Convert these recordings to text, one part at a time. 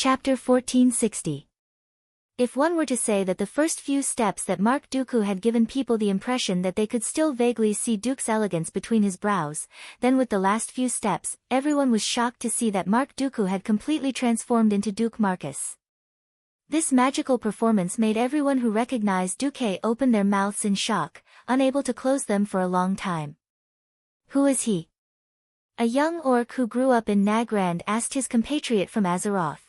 Chapter 1460. If one were to say that the first few steps that Mark Dooku had given people the impression that they could still vaguely see Duke's elegance between his brows, then with the last few steps, everyone was shocked to see that Mark Dooku had completely transformed into Duke Marcus. This magical performance made everyone who recognized Duke open their mouths in shock, unable to close them for a long time. Who is he? A young orc who grew up in Nagrand asked his compatriot from Azeroth.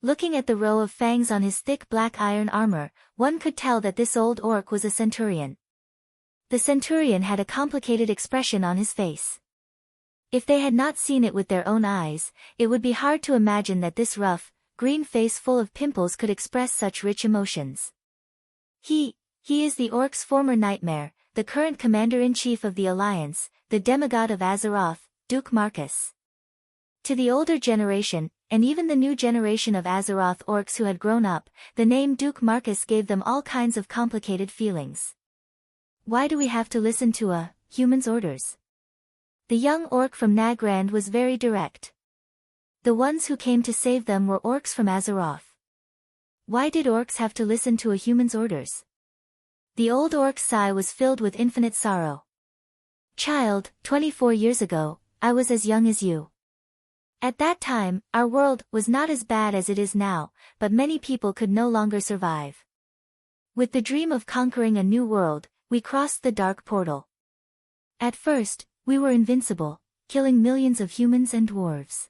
Looking at the row of fangs on his thick black iron armor, one could tell that this old orc was a centurion. The centurion had a complicated expression on his face. If they had not seen it with their own eyes, it would be hard to imagine that this rough, green face full of pimples could express such rich emotions. He is the orc's former nightmare, the current commander-in-chief of the Alliance, the demigod of Azeroth, Duke Marcus. To the older generation, and even the new generation of Azeroth orcs who had grown up, the name Duke Marcus gave them all kinds of complicated feelings. Why do we have to listen to a human's orders? The young orc from Nagrand was very direct. The ones who came to save them were orcs from Azeroth. Why did orcs have to listen to a human's orders? The old orc's sigh was filled with infinite sorrow. Child, 24 years ago, I was as young as you. At that time, our world was not as bad as it is now, but many people could no longer survive. With the dream of conquering a new world, we crossed the dark portal. At first, we were invincible, killing millions of humans and dwarves.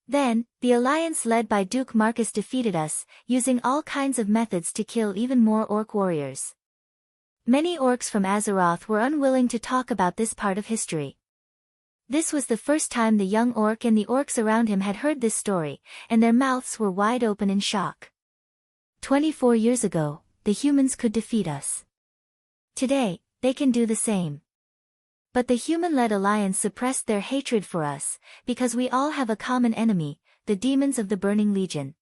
Then, the Alliance led by Duke Marcus defeated us, using all kinds of methods to kill even more orc warriors. Many orcs from Azeroth were unwilling to talk about this part of history. This was the first time the young orc and the orcs around him had heard this story, and their mouths were wide open in shock. 24 years ago, the humans could defeat us. Today, they can do the same. But the human-led Alliance suppressed their hatred for us, because we all have a common enemy, the demons of the Burning Legion.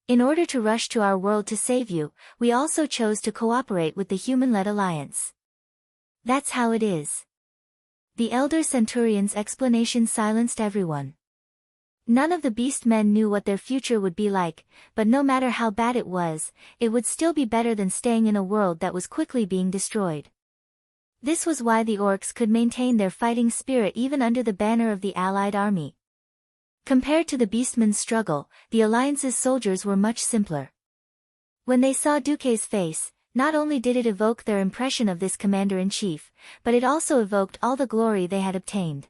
In order to rush to our world to save you, we also chose to cooperate with the human-led Alliance. That's how it is. The elder centurion's explanation silenced everyone. None of the beast men knew what their future would be like, but no matter how bad it would still be better than staying in a world that was quickly being destroyed. This was why the orcs could maintain their fighting spirit even under the banner of the allied army. Compared to the beastmen's struggle, the Alliance's soldiers were much simpler. When they saw Duke's face, not only did it evoke their impression of this commander-in-chief, but it also evoked all the glory they had obtained.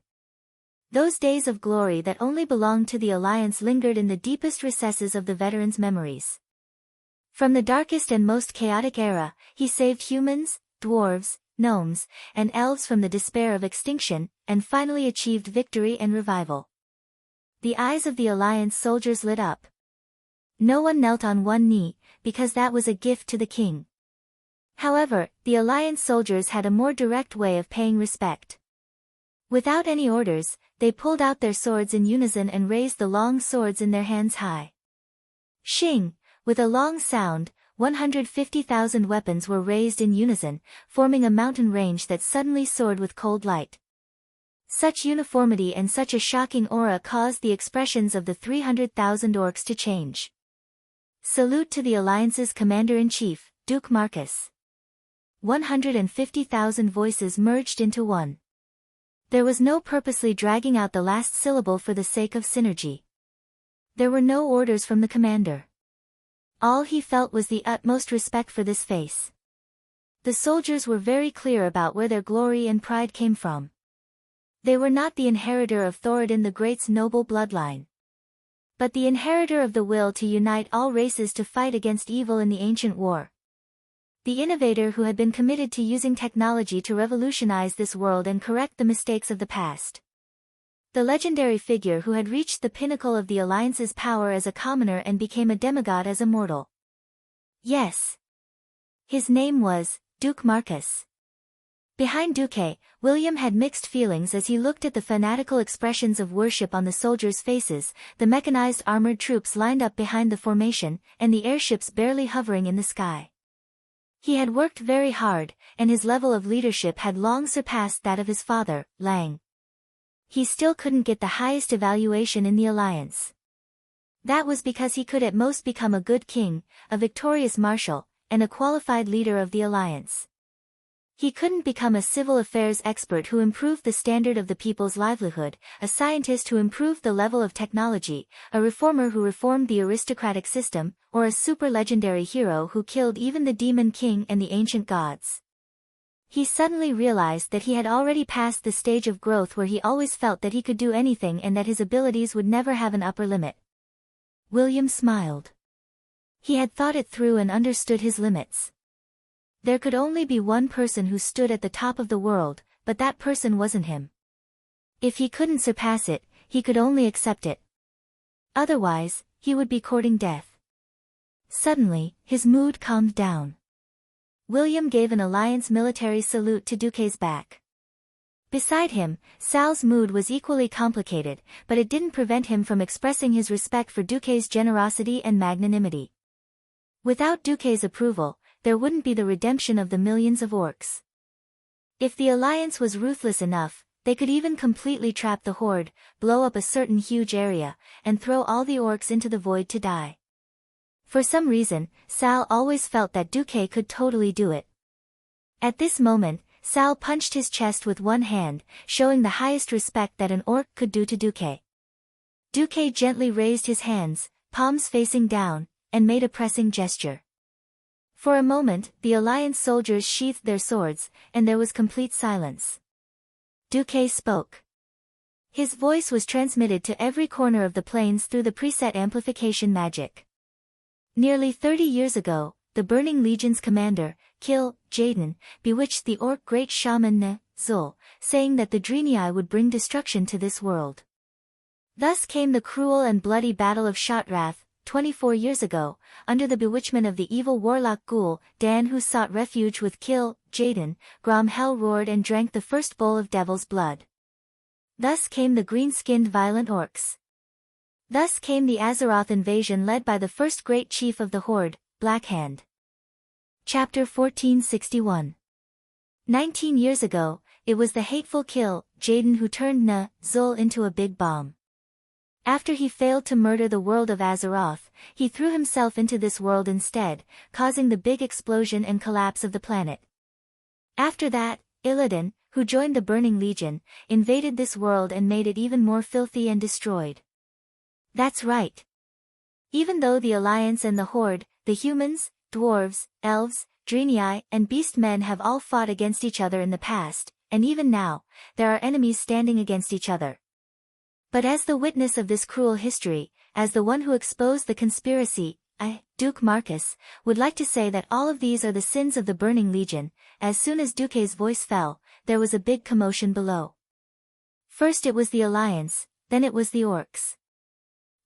Those days of glory that only belonged to the Alliance lingered in the deepest recesses of the veteran's memories. From the darkest and most chaotic era, he saved humans, dwarves, gnomes, and elves from the despair of extinction, and finally achieved victory and revival. The eyes of the Alliance soldiers lit up. No one knelt on one knee, because that was a gift to the king. However, the Alliance soldiers had a more direct way of paying respect. Without any orders, they pulled out their swords in unison and raised the long swords in their hands high. Shing! With a long sound, 150,000 weapons were raised in unison, forming a mountain range that suddenly soared with cold light. Such uniformity and such a shocking aura caused the expressions of the 300,000 orcs to change. Salute to the Alliance's commander-in-chief, Duke Marcus. 150,000 voices merged into one. There was no purposely dragging out the last syllable for the sake of synergy. There were no orders from the commander. All he felt was the utmost respect for this face. The soldiers were very clear about where their glory and pride came from. They were not the inheritor of Thoradin the Great's noble bloodline, but the inheritor of the will to unite all races to fight against evil in the ancient war. The innovator who had been committed to using technology to revolutionize this world and correct the mistakes of the past. The legendary figure who had reached the pinnacle of the Alliance's power as a commoner and became a demigod as a mortal. Yes. His name was Duke Marcus. Behind Duque, William had mixed feelings as he looked at the fanatical expressions of worship on the soldiers' faces, the mechanized armored troops lined up behind the formation, and the airships barely hovering in the sky. He had worked very hard, and his level of leadership had long surpassed that of his father, Lang. He still couldn't get the highest evaluation in the Alliance. That was because he could at most become a good king, a victorious marshal, and a qualified leader of the alliance. He couldn't become a civil affairs expert who improved the standard of the people's livelihood, a scientist who improved the level of technology, a reformer who reformed the aristocratic system, or a super-legendary hero who killed even the demon king and the ancient gods. He suddenly realized that he had already passed the stage of growth where he always felt that he could do anything and that his abilities would never have an upper limit. William smiled. He had thought it through and understood his limits. There could only be one person who stood at the top of the world, but that person wasn't him. If he couldn't surpass it, he could only accept it. Otherwise, he would be courting death. Suddenly, his mood calmed down. William gave an alliance military salute to Duquesne's back. Beside him, Sal's mood was equally complicated, but it didn't prevent him from expressing his respect for Duquesne's generosity and magnanimity. Without Duquesne's approval, there wouldn't be the redemption of the millions of orcs. If the alliance was ruthless enough, they could even completely trap the horde, blow up a certain huge area, and throw all the orcs into the void to die. For some reason, Sal always felt that Duquesne could totally do it. At this moment, Sal punched his chest with one hand, showing the highest respect that an orc could do to Duquesne. Duquesne gently raised his hands, palms facing down, and made a pressing gesture. For a moment, the alliance soldiers sheathed their swords, and there was complete silence. Duquesne spoke. His voice was transmitted to every corner of the plains through the preset amplification magic. Nearly 30 years ago, the Burning Legion's commander, Kil Jaden, bewitched the orc great shaman Zul, saying that the Draenei would bring destruction to this world. Thus came the cruel and bloody Battle of Shotrath, 24 years ago, under the bewitchment of the evil warlock ghoul, Dan, who sought refuge with Kil Jaden. Grom Hell roared and drank the first bowl of devil's blood. Thus came the green-skinned violent orcs. Thus came the Azeroth invasion led by the first great chief of the Horde, Blackhand. Chapter 1461. 19 years ago, it was the hateful Kil Jaden who turned Zul into a big bomb. After he failed to murder the world of Azeroth, he threw himself into this world instead, causing the big explosion and collapse of the planet. After that, Illidan, who joined the Burning Legion, invaded this world and made it even more filthy and destroyed. That's right. Even though the Alliance and the Horde, the humans, dwarves, elves, Draenei, and beast-men have all fought against each other in the past, and even now, there are enemies standing against each other. But as the witness of this cruel history, as the one who exposed the conspiracy, I, Duke Marcus, would like to say that all of these are the sins of the Burning Legion. As soon as Duquesne's voice fell, there was a big commotion below. First it was the Alliance, then it was the orcs.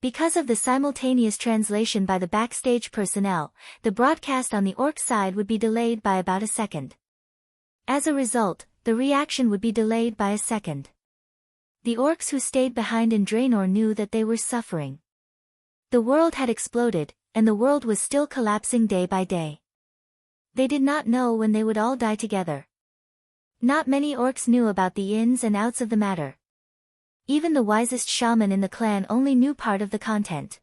Because of the simultaneous translation by the backstage personnel, the broadcast on the orc side would be delayed by about a second. As a result, the reaction would be delayed by a second. The orcs who stayed behind in Draenor knew that they were suffering. The world had exploded, and the world was still collapsing day by day. They did not know when they would all die together. Not many orcs knew about the ins and outs of the matter. Even the wisest shaman in the clan only knew part of the content.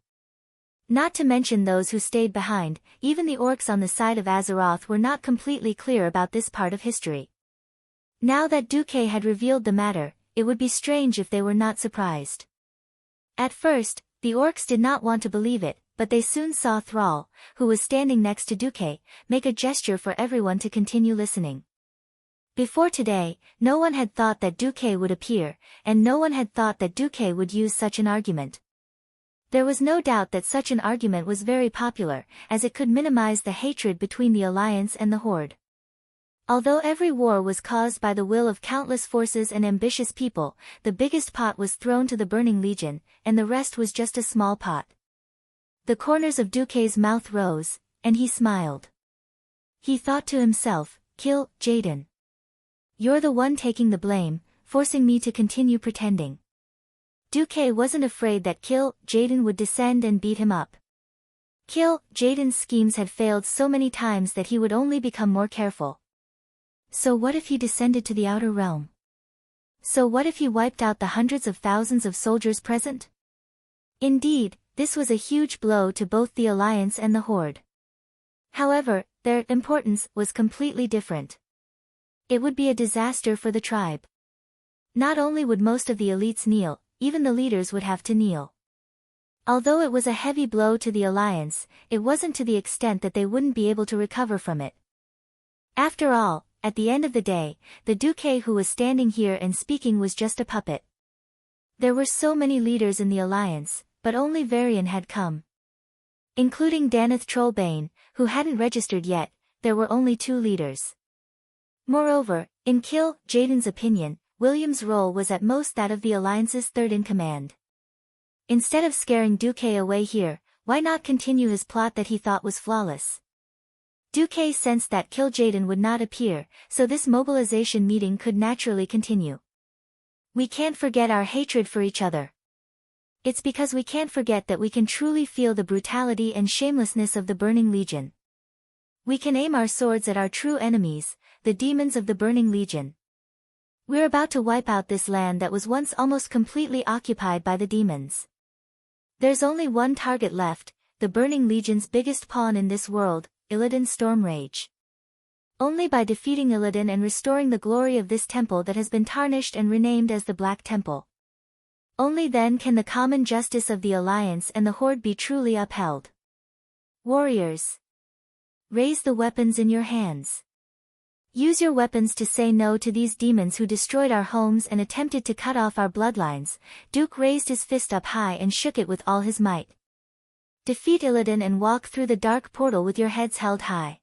Not to mention those who stayed behind, even the orcs on the side of Azeroth were not completely clear about this part of history. Now that Duquesne had revealed the matter, it would be strange if they were not surprised. At first, the orcs did not want to believe it, but they soon saw Thrall, who was standing next to Duquesne, make a gesture for everyone to continue listening. Before today, no one had thought that Duquesne would appear, and no one had thought that Duquesne would use such an argument. There was no doubt that such an argument was very popular, as it could minimize the hatred between the Alliance and the Horde. Although every war was caused by the will of countless forces and ambitious people, the biggest pot was thrown to the Burning Legion, and the rest was just a small pot. The corners of Duquesne's mouth rose, and he smiled. He thought to himself, "Kill Jaden. You're the one taking the blame, forcing me to continue pretending." Duquesne wasn't afraid that Kil Jaden would descend and beat him up. Kil Jaden's schemes had failed so many times that he would only become more careful. So what if he descended to the outer realm? So what if he wiped out the hundreds of thousands of soldiers present? Indeed, This was a huge blow to both the alliance and the horde. However, their importance was completely different. It would be a disaster for the tribe. Not only would most of the elites kneel, even the leaders would have to kneel. Although it was a heavy blow to the alliance, it wasn't to the extent that they wouldn't be able to recover from it. After all, at the end of the day, the Duque who was standing here and speaking was just a puppet. There were so many leaders in the alliance, but only Varian had come. Including Daneth Trollbane, who hadn't registered yet, there were only 2 leaders. Moreover, in Kill Jaden's opinion, William's role was at most that of the alliance's third-in-command. Instead of scaring Duque away here, why not continue his plot that he thought was flawless? Duque sensed that Kill Jaden would not appear, so this mobilization meeting could naturally continue. We can't forget our hatred for each other. It's because we can't forget that we can truly feel the brutality and shamelessness of the Burning Legion. We can aim our swords at our true enemies, the demons of the Burning Legion. We're about to wipe out this land that was once almost completely occupied by the demons. There's only one target left, the Burning Legion's biggest pawn in this world, Illidan Stormrage. Only by defeating Illidan and restoring the glory of this temple that has been tarnished and renamed as the Black Temple. Only then can the common justice of the Alliance and the Horde be truly upheld. Warriors, raise the weapons in your hands. Use your weapons to say no to these demons who destroyed our homes and attempted to cut off our bloodlines. Duke raised his fist up high and shook it with all his might. Defeat Illidan and walk through the dark portal with your heads held high.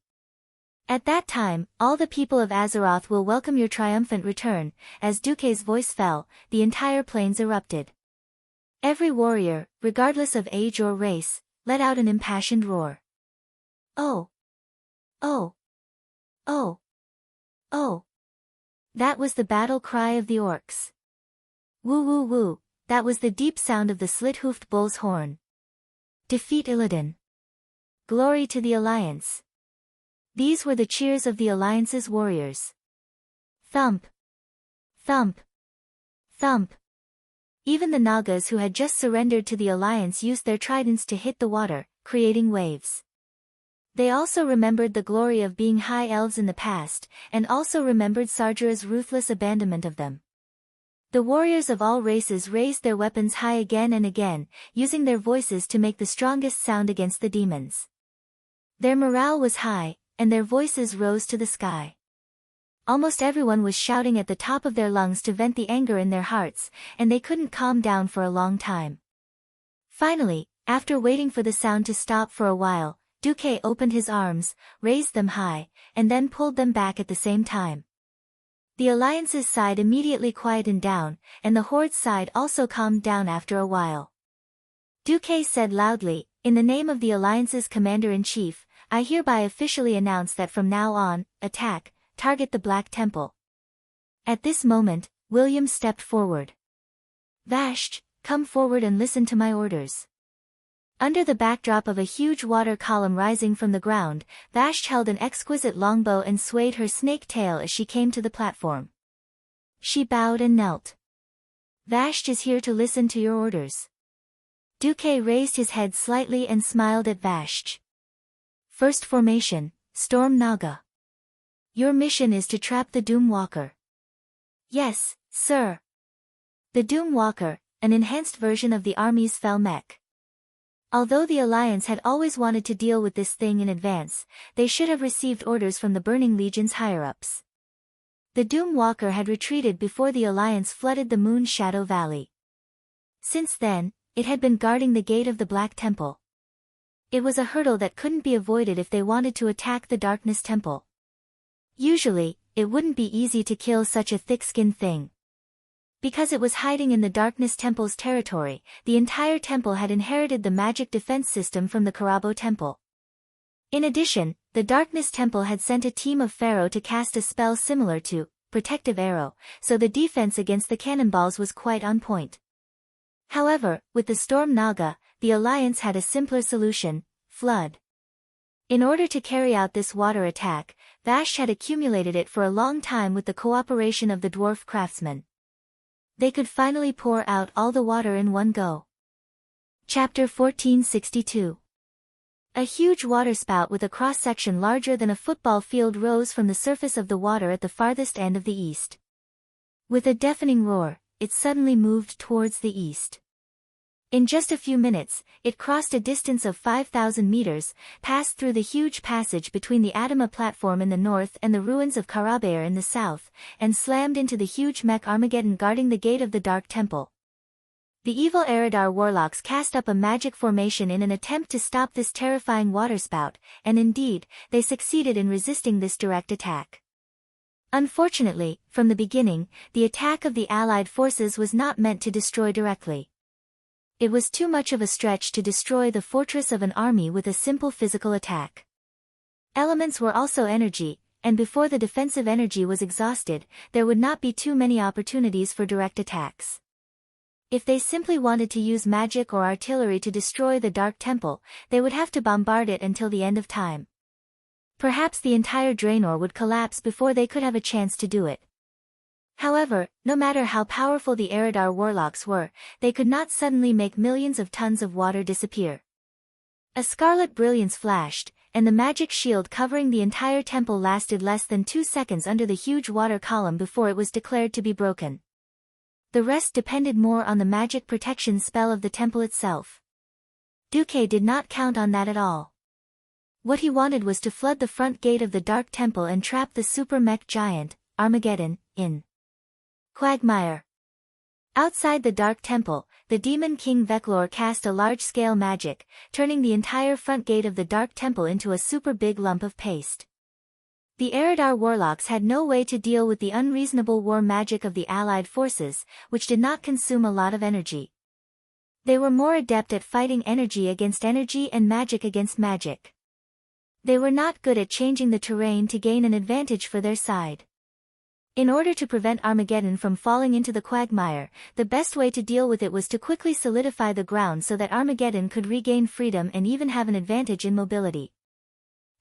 At that time, all the people of Azeroth will welcome your triumphant return. As Duque's voice fell, the entire plains erupted. Every warrior, regardless of age or race, let out an impassioned roar. Oh! Oh! Oh! Oh! That was the battle cry of the orcs. Woo woo woo, that was the deep sound of the slit-hoofed bull's horn. Defeat Illidan. Glory to the Alliance. These were the cheers of the Alliance's warriors. Thump! Thump! Thump! Even the Nagas who had just surrendered to the Alliance used their tridents to hit the water, creating waves. They also remembered the glory of being high elves in the past, and also remembered Sargera's ruthless abandonment of them. The warriors of all races raised their weapons high again and again, using their voices to make the strongest sound against the demons. Their morale was high, and their voices rose to the sky. Almost everyone was shouting at the top of their lungs to vent the anger in their hearts, and they couldn't calm down for a long time. Finally, after waiting for the sound to stop for a while, Duque opened his arms, raised them high, and then pulled them back at the same time. The Alliance's side immediately quietened down, and the Horde's side also calmed down after a while. Duque said loudly, "In the name of the Alliance's Commander-in-Chief, I hereby officially announce that from now on, attack, target the Black Temple." At this moment, William stepped forward. "Vashj, come forward and listen to my orders." Under the backdrop of a huge water column rising from the ground, Vashj held an exquisite longbow and swayed her snake tail as she came to the platform. She bowed and knelt. "Vashj is here to listen to your orders." Duque raised his head slightly and smiled at Vashj. "First formation, Storm Naga. Your mission is to trap the Doomwalker." "Yes, sir." The Doomwalker, an enhanced version of the army's Fel mech. Although the Alliance had always wanted to deal with this thing in advance, they should have received orders from the Burning Legion's higher-ups. The Doomwalker had retreated before the Alliance flooded the Moon Shadow Valley. Since then, it had been guarding the gate of the Black Temple. It was a hurdle that couldn't be avoided if they wanted to attack the Darkness Temple. Usually, it wouldn't be easy to kill such a thick-skinned thing. Because it was hiding in the Darkness Temple's territory, the entire temple had inherited the magic defense system from the Karabo Temple. In addition, the Darkness Temple had sent a team of Pharaoh to cast a spell similar to Protective Arrow, so the defense against the cannonballs was quite on point. However, with the Storm Naga, the Alliance had a simpler solution: flood. In order to carry out this water attack, Vashj had accumulated it for a long time with the cooperation of the dwarf craftsmen. They could finally pour out all the water in one go. Chapter 1462. A huge waterspout with a cross-section larger than a football field rose from the surface of the water at the farthest end of the east. With a deafening roar, it suddenly moved towards the east. In just a few minutes, it crossed a distance of 5,000 meters, passed through the huge passage between the Adama platform in the north and the ruins of Karabair in the south, and slammed into the huge mech Armageddon guarding the gate of the Dark Temple. The evil Eridar warlocks cast up a magic formation in an attempt to stop this terrifying waterspout, and indeed, they succeeded in resisting this direct attack. Unfortunately, from the beginning, the attack of the Allied forces was not meant to destroy directly. It was too much of a stretch to destroy the fortress of an army with a simple physical attack. Elements were also energy, and before the defensive energy was exhausted, there would not be too many opportunities for direct attacks. If they simply wanted to use magic or artillery to destroy the Dark Temple, they would have to bombard it until the end of time. Perhaps the entire Draenor would collapse before they could have a chance to do it. However, no matter how powerful the Eridar warlocks were, they could not suddenly make millions of tons of water disappear. A scarlet brilliance flashed, and the magic shield covering the entire temple lasted less than 2 seconds under the huge water column before it was declared to be broken. The rest depended more on the magic protection spell of the temple itself. Duque did not count on that at all. What he wanted was to flood the front gate of the Dark Temple and trap the super mech giant, Armageddon, in. Quagmire. Outside the Dark Temple, the demon king Veclor cast a large-scale magic, turning the entire front gate of the Dark Temple into a super big lump of paste. The Eridar warlocks had no way to deal with the unreasonable war magic of the Allied forces, which did not consume a lot of energy. They were more adept at fighting energy against energy and magic against magic. They were not good at changing the terrain to gain an advantage for their side. In order to prevent Armageddon from falling into the quagmire, the best way to deal with it was to quickly solidify the ground so that Armageddon could regain freedom and even have an advantage in mobility.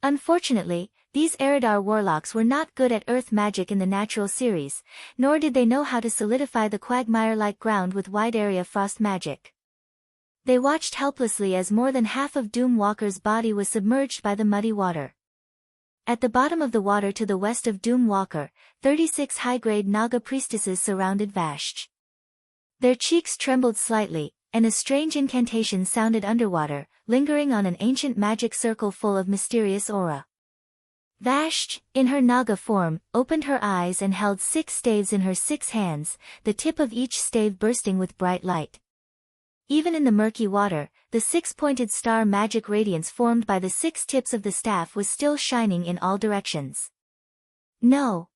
Unfortunately, these Eridar warlocks were not good at earth magic in the natural series, nor did they know how to solidify the quagmire-like ground with wide-area frost magic. They watched helplessly as more than half of Doomwalker's body was submerged by the muddy water. At the bottom of the water to the west of Doomwalker, 36 high-grade Naga priestesses surrounded Vashj. Their cheeks trembled slightly, and a strange incantation sounded underwater, lingering on an ancient magic circle full of mysterious aura. Vashj, in her Naga form, opened her eyes and held 6 staves in her 6 hands, the tip of each stave bursting with bright light. Even in the murky water, the 6-pointed star magic radiance formed by the 6 tips of the staff was still shining in all directions. No!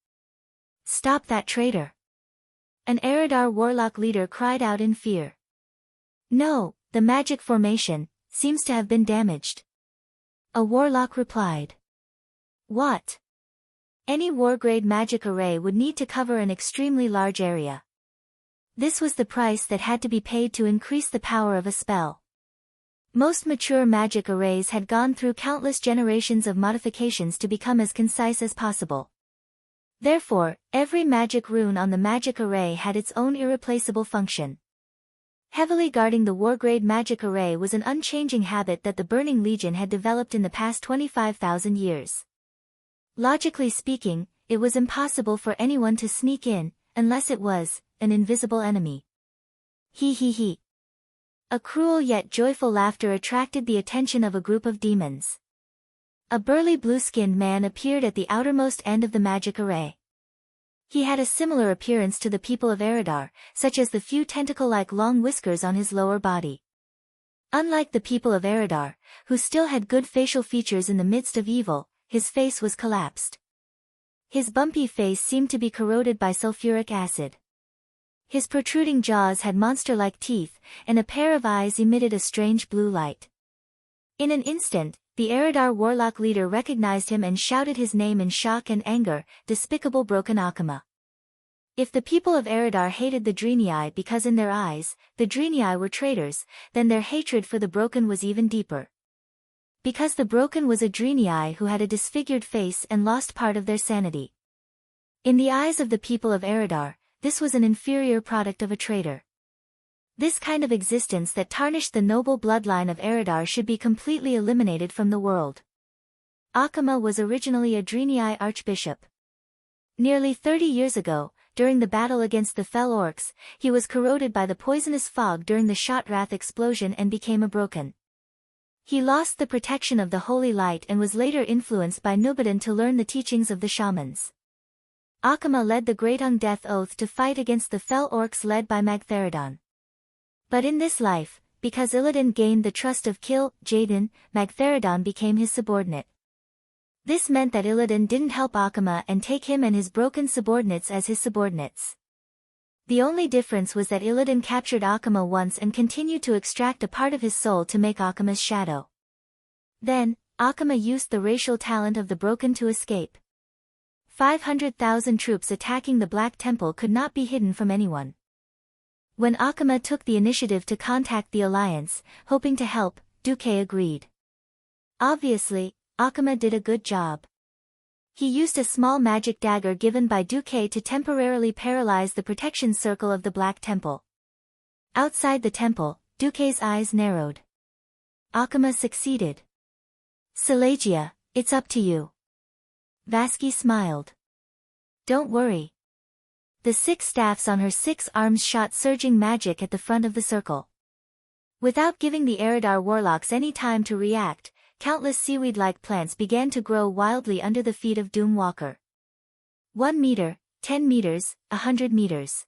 Stop that traitor! An Eridar warlock leader cried out in fear. No, the magic formation seems to have been damaged. A warlock replied. What? Any war-grade magic array would need to cover an extremely large area. This was the price that had to be paid to increase the power of a spell. Most mature magic arrays had gone through countless generations of modifications to become as concise as possible. Therefore, every magic rune on the magic array had its own irreplaceable function. Heavily guarding the war-grade magic array was an unchanging habit that the Burning Legion had developed in the past 25,000 years. Logically speaking, it was impossible for anyone to sneak in, unless it was an invisible enemy. He he he. A cruel yet joyful laughter attracted the attention of a group of demons. A burly blue-skinned man appeared at the outermost end of the magic array. He had a similar appearance to the people of Eridar, such as the few tentacle-like long whiskers on his lower body. Unlike the people of Eridar, who still had good facial features in the midst of evil, his face was collapsed. His bumpy face seemed to be corroded by sulfuric acid. His protruding jaws had monster-like teeth, and a pair of eyes emitted a strange blue light. In an instant, the Eridar warlock leader recognized him and shouted his name in shock and anger, "Despicable broken Akama." If the people of Eridar hated the Draenei because in their eyes, the Draenei were traitors, then their hatred for the Broken was even deeper. Because the Broken was a Draenei who had a disfigured face and lost part of their sanity. In the eyes of the people of Eridar, this was an inferior product of a traitor. This kind of existence that tarnished the noble bloodline of Eridar should be completely eliminated from the world. Akama was originally a Draenei archbishop. Nearly 30 years ago, during the battle against the Fell Orcs, he was corroded by the poisonous fog during the Shotwrath explosion and became a broken. He lost the protection of the Holy Light and was later influenced by Nubadan to learn the teachings of the shamans. Akama led the Great Undeath Oath to fight against the Fell Orcs led by Magtheridon. But in this life, because Illidan gained the trust of Jaden, Magtheridon became his subordinate. This meant that Illidan didn't help Akama and take him and his broken subordinates as his subordinates. The only difference was that Illidan captured Akama once and continued to extract a part of his soul to make Akama's shadow. Then, Akama used the racial talent of the broken to escape. 500,000 troops attacking the Black Temple could not be hidden from anyone. When Akama took the initiative to contact the Alliance, hoping to help, Duque agreed. Obviously, Akama did a good job. He used a small magic dagger given by Duque to temporarily paralyze the protection circle of the Black Temple. Outside the temple, Duque's eyes narrowed. Akama succeeded. Silegia, it's up to you. Vasky smiled. Don't worry. The 6 staffs on her 6 arms shot surging magic at the front of the circle. Without giving the Eridar warlocks any time to react, countless seaweed-like plants began to grow wildly under the feet of Doomwalker. 1 meter, 10 meters, 100 meters.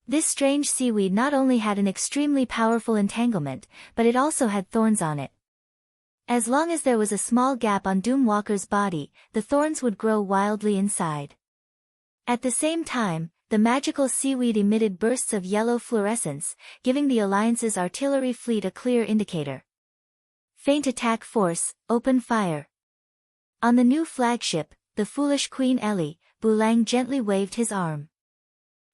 This strange seaweed not only had an extremely powerful entanglement, but it also had thorns on it. As long as there was a small gap on Doomwalker's body, the thorns would grow wildly inside. At the same time, the magical seaweed emitted bursts of yellow fluorescence, giving the Alliance's artillery fleet a clear indicator. Faint attack force, open fire. On the new flagship, the foolish Queen Ellie, Bulang gently waved his arm.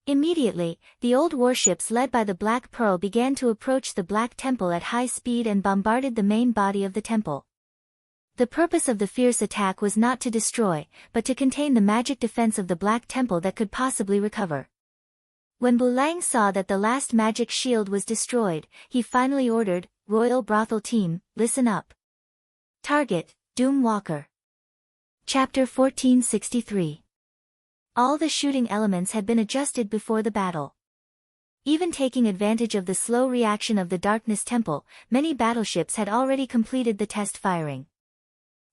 Immediately, the old warships led by the Black Pearl began to approach the Black Temple at high speed and bombarded the main body of the temple. The purpose of the fierce attack was not to destroy, but to contain the magic defense of the Black Temple that could possibly recover. When Bulang saw that the last magic shield was destroyed, he finally ordered, Royal Brothel Team, listen up. Target, Doomwalker. Chapter 1463. All the shooting elements had been adjusted before the battle. Even taking advantage of the slow reaction of the Darkness Temple, many battleships had already completed the test firing.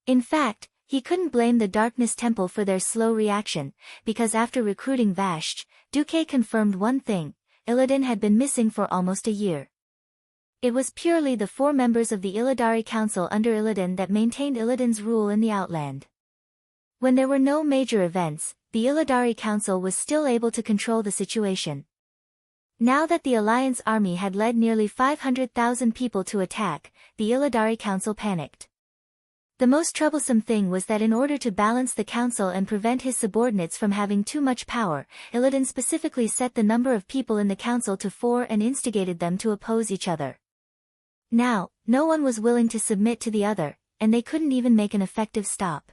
In fact, he couldn't blame the Darkness Temple for their slow reaction, because after recruiting Vashj, Duque confirmed one thing: Illidan had been missing for almost a year. It was purely the 4 members of the Illidari Council under Illidan that maintained Illidan's rule in the Outland. When there were no major events, the Illidari Council was still able to control the situation. Now that the Alliance army had led nearly 500,000 people to attack, the Illidari Council panicked. The most troublesome thing was that in order to balance the council and prevent his subordinates from having too much power, Illidan specifically set the number of people in the council to 4 and instigated them to oppose each other. Now, no one was willing to submit to the other, and they couldn't even make an effective stop.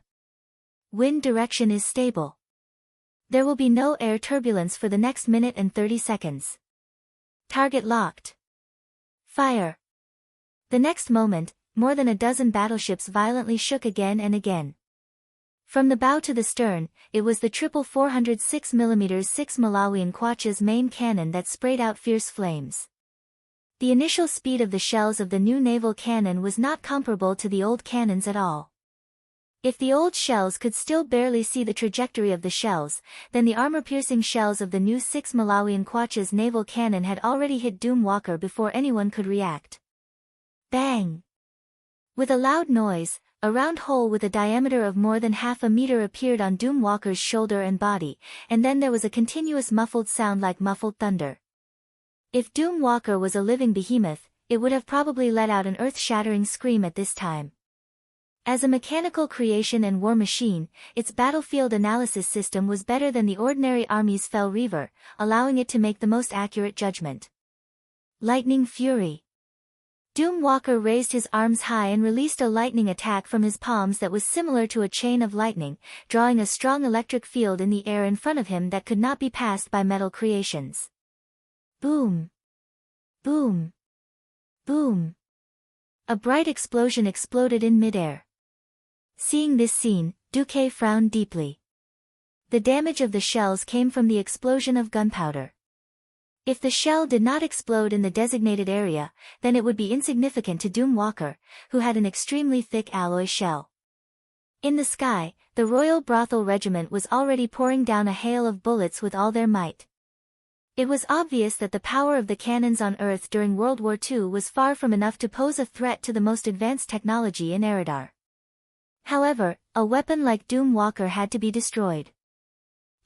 Wind direction is stable. There will be no air turbulence for the next minute and 30 seconds. Target locked. Fire. The next moment, more than a dozen battleships violently shook again and again. From the bow to the stern, it was the triple 406mm 6 Malawian Quacha's main cannon that sprayed out fierce flames. The initial speed of the shells of the new naval cannon was not comparable to the old cannons at all. If the old shells could still barely see the trajectory of the shells, then the armor-piercing shells of the new 6 Malawian Quacha's naval cannon had already hit Doomwalker before anyone could react. Bang! With a loud noise, a round hole with a diameter of more than half a meter appeared on Doomwalker's shoulder and body, and then there was a continuous muffled sound like muffled thunder. If Doomwalker was a living behemoth, it would have probably let out an earth-shattering scream at this time. As a mechanical creation and war machine, its battlefield analysis system was better than the ordinary army's Fel Reaver, allowing it to make the most accurate judgment. Lightning Fury. Doomwalker raised his arms high and released a lightning attack from his palms that was similar to a chain of lightning, drawing a strong electric field in the air in front of him that could not be passed by metal creations. Boom! Boom! Boom! A bright explosion exploded in midair. Seeing this scene, Duque frowned deeply. The damage of the shells came from the explosion of gunpowder. If the shell did not explode in the designated area, then it would be insignificant to Doom Walker, who had an extremely thick alloy shell. In the sky, the Royal Brothel Regiment was already pouring down a hail of bullets with all their might. It was obvious that the power of the cannons on Earth during World War II was far from enough to pose a threat to the most advanced technology in Eridar. However, a weapon like Doom Walker had to be destroyed.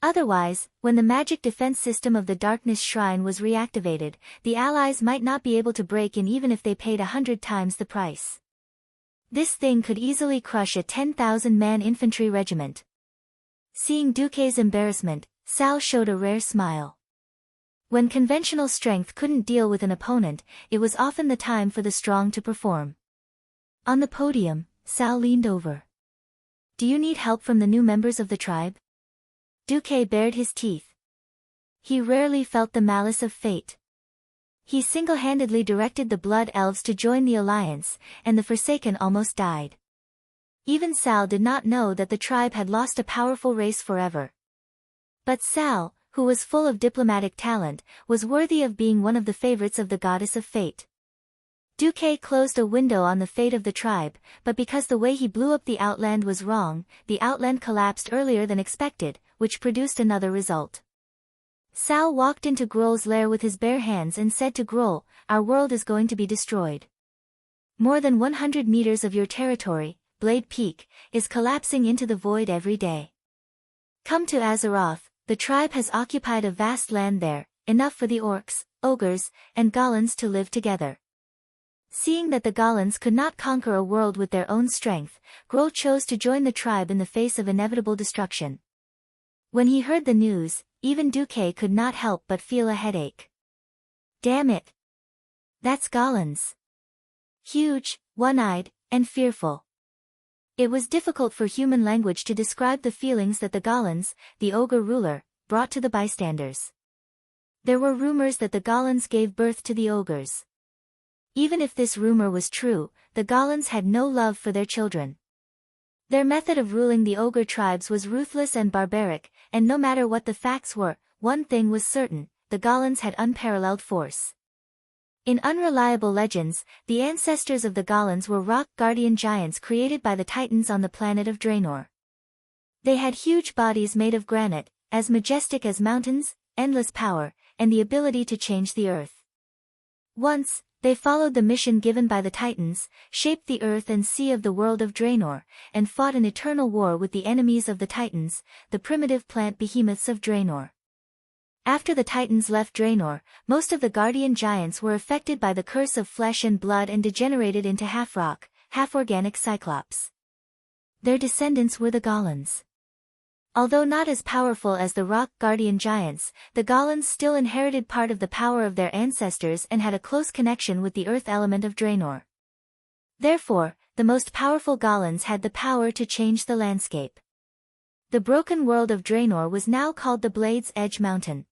Otherwise, when the magic defense system of the Darkness Shrine was reactivated, the Allies might not be able to break in even if they paid 100 times the price. This thing could easily crush a 10,000-man infantry regiment. Seeing Duque's embarrassment, Sal showed a rare smile. When conventional strength couldn't deal with an opponent, it was often the time for the strong to perform. On the podium, Sal leaned over. "Do you need help from the new members of the tribe?" Duque bared his teeth. He rarely felt the malice of fate. He single-handedly directed the Blood Elves to join the alliance, and the Forsaken almost died. Even Sal did not know that the tribe had lost a powerful race forever. But Sal, who was full of diplomatic talent, was worthy of being one of the favorites of the Goddess of Fate. Duque closed a window on the fate of the tribe, but because the way he blew up the Outland was wrong, the Outland collapsed earlier than expected, which produced another result. Sal walked into Grohl's lair with his bare hands and said to Grohl, "Our world is going to be destroyed. More than 100 meters of your territory, Blade Peak, is collapsing into the void every day. Come to Azeroth, the tribe has occupied a vast land there, enough for the orcs, ogres, and goblins to live together." Seeing that the goblins could not conquer a world with their own strength, Grohl chose to join the tribe in the face of inevitable destruction. When he heard the news, even Duque could not help but feel a headache. Damn it! That's goblins. Huge, one-eyed, and fearful. It was difficult for human language to describe the feelings that the goblins, the ogre ruler, brought to the bystanders. There were rumors that the goblins gave birth to the ogres. Even if this rumor was true, the goblins had no love for their children. Their method of ruling the ogre tribes was ruthless and barbaric, and no matter what the facts were, one thing was certain: the goblins had unparalleled force. In unreliable legends, the ancestors of the goblins were rock guardian giants created by the Titans on the planet of Draenor. They had huge bodies made of granite, as majestic as mountains, endless power, and the ability to change the earth. Once, they followed the mission given by the Titans, shaped the earth and sea of the world of Draenor, and fought an eternal war with the enemies of the Titans, the primitive plant behemoths of Draenor. After the Titans left Draenor, most of the guardian giants were affected by the curse of flesh and blood and degenerated into half-rock, half-organic cyclops. Their descendants were the goblins. Although not as powerful as the rock guardian giants, the goblins still inherited part of the power of their ancestors and had a close connection with the earth element of Draenor. Therefore, the most powerful goblins had the power to change the landscape. The broken world of Draenor was now called the Blade's Edge Mountain.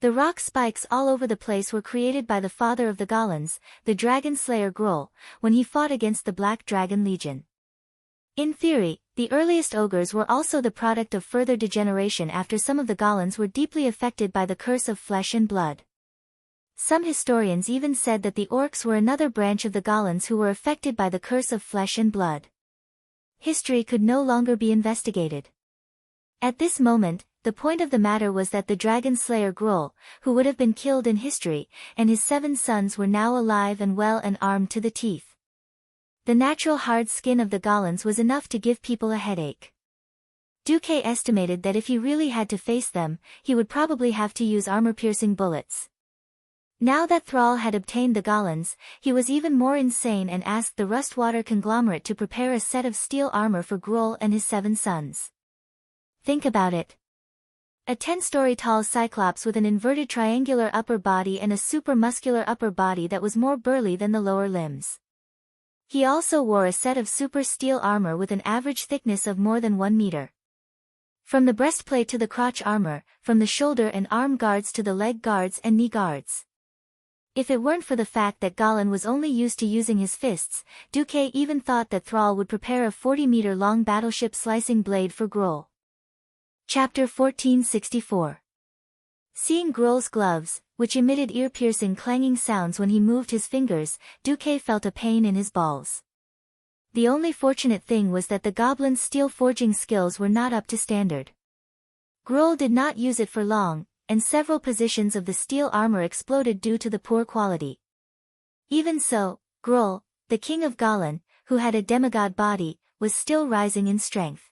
The rock spikes all over the place were created by the father of the goblins, the dragon slayer Grohl, when he fought against the Black Dragon Legion. In theory, the earliest ogres were also the product of further degeneration after some of the goblins were deeply affected by the curse of flesh and blood. Some historians even said that the orcs were another branch of the goblins who were affected by the curse of flesh and blood. History could no longer be investigated. At this moment, the point of the matter was that the dragon slayer Grohl, who would have been killed in history, and his 7 sons were now alive and well and armed to the teeth. The natural hard skin of the goblins was enough to give people a headache. Duque estimated that if he really had to face them, he would probably have to use armor-piercing bullets. Now that Thrall had obtained the goblins, he was even more insane and asked the Rustwater conglomerate to prepare a set of steel armor for Grohl and his 7 sons. Think about it. A 10-story tall cyclops with an inverted triangular upper body and a super-muscular upper body that was more burly than the lower limbs. He also wore a set of super steel armor with an average thickness of more than 1 meter. From the breastplate to the crotch armor, from the shoulder and arm guards to the leg guards and knee guards. If it weren't for the fact that Galan was only used to using his fists, Duque even thought that Thrall would prepare a 40-meter-long battleship slicing blade for Grohl. Chapter 1464. Seeing Grohl's gloves, which emitted ear-piercing clanging sounds when he moved his fingers, Duque felt a pain in his balls. The only fortunate thing was that the goblin's steel forging skills were not up to standard. Grohl did not use it for long, and several positions of the steel armor exploded due to the poor quality. Even so, Grohl, the king of Galan, who had a demigod body, was still rising in strength.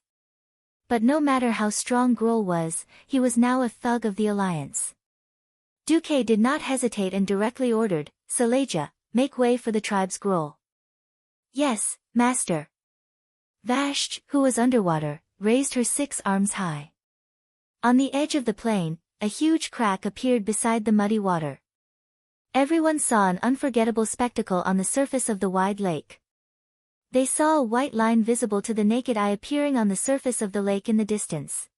But no matter how strong Grohl was, he was now a thug of the alliance. Duque did not hesitate and directly ordered, Saleja, make way for the tribe's Grohl. Yes, master. Vashj, who was underwater, raised her 6 arms high. On the edge of the plain, a huge crack appeared beside the muddy water. Everyone saw an unforgettable spectacle on the surface of the wide lake. They saw a white line visible to the naked eye appearing on the surface of the lake in the distance.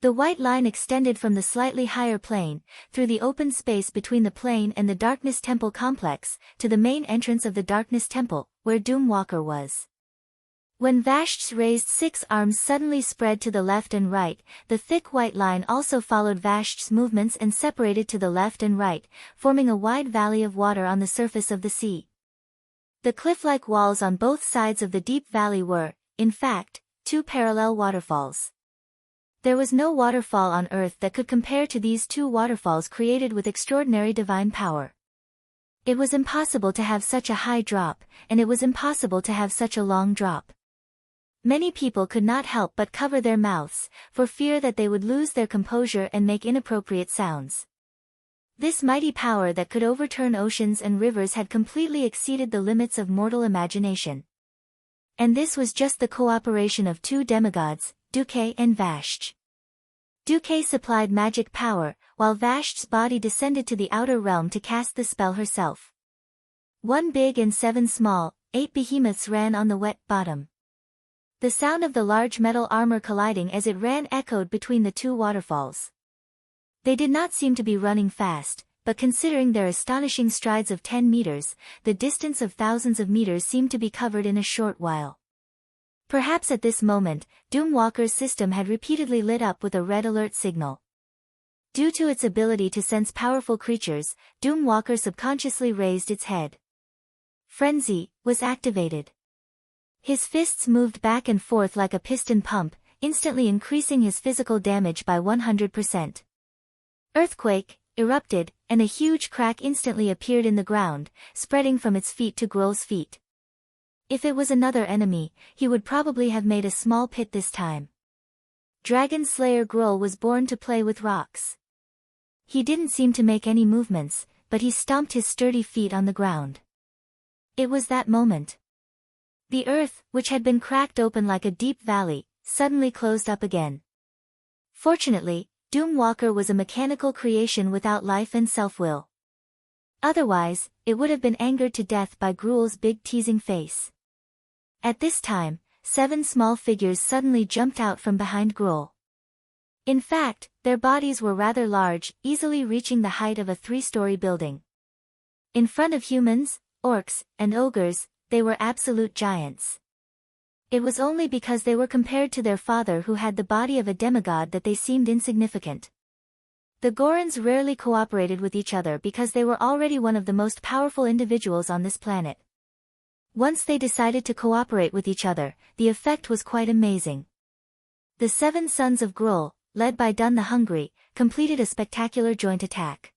The white line extended from the slightly higher plain, through the open space between the plain and the Darkness Temple complex, to the main entrance of the Darkness Temple, where Doomwalker was. When Vashj's raised 6 arms suddenly spread to the left and right, the thick white line also followed Vashj's movements and separated to the left and right, forming a wide valley of water on the surface of the sea. The cliff-like walls on both sides of the deep valley were, in fact, 2 parallel waterfalls. There was no waterfall on earth that could compare to these 2 waterfalls created with extraordinary divine power. It was impossible to have such a high drop, and it was impossible to have such a long drop. Many people could not help but cover their mouths, for fear that they would lose their composure and make inappropriate sounds. This mighty power that could overturn oceans and rivers had completely exceeded the limits of mortal imagination. And this was just the cooperation of 2 demigods, Duque and Vashj. Duque supplied magic power, while Vashj's body descended to the outer realm to cast the spell herself. 1 big and 7 small, 8 behemoths ran on the wet bottom. The sound of the large metal armor colliding as it ran echoed between the 2 waterfalls. They did not seem to be running fast, but considering their astonishing strides of 10 meters, the distance of thousands of meters seemed to be covered in a short while. Perhaps at this moment, Doomwalker's system had repeatedly lit up with a red alert signal. Due to its ability to sense powerful creatures, Doomwalker subconsciously raised its head. Frenzy was activated. His fists moved back and forth like a piston pump, instantly increasing his physical damage by 100%. Earthquake erupted, and a huge crack instantly appeared in the ground, spreading from its feet to Grohl's feet. If it was another enemy, he would probably have made a small pit this time. Dragon Slayer Grohl was born to play with rocks. He didn't seem to make any movements, but he stomped his sturdy feet on the ground. It was that moment. The earth, which had been cracked open like a deep valley, suddenly closed up again. Fortunately, Doomwalker was a mechanical creation without life and self-will. Otherwise, it would have been angered to death by Grohl's big teasing face. At this time, 7 small figures suddenly jumped out from behind Grohl. In fact, their bodies were rather large, easily reaching the height of a 3-story building. In front of humans, orcs, and ogres, they were absolute giants. It was only because they were compared to their father who had the body of a demigod that they seemed insignificant. The Gorons rarely cooperated with each other because they were already one of the most powerful individuals on this planet. Once they decided to cooperate with each other, the effect was quite amazing. The 7 sons of Grohl, led by Dun the Hungry, completed a spectacular joint attack.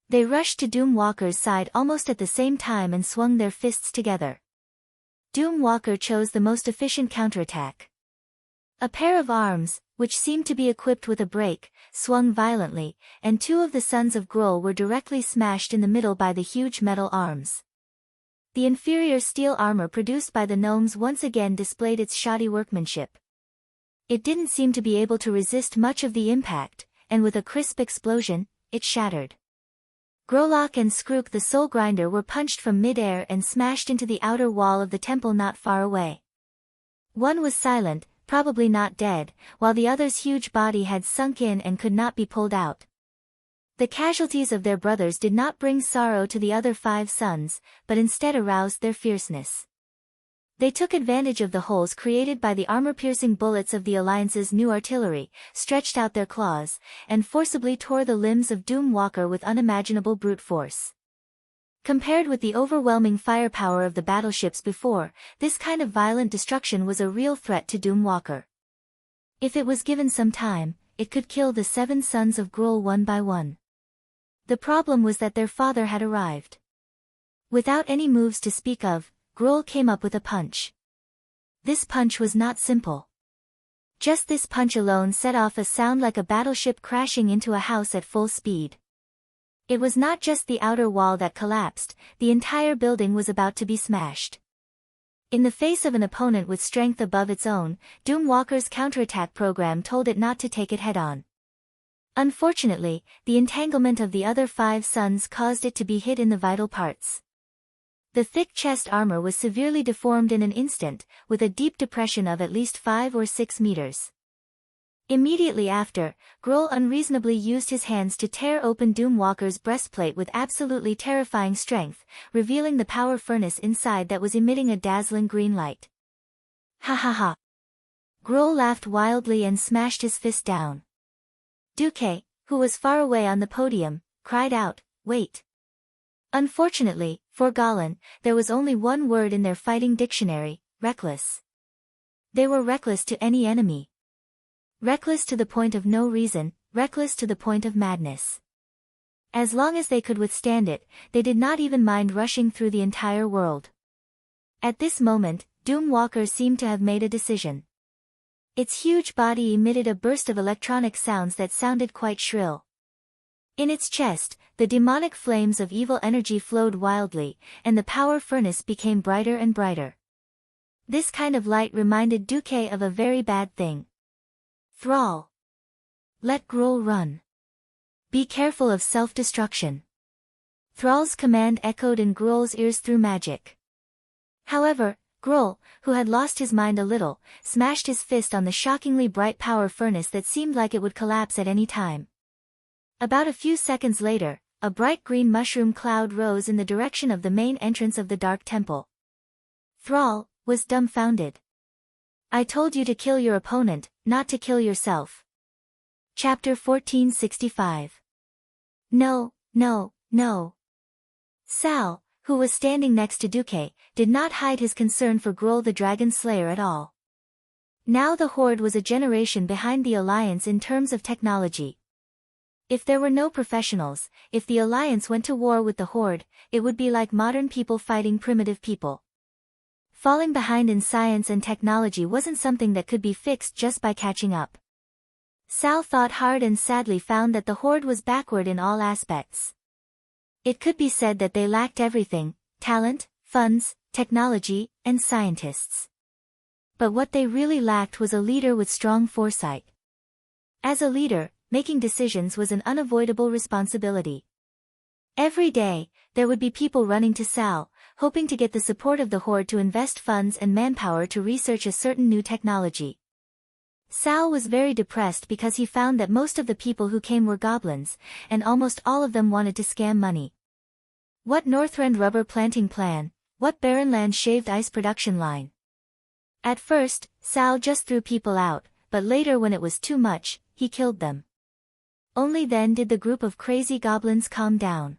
They rushed to Doomwalker's side almost at the same time and swung their fists together. Doomwalker chose the most efficient counterattack. A pair of arms, which seemed to be equipped with a brake, swung violently, and 2 of the sons of Grohl were directly smashed in the middle by the huge metal arms. The inferior steel armor produced by the gnomes once again displayed its shoddy workmanship. It didn't seem to be able to resist much of the impact, and with a crisp explosion, it shattered. Grolok and Skrook the Soul Grinder were punched from mid-air and smashed into the outer wall of the temple not far away. One was silent, probably not dead, while the other's huge body had sunk in and could not be pulled out. The casualties of their brothers did not bring sorrow to the other 5 sons, but instead aroused their fierceness. They took advantage of the holes created by the armor-piercing bullets of the Alliance's new artillery, stretched out their claws, and forcibly tore the limbs of Doom Walker with unimaginable brute force. Compared with the overwhelming firepower of the battleships before, this kind of violent destruction was a real threat to Doom Walker. If it was given some time, it could kill the 7 sons of Gruul one by one. The problem was that their father had arrived. Without any moves to speak of, Gruul came up with a punch. This punch was not simple. Just this punch alone set off a sound like a battleship crashing into a house at full speed. It was not just the outer wall that collapsed, the entire building was about to be smashed. In the face of an opponent with strength above its own, Doom Walker's counterattack program told it not to take it head-on. Unfortunately, the entanglement of the other 5 sons caused it to be hit in the vital parts. The thick chest armor was severely deformed in an instant, with a deep depression of at least 5 or 6 meters. Immediately after, Gruul unreasonably used his hands to tear open Doom Walker's breastplate with absolutely terrifying strength, revealing the power furnace inside that was emitting a dazzling green light. Ha ha ha! Gruul laughed wildly and smashed his fist down. Duque, who was far away on the podium, cried out, "Wait!" Unfortunately, for Galan, there was only one word in their fighting dictionary: reckless. They were reckless to any enemy. Reckless to the point of no reason, reckless to the point of madness. As long as they could withstand it, they did not even mind rushing through the entire world. At this moment, Doom Walker seemed to have made a decision. Its huge body emitted a burst of electronic sounds that sounded quite shrill. In its chest, the demonic flames of evil energy flowed wildly, and the power furnace became brighter and brighter. This kind of light reminded Duque of a very bad thing. Thrall. Let Gruul run. Be careful of self-destruction. Thrall's command echoed in Gruul's ears through magic. However, Gruul, who had lost his mind a little, smashed his fist on the shockingly bright power furnace that seemed like it would collapse at any time. About a few seconds later, a bright green mushroom cloud rose in the direction of the main entrance of the Dark Temple. Thrall was dumbfounded. I told you to kill your opponent, not to kill yourself. Chapter 1465. No, no, no. Sal, who was standing next to Duque, did not hide his concern for Gruul the Dragon Slayer at all. Now the Horde was a generation behind the Alliance in terms of technology. If there were no professionals, if the Alliance went to war with the Horde, it would be like modern people fighting primitive people. Falling behind in science and technology wasn't something that could be fixed just by catching up. Sal thought hard and sadly found that the Horde was backward in all aspects. It could be said that they lacked everything: talent, funds, technology, and scientists. But what they really lacked was a leader with strong foresight. As a leader, making decisions was an unavoidable responsibility. Every day, there would be people running to Sal, hoping to get the support of the Horde to invest funds and manpower to research a certain new technology. Sal was very depressed because he found that most of the people who came were goblins, and almost all of them wanted to scam money. What Northrend rubber planting plan, what Barrenland shaved ice production line. At first, Sal just threw people out, but later when it was too much, he killed them. Only then did the group of crazy goblins calm down.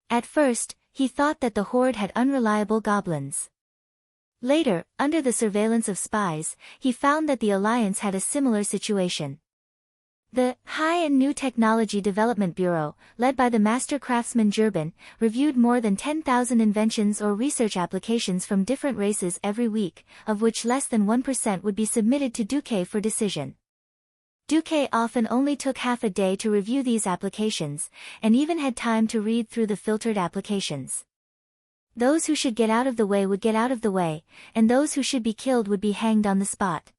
At first, he thought that the Horde had unreliable goblins. Later, under the surveillance of spies, he found that the Alliance had a similar situation. The High and New Technology Development Bureau, led by the master craftsman Jurban, reviewed more than 10,000 inventions or research applications from different races every week, of which less than 1% would be submitted to Duque for decision. Duque often only took half a day to review these applications, and even had time to read through the filtered applications. Those who should get out of the way would get out of the way, and those who should be killed would be hanged on the spot.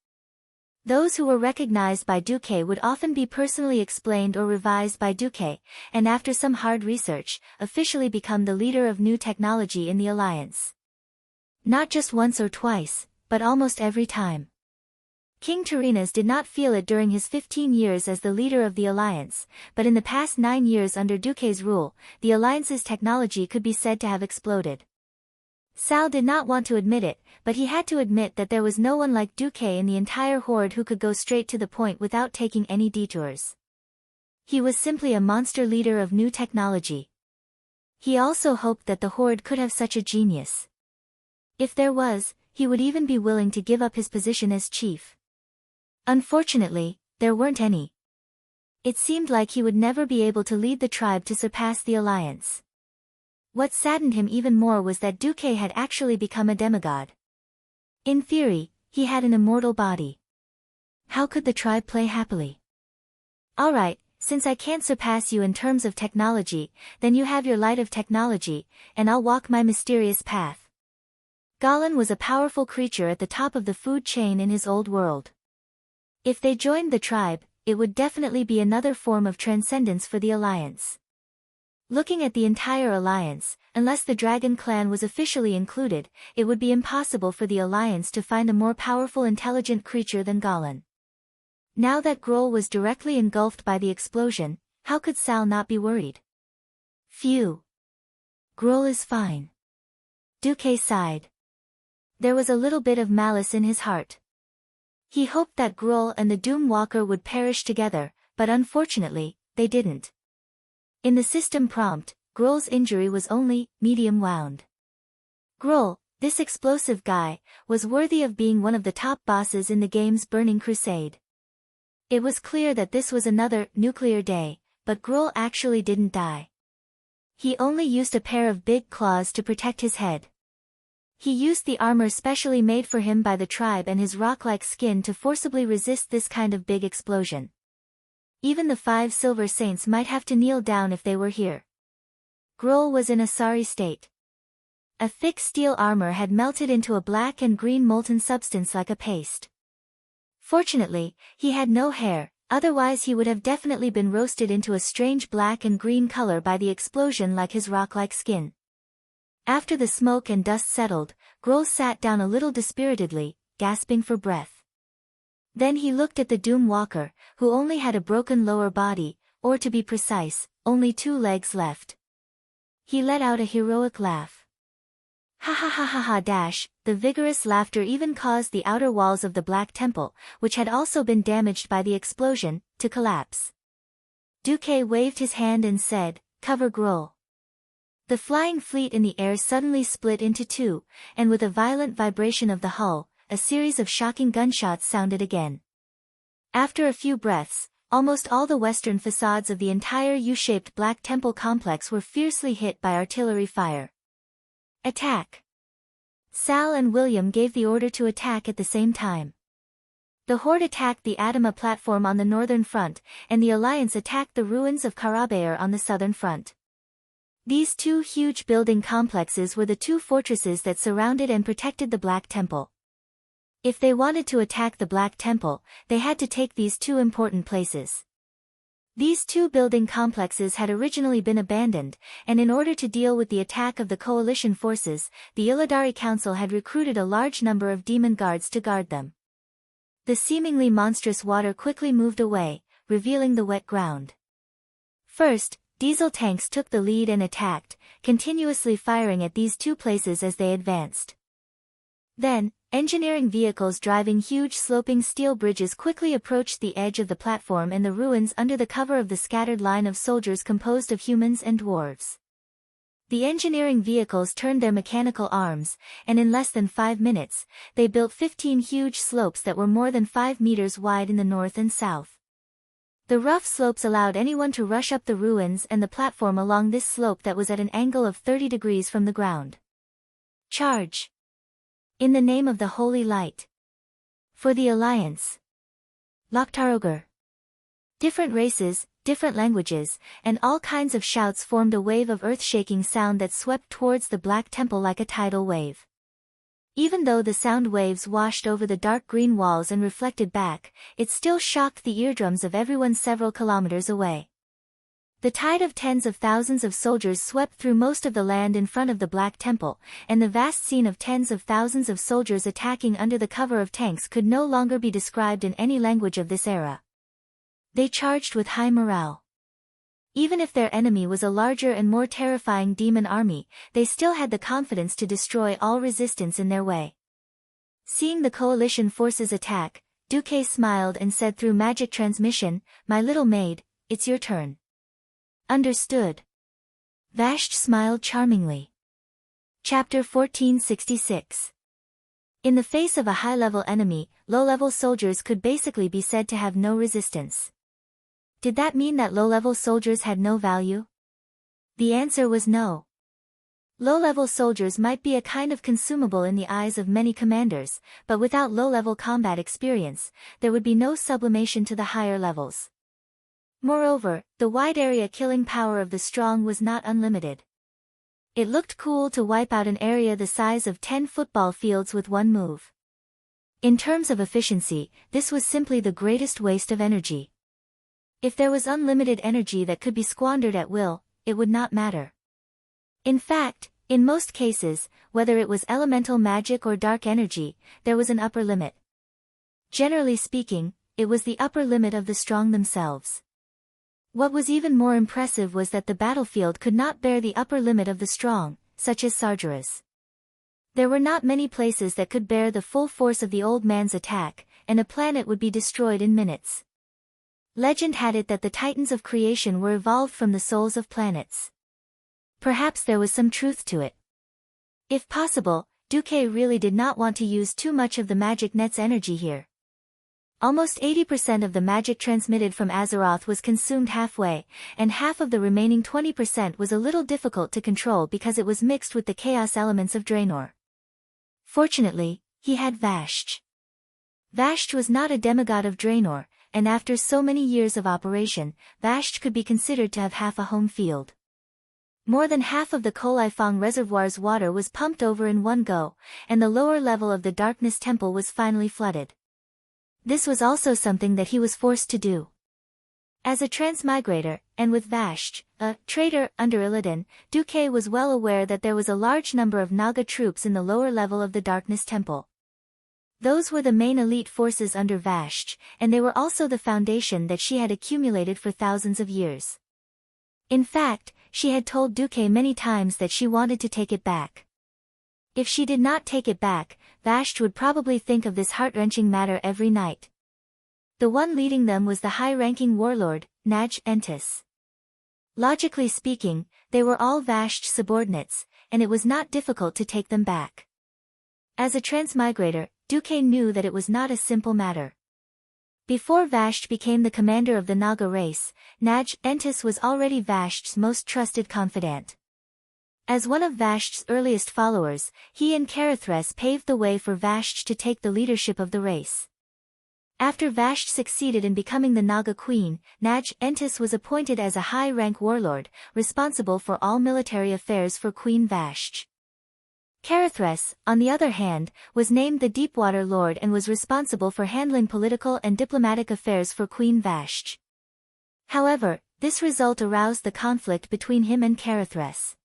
Those who were recognized by Duque would often be personally explained or revised by Duque, and after some hard research, officially become the leader of new technology in the Alliance. Not just once or twice, but almost every time. King Tarinas did not feel it during his 15 years as the leader of the alliance, but in the past 9 years under Duque's rule, the alliance's technology could be said to have exploded. Sal did not want to admit it, but he had to admit that there was no one like Duque in the entire horde who could go straight to the point without taking any detours. He was simply a monster leader of new technology. He also hoped that the horde could have such a genius. If there was, he would even be willing to give up his position as chief. Unfortunately, there weren't any. It seemed like he would never be able to lead the tribe to surpass the alliance. What saddened him even more was that Duque had actually become a demigod. In theory, he had an immortal body. How could the tribe play happily? Alright, since I can't surpass you in terms of technology, then you have your light of technology, and I'll walk my mysterious path. Golan was a powerful creature at the top of the food chain in his old world. If they joined the tribe, it would definitely be another form of transcendence for the alliance. Looking at the entire alliance, unless the dragon clan was officially included, it would be impossible for the alliance to find a more powerful intelligent creature than Golan. Now that Grohl was directly engulfed by the explosion, how could Sal not be worried? Phew. Grohl is fine. Duque sighed. There was a little bit of malice in his heart. He hoped that Grohl and the Doom Walker would perish together, but unfortunately, they didn't. In the system prompt, Grohl's injury was only medium wound. Grohl, this explosive guy, was worthy of being one of the top bosses in the game's Burning Crusade. It was clear that this was another nuclear day, but Grohl actually didn't die. He only used a pair of big claws to protect his head. He used the armor specially made for him by the tribe and his rock-like skin to forcibly resist this kind of big explosion. Even the 5 Silver Saints might have to kneel down if they were here. Grohl was in a sorry state. A thick steel armor had melted into a black and green molten substance like a paste. Fortunately, he had no hair, otherwise he would have definitely been roasted into a strange black and green color by the explosion like his rock-like skin. After the smoke and dust settled, Grohl sat down a little dispiritedly, gasping for breath. Then he looked at the Doom Walker, who only had a broken lower body, or to be precise, only 2 legs left. He let out a heroic laugh. Ha ha ha ha ha dash, the vigorous laughter even caused the outer walls of the Black Temple, which had also been damaged by the explosion, to collapse. Duque waved his hand and said, "Cover Grohl." The flying fleet in the air suddenly split into 2, and with a violent vibration of the hull, a series of shocking gunshots sounded again. After a few breaths, almost all the western facades of the entire U-shaped Black Temple complex were fiercely hit by artillery fire. Attack! Sal and William gave the order to attack at the same time. The Horde attacked the Adama platform on the northern front, and the Alliance attacked the ruins of Karabayr on the southern front. These 2 huge building complexes were the 2 fortresses that surrounded and protected the Black Temple. If they wanted to attack the Black Temple, they had to take these 2 important places. These 2 building complexes had originally been abandoned, and in order to deal with the attack of the coalition forces, the Illidari Council had recruited a large number of demon guards to guard them. The seemingly monstrous water quickly moved away, revealing the wet ground. First, diesel tanks took the lead and attacked, continuously firing at these 2 places as they advanced. Then, engineering vehicles driving huge sloping steel bridges quickly approached the edge of the platform and the ruins under the cover of the scattered line of soldiers composed of humans and dwarves. The engineering vehicles turned their mechanical arms, and in less than 5 minutes, they built 15 huge slopes that were more than 5 meters wide in the north and south. The rough slopes allowed anyone to rush up the ruins and the platform along this slope that was at an angle of 30 degrees from the ground. Charge! In the name of the Holy Light. For the Alliance. Loktarogar. Different races, different languages, and all kinds of shouts formed a wave of earth-shaking sound that swept towards the Black Temple like a tidal wave. Even though the sound waves washed over the dark green walls and reflected back, it still shocked the eardrums of everyone several kilometers away. The tide of tens of thousands of soldiers swept through most of the land in front of the Black Temple, and the vast scene of tens of thousands of soldiers attacking under the cover of tanks could no longer be described in any language of this era. They charged with high morale. Even if their enemy was a larger and more terrifying demon army, they still had the confidence to destroy all resistance in their way. Seeing the coalition forces attack, Duque smiled and said through magic transmission, "My little maid, it's your turn." "Understood." Vashti smiled charmingly. Chapter 1466. In the face of a high-level enemy, low-level soldiers could basically be said to have no resistance. Did that mean that low-level soldiers had no value? The answer was no. Low-level soldiers might be a kind of consumable in the eyes of many commanders, but without low-level combat experience, there would be no sublimation to the higher levels. Moreover, the wide-area killing power of the strong was not unlimited. It looked cool to wipe out an area the size of 10 football fields with one move. In terms of efficiency, this was simply the greatest waste of energy. If there was unlimited energy that could be squandered at will, it would not matter. In fact, in most cases, whether it was elemental magic or dark energy, there was an upper limit. Generally speaking, it was the upper limit of the strong themselves. What was even more impressive was that the battlefield could not bear the upper limit of the strong, such as Sargeras. There were not many places that could bear the full force of the old man's attack, and a planet would be destroyed in minutes. Legend had it that the titans of creation were evolved from the souls of planets. Perhaps there was some truth to it. If possible, Duque really did not want to use too much of the magic net's energy here. Almost 80% of the magic transmitted from Azeroth was consumed halfway, and half of the remaining 20% was a little difficult to control because it was mixed with the chaos elements of Draenor. Fortunately, he had Vashti. Vashti was not a demigod of Draenor, and after so many years of operation, Vashti could be considered to have half a home field. More than half of the Kolifong Reservoir's water was pumped over in one go, and the lower level of the Darkness Temple was finally flooded. This was also something that he was forced to do. As a transmigrator, and with Vashti, a traitor under Illidan, Duque was well aware that there was a large number of Naga troops in the lower level of the Darkness Temple. Those were the main elite forces under Vashti, and they were also the foundation that she had accumulated for thousands of years. In fact, she had told Duque many times that she wanted to take it back. If she did not take it back, Vashti would probably think of this heart-wrenching matter every night. The one leading them was the high-ranking warlord, Naj Entis. Logically speaking, they were all Vashti's subordinates, and it was not difficult to take them back. As a transmigrator, Duque knew that it was not a simple matter. Before Vashti became the commander of the Naga race, Naj Entis was already Vashti's most trusted confidant. As one of Vashti's earliest followers, he and Carithres paved the way for Vashti to take the leadership of the race. After Vashti succeeded in becoming the Naga queen, Naj Entis was appointed as a high-rank warlord, responsible for all military affairs for Queen Vashti. Carithres, on the other hand, was named the Deepwater Lord and was responsible for handling political and diplomatic affairs for Queen Vashti. However, this result aroused the conflict between him and Carithres.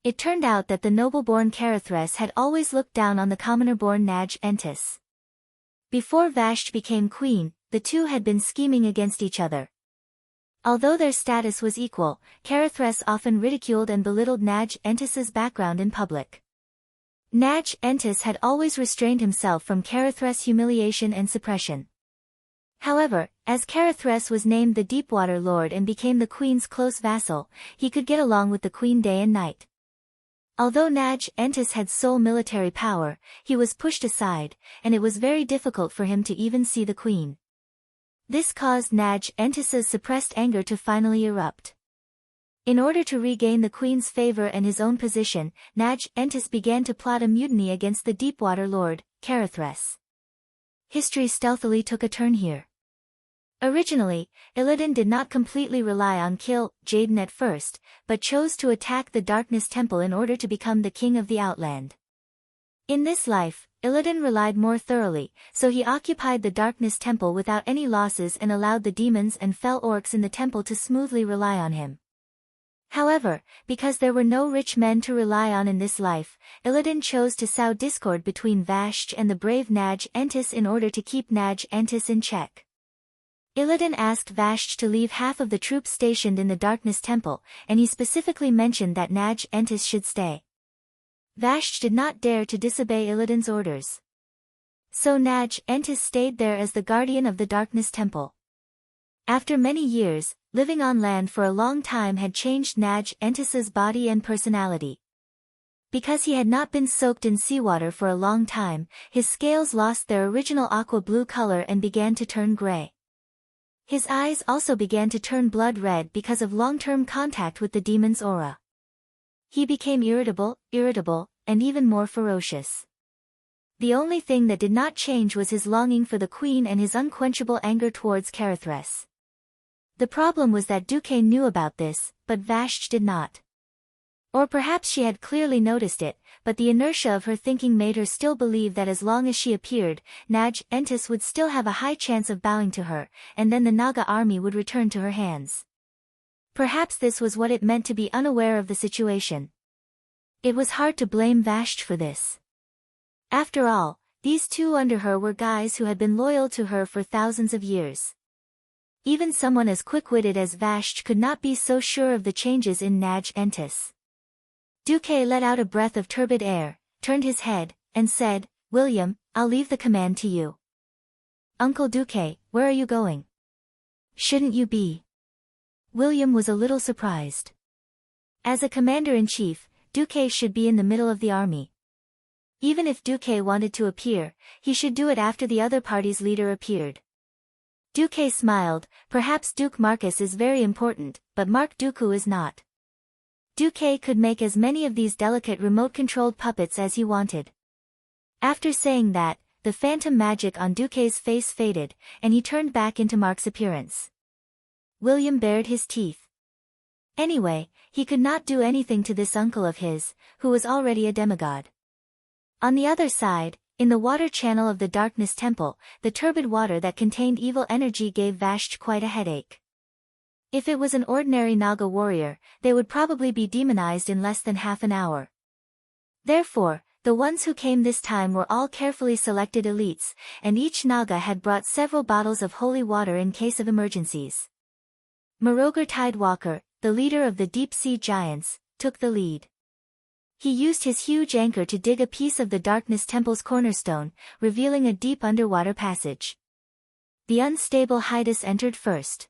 It turned out that the noble-born Carithres had always looked down on the commoner-born Naj Entis. Before Vashti became queen, the two had been scheming against each other. Although their status was equal, Carithres often ridiculed and belittled Naj Entis's background in public. Naj Entis had always restrained himself from Carithres' humiliation and suppression. However, as Carithres was named the Deepwater Lord and became the queen's close vassal, he could get along with the queen day and night. Although Naj Entis had sole military power, he was pushed aside, and it was very difficult for him to even see the queen. This caused Naj Entis's suppressed anger to finally erupt. In order to regain the queen's favor and his own position, Naj Entis began to plot a mutiny against the Deepwater Lord, Carithres. History stealthily took a turn here. Originally, Illidan did not completely rely on Kill Jaden at first, but chose to attack the Darkness Temple in order to become the king of the Outland. In this life, Illidan relied more thoroughly, so he occupied the Darkness Temple without any losses and allowed the demons and fell orcs in the temple to smoothly rely on him. However, because there were no rich men to rely on in this life, Illidan chose to sow discord between Vashj and the brave Naj Entis in order to keep Naj Entis in check. Illidan asked Vashj to leave half of the troops stationed in the Darkness Temple, and he specifically mentioned that Naj Entis should stay. Vashj did not dare to disobey Illidan's orders. So Naj Entis stayed there as the guardian of the Darkness Temple. After many years, living on land for a long time had changed Naj Entis's body and personality. Because he had not been soaked in seawater for a long time, his scales lost their original aqua blue color and began to turn gray. His eyes also began to turn blood red because of long-term contact with the demon's aura. He became irritable, and even more ferocious. The only thing that did not change was his longing for the queen and his unquenchable anger towards Carithres. The problem was that Duque knew about this, but Vashj did not. Or perhaps she had clearly noticed it, but the inertia of her thinking made her still believe that as long as she appeared, Naj Entis would still have a high chance of bowing to her, and then the Naga army would return to her hands. Perhaps this was what it meant to be unaware of the situation. It was hard to blame Vashj for this. After all, these two under her were guys who had been loyal to her for thousands of years. Even someone as quick-witted as Vashj could not be so sure of the changes in Naj Entis. Duque let out a breath of turbid air, turned his head, and said, "William, I'll leave the command to you." "Uncle Duque, where are you going?" "Shouldn't you be?" William was a little surprised. As a commander-in-chief, Duque should be in the middle of the army. Even if Duque wanted to appear, he should do it after the other party's leader appeared. Duque smiled. Perhaps Duke Marcus is very important, but Mark Dooku is not. Duque could make as many of these delicate remote-controlled puppets as he wanted. After saying that, the phantom magic on Duque's face faded, and he turned back into Mark's appearance. William bared his teeth. Anyway, he could not do anything to this uncle of his, who was already a demigod. On the other side, in the water channel of the Darkness Temple, the turbid water that contained evil energy gave Vashj quite a headache. If it was an ordinary Naga warrior, they would probably be demonized in less than half an hour. Therefore, the ones who came this time were all carefully selected elites, and each Naga had brought several bottles of holy water in case of emergencies. Morogar Tidewalker, the leader of the deep-sea giants, took the lead. He used his huge anchor to dig a piece of the Darkness Temple's cornerstone, revealing a deep underwater passage. The unstable Hydas entered first.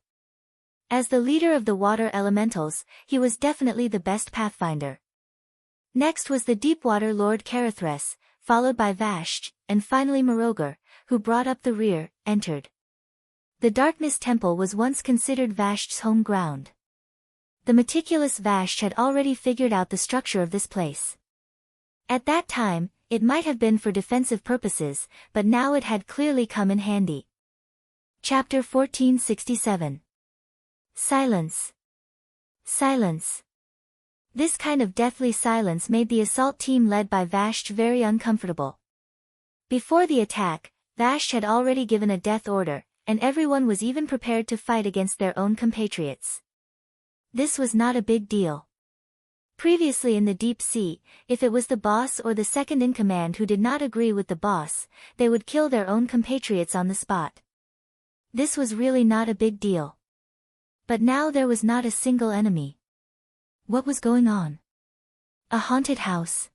As the leader of the water elementals, he was definitely the best pathfinder. Next was the Deepwater Lord Carithres, followed by Vashj, and finally Morogar, who brought up the rear, entered. The Darkness Temple was once considered Vashj's home ground. The meticulous Vashj had already figured out the structure of this place. At that time, it might have been for defensive purposes, but now it had clearly come in handy. Chapter 1467. Silence. Silence. This kind of deathly silence made the assault team led by Vashj very uncomfortable. Before the attack, Vashj had already given a death order, and everyone was even prepared to fight against their own compatriots. This was not a big deal. Previously in the deep sea, if it was the boss or the second-in-command who did not agree with the boss, they would kill their own compatriots on the spot. This was really not a big deal. But now there was not a single enemy. What was going on? A haunted house.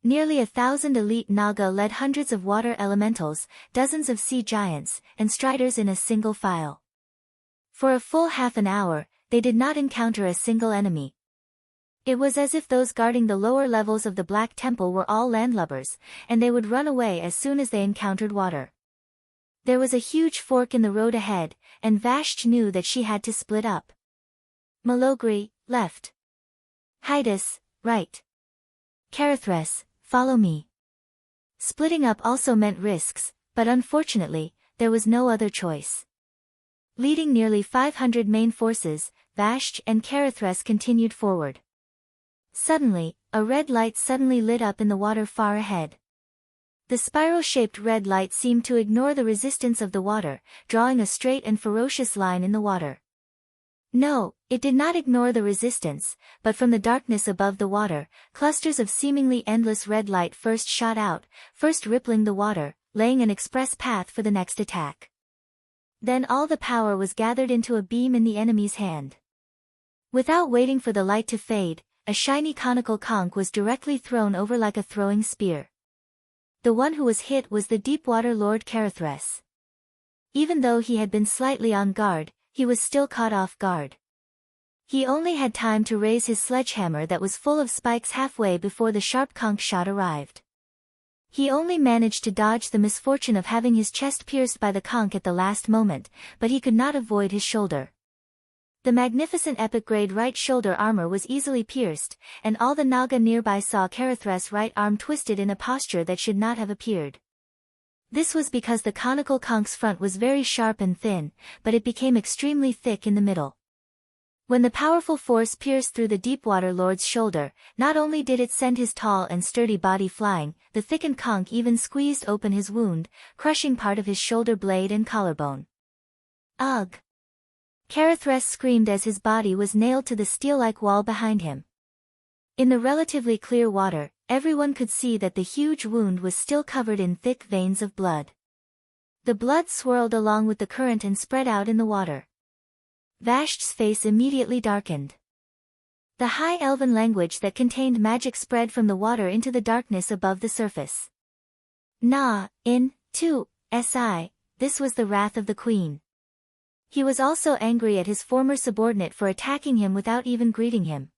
Nearly 1,000 elite Naga led hundreds of water elementals, dozens of sea giants, and striders in a single file. For a full half an hour, they did not encounter a single enemy. It was as if those guarding the lower levels of the Black Temple were all landlubbers, and they would run away as soon as they encountered water. There was a huge fork in the road ahead, and Vashj knew that she had to split up. Malogri, left. Hydas, right. Carithres, follow me. Splitting up also meant risks, but unfortunately, there was no other choice. Leading nearly 500 main forces, Vashj and Carithres continued forward. Suddenly, a red light suddenly lit up in the water far ahead. The spiral-shaped red light seemed to ignore the resistance of the water, drawing a straight and ferocious line in the water. No, it did not ignore the resistance, but from the darkness above the water, clusters of seemingly endless red light first shot out, first rippling the water, laying an express path for the next attack. Then all the power was gathered into a beam in the enemy's hand. Without waiting for the light to fade, a shiny conical conch was directly thrown over like a throwing spear. The one who was hit was the Deepwater Lord Carathress. Even though he had been slightly on guard, he was still caught off guard. He only had time to raise his sledgehammer that was full of spikes halfway before the sharp conch shot arrived. He only managed to dodge the misfortune of having his chest pierced by the conch at the last moment, but he could not avoid his shoulder. The magnificent epic-grade right shoulder armor was easily pierced, and all the Naga nearby saw Carathress' right arm twisted in a posture that should not have appeared. This was because the conical conch's front was very sharp and thin, but it became extremely thick in the middle. When the powerful force pierced through the Deepwater Lord's shoulder, not only did it send his tall and sturdy body flying, the thickened conch even squeezed open his wound, crushing part of his shoulder blade and collarbone. Ugh! Carathress screamed as his body was nailed to the steel-like wall behind him. In the relatively clear water, everyone could see that the huge wound was still covered in thick veins of blood. The blood swirled along with the current and spread out in the water. Vasht's face immediately darkened. The high elven language that contained magic spread from the water into the darkness above the surface. Na, in, tu, si, this was the wrath of the queen. He was also angry at his former subordinate for attacking him without even greeting him.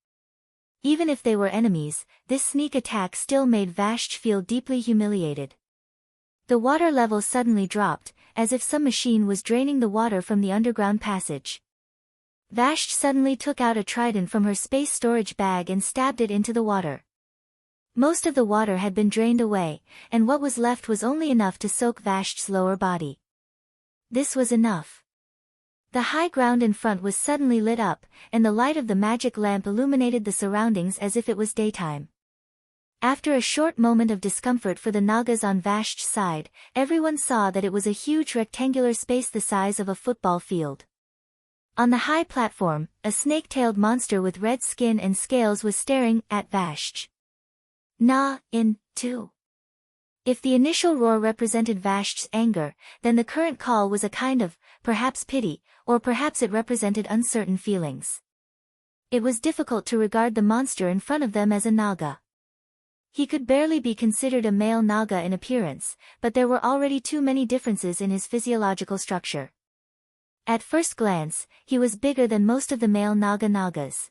Even if they were enemies, this sneak attack still made Vasht feel deeply humiliated. The water level suddenly dropped, as if some machine was draining the water from the underground passage. Vasht suddenly took out a trident from her space storage bag and stabbed it into the water. Most of the water had been drained away, and what was left was only enough to soak Vasht's lower body. This was enough. The high ground in front was suddenly lit up, and the light of the magic lamp illuminated the surroundings as if it was daytime. After a short moment of discomfort for the Nagas on Vasht's side, everyone saw that it was a huge rectangular space the size of a football field. On the high platform, a snake-tailed monster with red skin and scales was staring at Vasht. Na, in, tu. If the initial roar represented Vasht's anger, then the current call was a kind of, perhaps pity, or perhaps it represented uncertain feelings. It was difficult to regard the monster in front of them as a Naga. He could barely be considered a male Naga in appearance, but there were already too many differences in his physiological structure. At first glance, he was bigger than most of the male Nagas.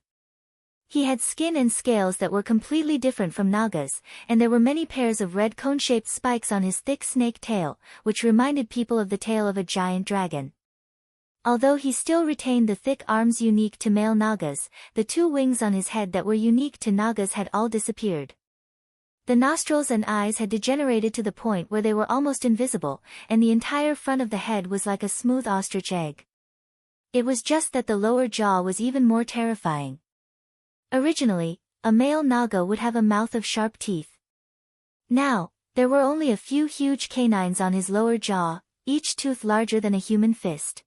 He had skin and scales that were completely different from Nagas, and there were many pairs of red cone-shaped spikes on his thick snake tail, which reminded people of the tail of a giant dragon. Although he still retained the thick arms unique to male Nagas, the two wings on his head that were unique to Nagas had all disappeared. The nostrils and eyes had degenerated to the point where they were almost invisible, and the entire front of the head was like a smooth ostrich egg. It was just that the lower jaw was even more terrifying. Originally, a male Naga would have a mouth of sharp teeth. Now, there were only a few huge canines on his lower jaw, each tooth larger than a human fist.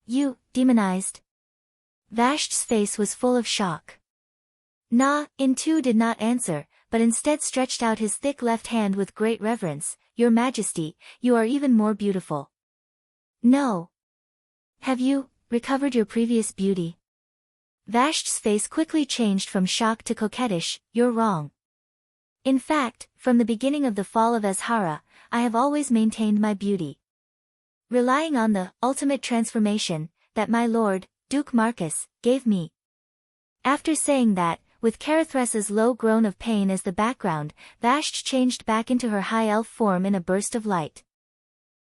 You, demonized? Vasht's face was full of shock. Na, Intu did not answer, but instead stretched out his thick left hand with great reverence. Your Majesty, you are even more beautiful. No. Have you recovered your previous beauty? Vasht's face quickly changed from shock to coquettish. You're wrong. In fact, from the beginning of the fall of Azhara, I have always maintained my beauty. Relying on the ultimate transformation that my lord, Duke Marcus, gave me. After saying that, with Carathress's low groan of pain as the background, Vasht changed back into her high elf form in a burst of light.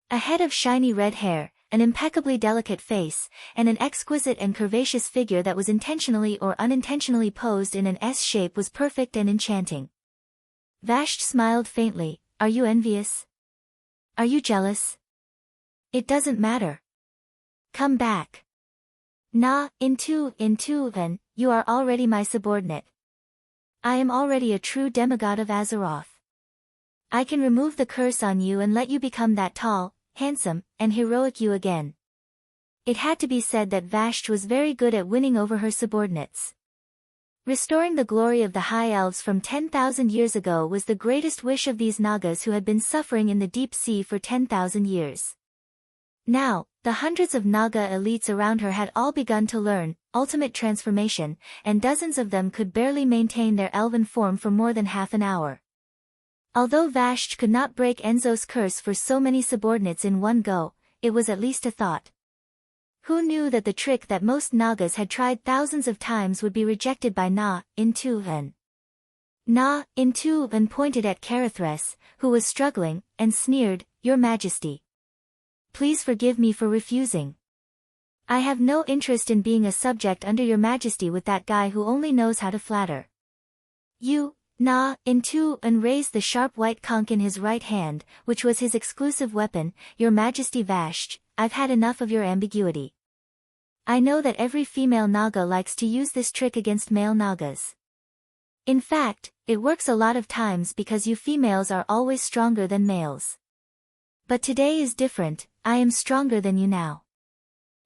A head of shiny red hair, an impeccably delicate face, and an exquisite and curvaceous figure that was intentionally or unintentionally posed in an S shape was perfect and enchanting. Vasht smiled faintly. Are you envious? Are you jealous? It doesn't matter. Come back. Na, Intu, and you are already my subordinate. I am already a true demigod of Azeroth. I can remove the curse on you and let you become that tall, handsome, and heroic you again. It had to be said that Vashti was very good at winning over her subordinates. Restoring the glory of the High Elves from 10,000 years ago was the greatest wish of these Nagas who had been suffering in the deep sea for 10,000 years. Now, the hundreds of Naga elites around her had all begun to learn ultimate transformation, and dozens of them could barely maintain their elven form for more than half an hour. Although Vashti could not break Enzo's curse for so many subordinates in one go, it was at least a thought. Who knew that the trick that most Nagas had tried thousands of times would be rejected by Na-in-tu-an? Na-in-tu-an pointed at Carathress, who was struggling, and sneered, "Your Majesty. Please forgive me for refusing. I have no interest in being a subject under your majesty with that guy who only knows how to flatter." You, Na-in-tu-an raised the sharp white conch in his right hand, which was his exclusive weapon. "Your Majesty Vashti, I've had enough of your ambiguity. I know that every female Naga likes to use this trick against male Nagas. In fact, it works a lot of times because you females are always stronger than males. But today is different, I am stronger than you now.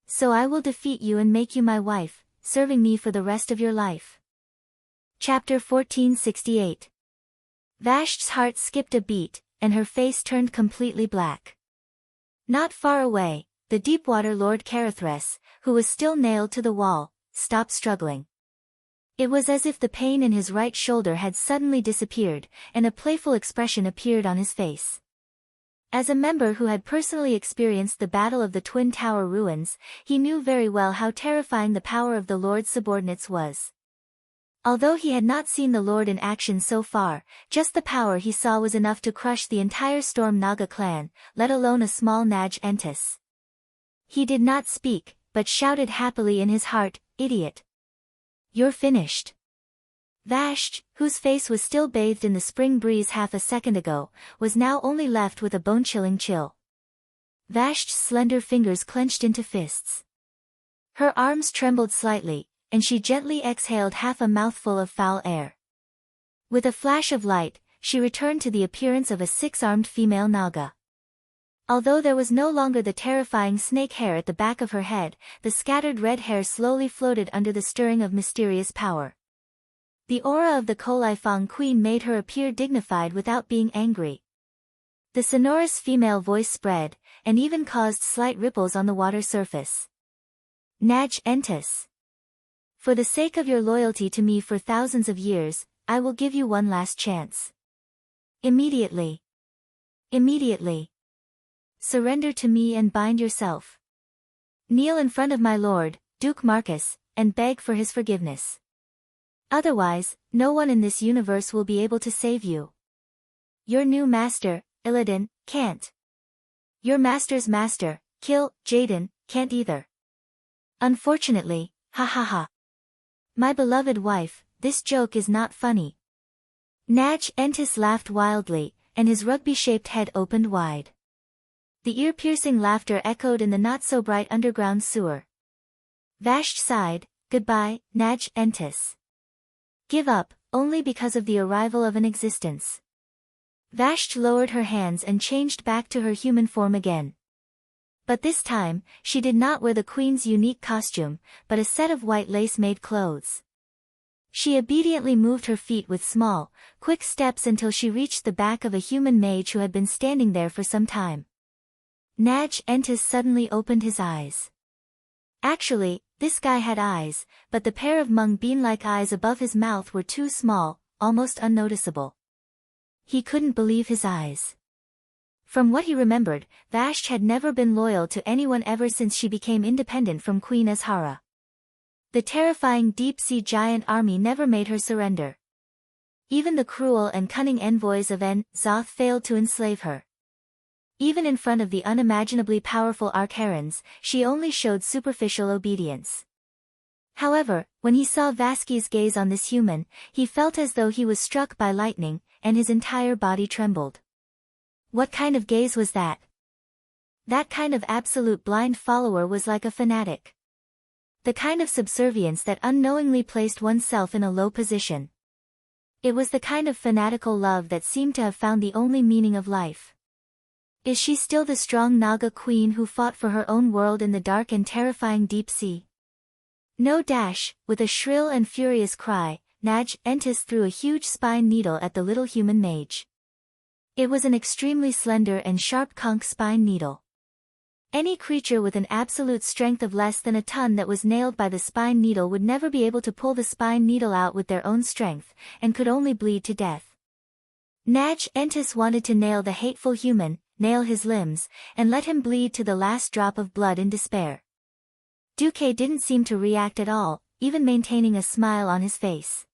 So I will defeat you and make you my wife, serving me for the rest of your life." Chapter 1468. Vashti's heart skipped a beat, and her face turned completely black. Not far away, the Deepwater Lord Carathress, who was still nailed to the wall, stopped struggling. It was as if the pain in his right shoulder had suddenly disappeared, and a playful expression appeared on his face. As a member who had personally experienced the Battle of the Twin Tower ruins, he knew very well how terrifying the power of the Lord's subordinates was. Although he had not seen the Lord in action so far, just the power he saw was enough to crush the entire Storm Naga clan, let alone a small Naj Entis. He did not speak, but shouted happily in his heart, "Idiot! You're finished." Vashti, whose face was still bathed in the spring breeze half a second ago, was now only left with a bone-chilling chill. Vashti's slender fingers clenched into fists. Her arms trembled slightly, and she gently exhaled half a mouthful of foul air. With a flash of light, she returned to the appearance of a six-armed female Naga. Although there was no longer the terrifying snake hair at the back of her head, the scattered red hair slowly floated under the stirring of mysterious power. The aura of the Colaifang Queen made her appear dignified without being angry. The sonorous female voice spread, and even caused slight ripples on the water surface. "Naj Entis. For the sake of your loyalty to me for thousands of years, I will give you one last chance. Immediately. Immediately. Surrender to me and bind yourself. Kneel in front of my lord, Duke Marcus, and beg for his forgiveness. Otherwise, no one in this universe will be able to save you. Your new master, Illidan, can't. Your master's master, Jaden, can't either. Unfortunately, ha ha ha. My beloved wife, this joke is not funny." Naj Entis laughed wildly, and his rugby-shaped head opened wide. The ear-piercing laughter echoed in the not-so-bright underground sewer. Vashti sighed, "Goodbye, Naj Entis. Give up, only because of the arrival of an existence." Vashti lowered her hands and changed back to her human form again. But this time, she did not wear the queen's unique costume, but a set of white lace-made clothes. She obediently moved her feet with small, quick steps until she reached the back of a human mage who had been standing there for some time. Naj Entis suddenly opened his eyes. Actually, this guy had eyes, but the pair of mung bean-like eyes above his mouth were too small, almost unnoticeable. He couldn't believe his eyes. From what he remembered, Vashti had never been loyal to anyone ever since she became independent from Queen Azhara. The terrifying deep-sea giant army never made her surrender. Even the cruel and cunning envoys of Zoth failed to enslave her. Even in front of the unimaginably powerful Arkharans, she only showed superficial obedience. However, when he saw Vasky's gaze on this human, he felt as though he was struck by lightning, and his entire body trembled. What kind of gaze was that? That kind of absolute blind follower was like a fanatic. The kind of subservience that unknowingly placed oneself in a low position. It was the kind of fanatical love that seemed to have found the only meaning of life. Is she still the strong Naga queen who fought for her own world in the dark and terrifying deep sea? No dash, with a shrill and furious cry, Naj Entis threw a huge spine needle at the little human mage. It was an extremely slender and sharp conch spine needle. Any creature with an absolute strength of less than a ton that was nailed by the spine needle would never be able to pull the spine needle out with their own strength, and could only bleed to death. Naj Entis wanted to nail the hateful human, nail his limbs, and let him bleed to the last drop of blood in despair. Duque didn't seem to react at all, even maintaining a smile on his face.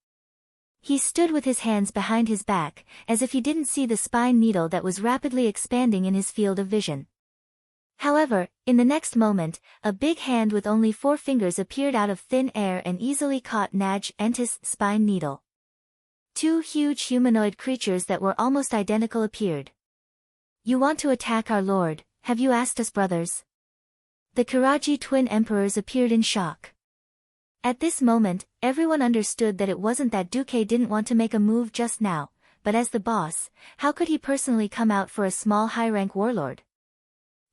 He stood with his hands behind his back, as if he didn't see the spine needle that was rapidly expanding in his field of vision. However, in the next moment, a big hand with only 4 fingers appeared out of thin air and easily caught Naj Entis' spine needle. 2 huge humanoid creatures that were almost identical appeared. "You want to attack our lord, have you asked us, brothers?" The Kiraji twin emperors appeared in shock. At this moment, everyone understood that it wasn't that Duque didn't want to make a move just now, but as the boss, how could he personally come out for a small high-rank warlord?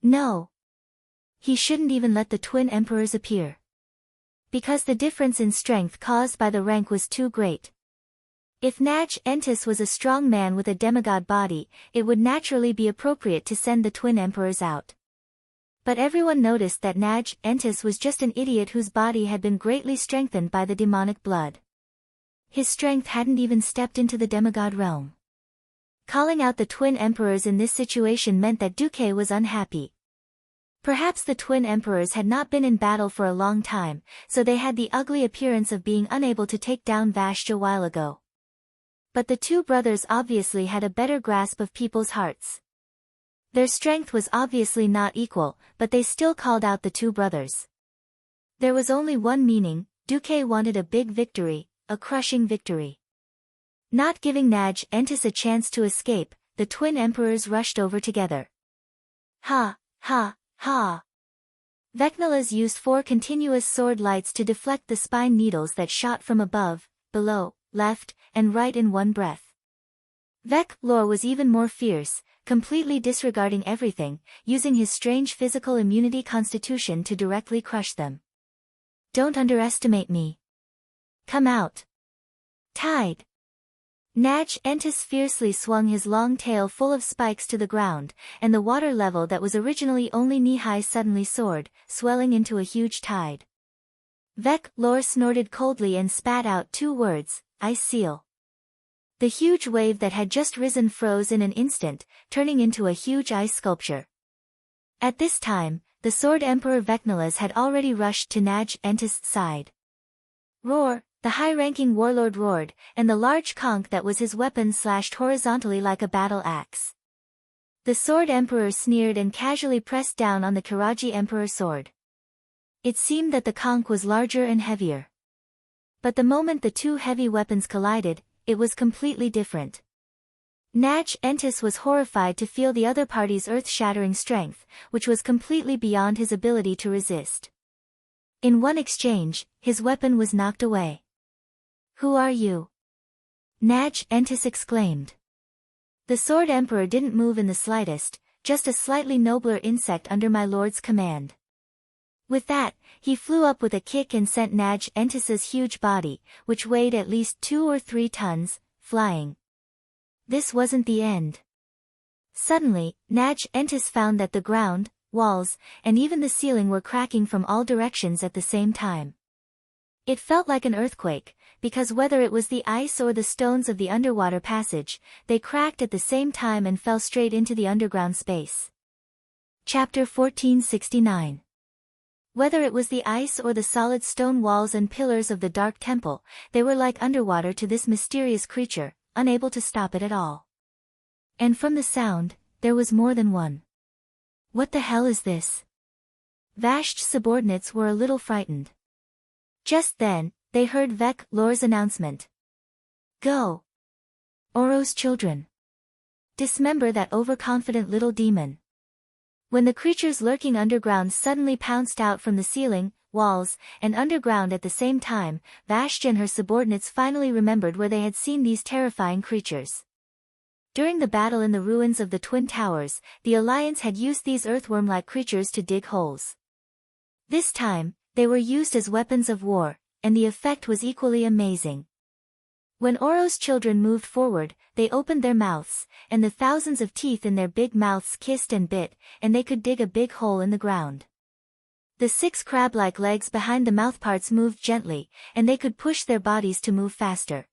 No. He shouldn't even let the twin emperors appear. Because the difference in strength caused by the rank was too great. If Naj Entis was a strong man with a demigod body, it would naturally be appropriate to send the twin emperors out. But everyone noticed that Naj Entis was just an idiot whose body had been greatly strengthened by the demonic blood. His strength hadn't even stepped into the demigod realm. Calling out the twin emperors in this situation meant that Duque was unhappy. Perhaps the twin emperors had not been in battle for a long time, so they had the ugly appearance of being unable to take down Vashj a while ago. But the 2 brothers obviously had a better grasp of people's hearts. Their strength was obviously not equal, but they still called out the 2 brothers. There was only one meaning: Duque wanted a big victory, a crushing victory. Not giving Naj Entis a chance to escape, the twin emperors rushed over together. Ha, ha, ha. Vecnalas used 4 continuous sword lights to deflect the spine needles that shot from above, below, left, and right in one breath. Vec Lor was even more fierce, completely disregarding everything, using his strange physical immunity constitution to directly crush them. Don't underestimate me. Come out. Tide. Naj Entis fiercely swung his long tail full of spikes to the ground, and the water level that was originally only knee-high suddenly soared, swelling into a huge tide. Vec Lor snorted coldly and spat out 2 words, "Ice seal." The huge wave that had just risen froze in an instant, turning into a huge ice sculpture. At this time, the Sword Emperor Vecnalas had already rushed to Naj Entis' side. Roar! The high-ranking warlord roared, and the large conch that was his weapon slashed horizontally like a battle axe. The Sword Emperor sneered and casually pressed down on the Kiraji Emperor sword. It seemed that the conch was larger and heavier. But the moment the 2 heavy weapons collided, it was completely different. Naj Entis was horrified to feel the other party's earth-shattering strength, which was completely beyond his ability to resist. In one exchange, his weapon was knocked away. "Who are you?" Naj Entis exclaimed. The Sword Emperor didn't move in the slightest, just a slightly nobler insect under my lord's command. With that, he flew up with a kick and sent Naj Entis' huge body, which weighed at least 2 or 3 tons, flying. This wasn't the end. Suddenly, Naj Entis found that the ground, walls, and even the ceiling were cracking from all directions at the same time. It felt like an earthquake, because whether it was the ice or the stones of the underwater passage, they cracked at the same time and fell straight into the underground space. Chapter 1469. Whether it was the ice or the solid stone walls and pillars of the dark temple, they were like underwater to this mysterious creature, unable to stop it at all. And from the sound, there was more than one. What the hell is this? Vashj's subordinates were a little frightened. Just then, they heard Vec Lor's announcement. Go! Oro's children. Dismember that overconfident little demon. When the creatures lurking underground suddenly pounced out from the ceiling, walls, and underground at the same time. Vashti and her subordinates finally remembered where they had seen these terrifying creatures. During the battle in the ruins of the Twin Towers, the Alliance had used these earthworm-like creatures to dig holes. This time, they were used as weapons of war, and the effect was equally amazing. When Oro's children moved forward, they opened their mouths, and the thousands of teeth in their big mouths kissed and bit, and they could dig a big hole in the ground. The 6 crab-like legs behind the mouthparts moved gently, and they could push their bodies to move faster.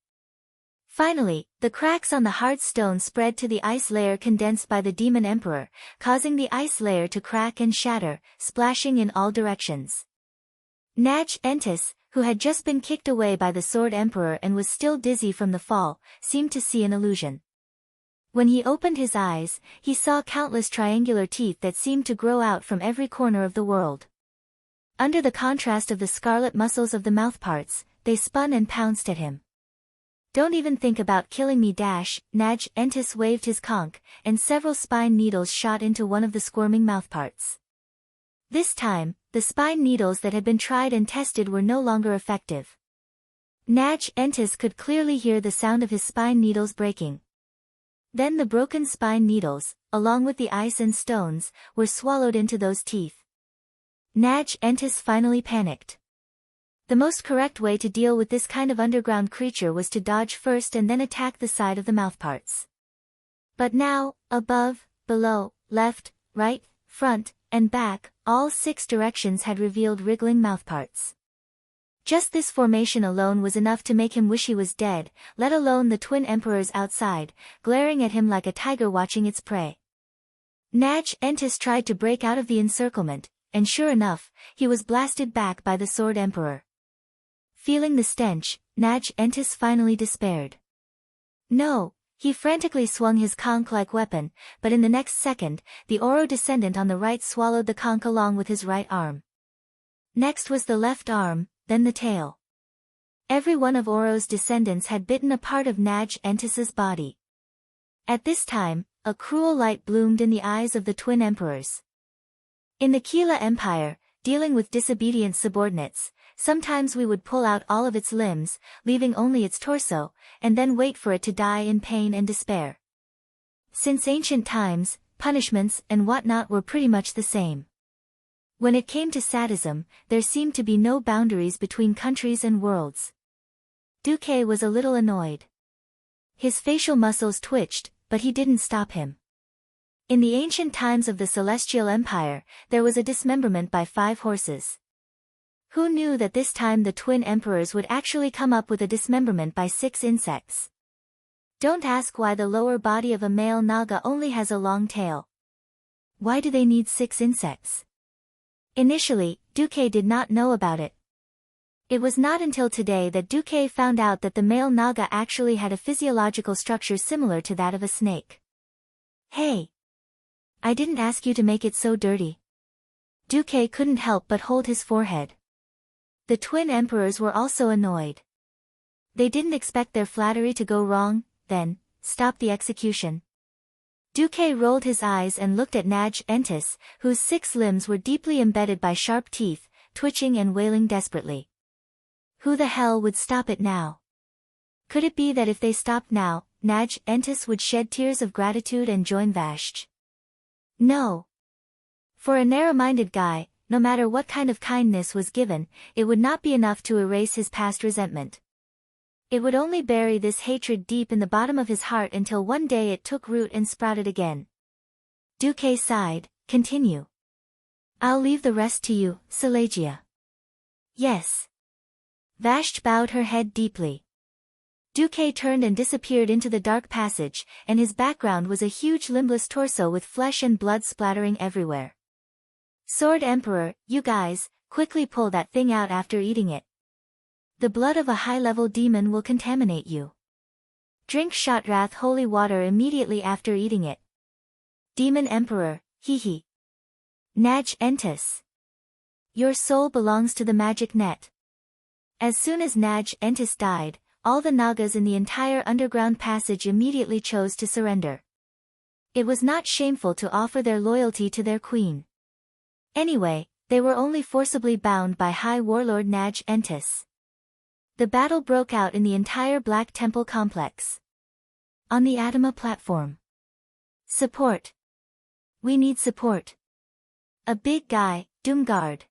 Finally, the cracks on the hard stone spread to the ice layer condensed by the Demon Emperor, causing the ice layer to crack and shatter, splashing in all directions. Naj Entis, who had just been kicked away by the Sword Emperor and was still dizzy from the fall, seemed to see an illusion. When he opened his eyes, he saw countless triangular teeth that seemed to grow out from every corner of the world. Under the contrast of the scarlet muscles of the mouthparts, they spun and pounced at him. "Don't even think about killing me." Naj Entis waved his conch, and several spine needles shot into one of the squirming mouthparts. This time, the spine needles that had been tried and tested were no longer effective. Naj Entis could clearly hear the sound of his spine needles breaking. Then the broken spine needles, along with the ice and stones, were swallowed into those teeth. Naj Entis finally panicked. The most correct way to deal with this kind of underground creature was to dodge first and then attack the side of the mouthparts. But now, above, below, left, right, front, and back, all 6 directions had revealed wriggling mouthparts. Just this formation alone was enough to make him wish he was dead, let alone the Twin Emperors outside, glaring at him like a tiger watching its prey. Naj Entis tried to break out of the encirclement, and sure enough, he was blasted back by the Sword Emperor. Feeling the stench, Naj Entis finally despaired. No! He frantically swung his conch-like weapon, but in the next second, the Oro descendant on the right swallowed the conch along with his right arm. Next was the left arm, then the tail. Every one of Oro's descendants had bitten a part of Naj Entis's body. At this time, a cruel light bloomed in the eyes of the Twin Emperors. In the Kila Empire, dealing with disobedient subordinates, sometimes we would pull out all of its limbs, leaving only its torso, and then wait for it to die in pain and despair. Since ancient times, punishments and whatnot were pretty much the same. When it came to sadism, there seemed to be no boundaries between countries and worlds. Duque was a little annoyed. His facial muscles twitched, but he didn't stop him. In the ancient times of the Celestial Empire, there was a dismemberment by 5 horses. Who knew that this time the Twin Emperors would actually come up with a dismemberment by 6 insects? Don't ask why the lower body of a male naga only has a long tail. Why do they need 6 insects? Initially, Duque did not know about it. It was not until today that Duque found out that the male naga actually had a physiological structure similar to that of a snake. Hey! I didn't ask you to make it so dirty. Duque couldn't help but hold his forehead. The Twin Emperors were also annoyed. They didn't expect their flattery to go wrong, then, stop the execution. Duque rolled his eyes and looked at Naj Entis, whose 6 limbs were deeply embedded by sharp teeth, twitching and wailing desperately. Who the hell would stop it now? Could it be that if they stopped now, Naj Entis would shed tears of gratitude and join Vashti? No. For a narrow-minded guy, no matter what kind of kindness was given, it would not be enough to erase his past resentment. It would only bury this hatred deep in the bottom of his heart until one day it took root and sprouted again. Duque sighed. Continue. I'll leave the rest to you, Selagia. Yes. Vashti bowed her head deeply. Duque turned and disappeared into the dark passage, and his background was a huge limbless torso with flesh and blood splattering everywhere. Sword Emperor, you guys, quickly pull that thing out after eating it. The blood of a high-level demon will contaminate you. Drink Shotrath holy water immediately after eating it. Demon Emperor, hee. Naj Entis. Your soul belongs to the magic net. As soon as Naj Entis died, all the Nagas in the entire underground passage immediately chose to surrender. It was not shameful to offer their loyalty to their queen. Anyway, They were only forcibly bound by High Warlord Naj Entis. The battle broke out in the entire Black Temple complex. On the Adama platform. Support. We need support. A big guy, Doomguard.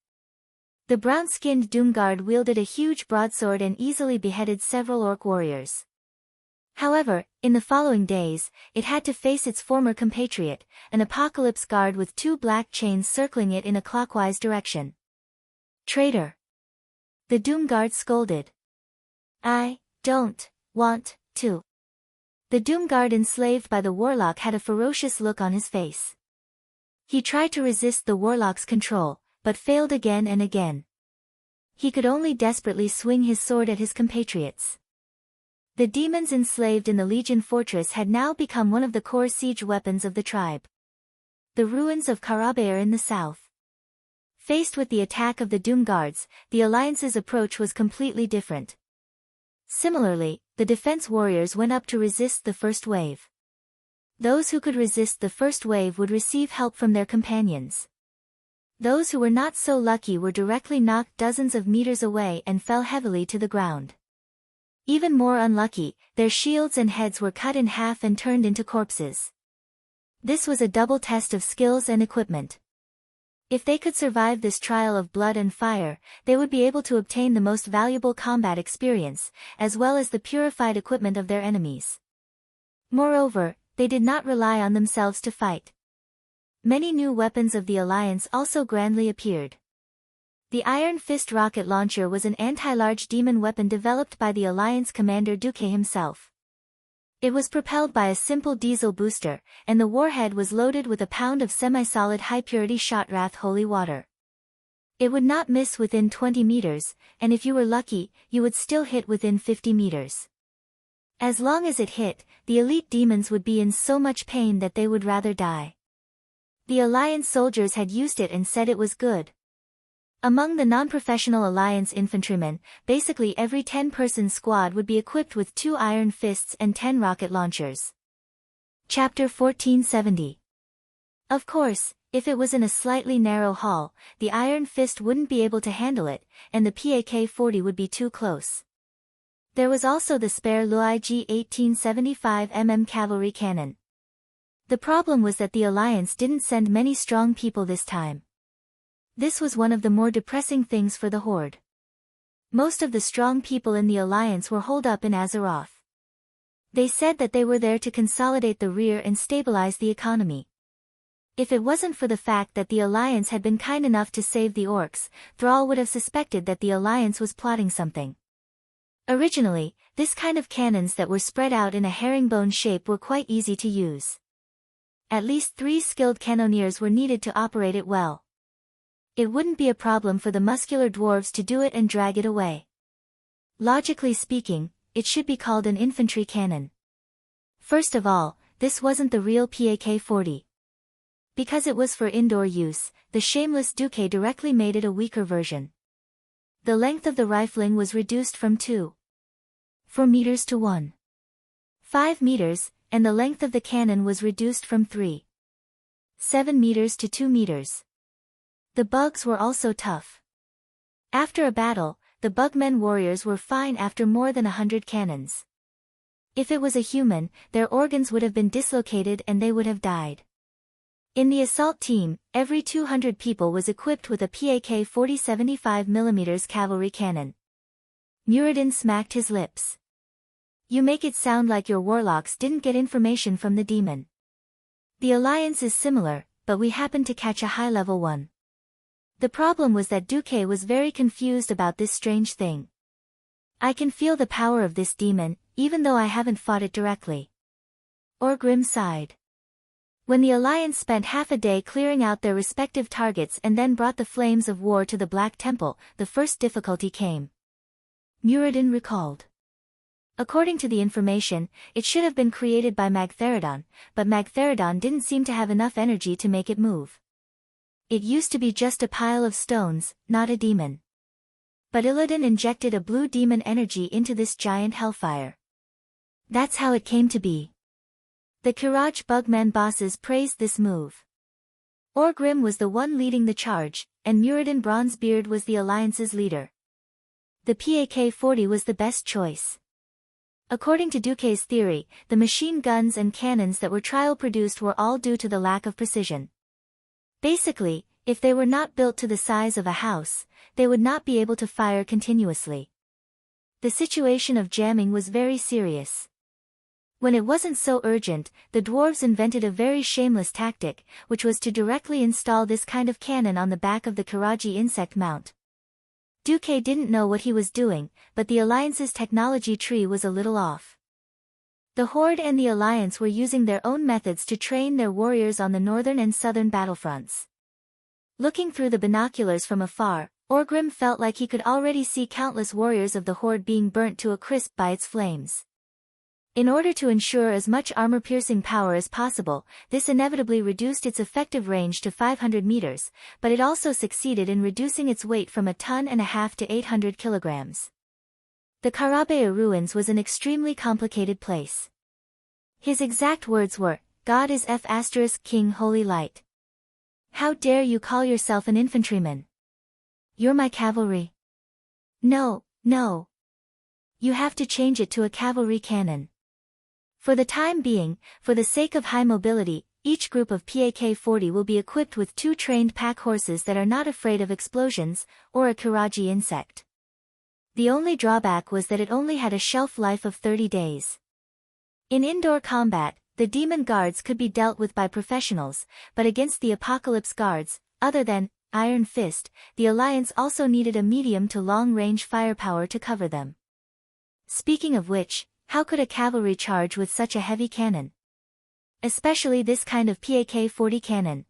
The brown-skinned Doomguard wielded a huge broadsword and easily beheaded several orc warriors. However, in the following days, it had to face its former compatriot, an Apocalypse Guard with 2 black chains circling it in a clockwise direction. Traitor! The Doomguard scolded. I don't want to. The Doomguard enslaved by the Warlock had a ferocious look on his face. He tried to resist the Warlock's control, but failed again and again. He could only desperately swing his sword at his compatriots. The demons enslaved in the Legion fortress had now become one of the core siege weapons of the tribe. The ruins of Karabair in the south. Faced with the attack of the Doomguards, the Alliance's approach was completely different. Similarly, the defense warriors went up to resist the first wave. Those who could resist the first wave would receive help from their companions. Those who were not so lucky were directly knocked dozens of meters away and fell heavily to the ground. Even more unlucky, their shields and heads were cut in half and turned into corpses. This was a double test of skills and equipment. If they could survive this trial of blood and fire, they would be able to obtain the most valuable combat experience, as well as the purified equipment of their enemies. Moreover, they did not rely on themselves to fight. Many new weapons of the Alliance also grandly appeared. The Iron Fist rocket launcher was an anti-large demon weapon developed by the Alliance commander Duque himself. It was propelled by a simple diesel booster, and the warhead was loaded with a pound of semi-solid high-purity Shotrath holy water. It would not miss within 20 meters, and if you were lucky, you would still hit within 50 meters. As long as it hit, the elite demons would be in so much pain that they would rather die. The Alliance soldiers had used it and said it was good. Among the non-professional Alliance infantrymen, basically every 10-person squad would be equipped with 2 Iron Fists and 10 rocket launchers. Chapter 1470. Of course, if it was in a slightly narrow hall, the Iron Fist wouldn't be able to handle it, and the PAK-40 would be too close. There was also the spare Luigi 1875mm cavalry cannon. The problem was that the Alliance didn't send many strong people this time. This was one of the more depressing things for the Horde. Most of the strong people in the Alliance were holed up in Azeroth. They said that they were there to consolidate the rear and stabilize the economy. If it wasn't for the fact that the Alliance had been kind enough to save the orcs, Thrall would have suspected that the Alliance was plotting something. Originally, this kind of cannons that were spread out in a herringbone shape were quite easy to use. At least 3 skilled cannoneers were needed to operate it well. It wouldn't be a problem for the muscular dwarves to do it and drag it away. Logically speaking, it should be called an infantry cannon. First of all, this wasn't the real PAK-40. Because it was for indoor use, the shameless Duque directly made it a weaker version. The length of the rifling was reduced from 2.4 meters to 1.5 meters, and the length of the cannon was reduced from 3.7 meters to 2 meters. The bugs were also tough. After a battle, the bugmen warriors were fine after more than 100 cannons. If it was a human, their organs would have been dislocated and they would have died. In the assault team, every 200 people was equipped with a PAK-40 75mm cavalry cannon. Muradin smacked his lips. You make it sound like your warlocks didn't get information from the demon. The Alliance is similar, but we happened to catch a high-level one. The problem was that Duque was very confused about this strange thing. I can feel the power of this demon, even though I haven't fought it directly. Orgrim sighed. When the Alliance spent half a day clearing out their respective targets and then brought the flames of war to the Black Temple, the first difficulty came. Muradin recalled. According to the information, it should have been created by Magtheridon, but Magtheridon didn't seem to have enough energy to make it move. It used to be just a pile of stones, not a demon. But Illidan injected a blue demon energy into this giant hellfire. That's how it came to be. The Kiraj Bugman bosses praised this move. Orgrim was the one leading the charge, and Muradin Bronzebeard was the alliance's leader. The PAK-40 was the best choice. According to Duquesne's theory, the machine guns and cannons that were trial-produced were all due to the lack of precision. Basically, if they were not built to the size of a house, they would not be able to fire continuously. The situation of jamming was very serious. When it wasn't so urgent, the dwarves invented a very shameless tactic, which was to directly install this kind of cannon on the back of the Karaji insect mount. Duque didn't know what he was doing, but the Alliance's technology tree was a little off. The Horde and the Alliance were using their own methods to train their warriors on the northern and southern battlefronts. Looking through the binoculars from afar, Orgrim felt like he could already see countless warriors of the Horde being burnt to a crisp by its flames. In order to ensure as much armor-piercing power as possible, this inevitably reduced its effective range to 500 meters, but it also succeeded in reducing its weight from 1.5 tons to 800 kilograms. The Karabea ruins was an extremely complicated place. His exact words were, "God is King Holy Light. How dare you call yourself an infantryman? You're my cavalry." No, no. You have to change it to a cavalry cannon. For the time being, for the sake of high mobility, each group of PAK-40 will be equipped with 2 trained pack horses that are not afraid of explosions, or a Karaji insect. The only drawback was that it only had a shelf life of 30 days. In indoor combat, the demon guards could be dealt with by professionals, but against the Apocalypse guards, other than Iron Fist, the Alliance also needed a medium to long-range firepower to cover them. Speaking of which, how could a cavalry charge with such a heavy cannon? Especially this kind of PAK-40 cannon.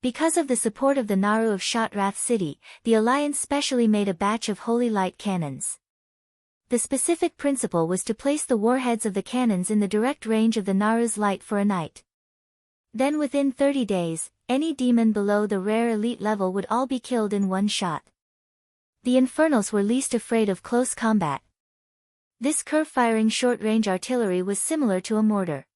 Because of the support of the Naru of Shotrath City, the Alliance specially made a batch of Holy Light cannons. The specific principle was to place the warheads of the cannons in the direct range of the Naru's light for a night. Then within 30 days, any demon below the rare elite level would all be killed in one shot. The Infernals were least afraid of close combat. This curve-firing short-range artillery was similar to a mortar.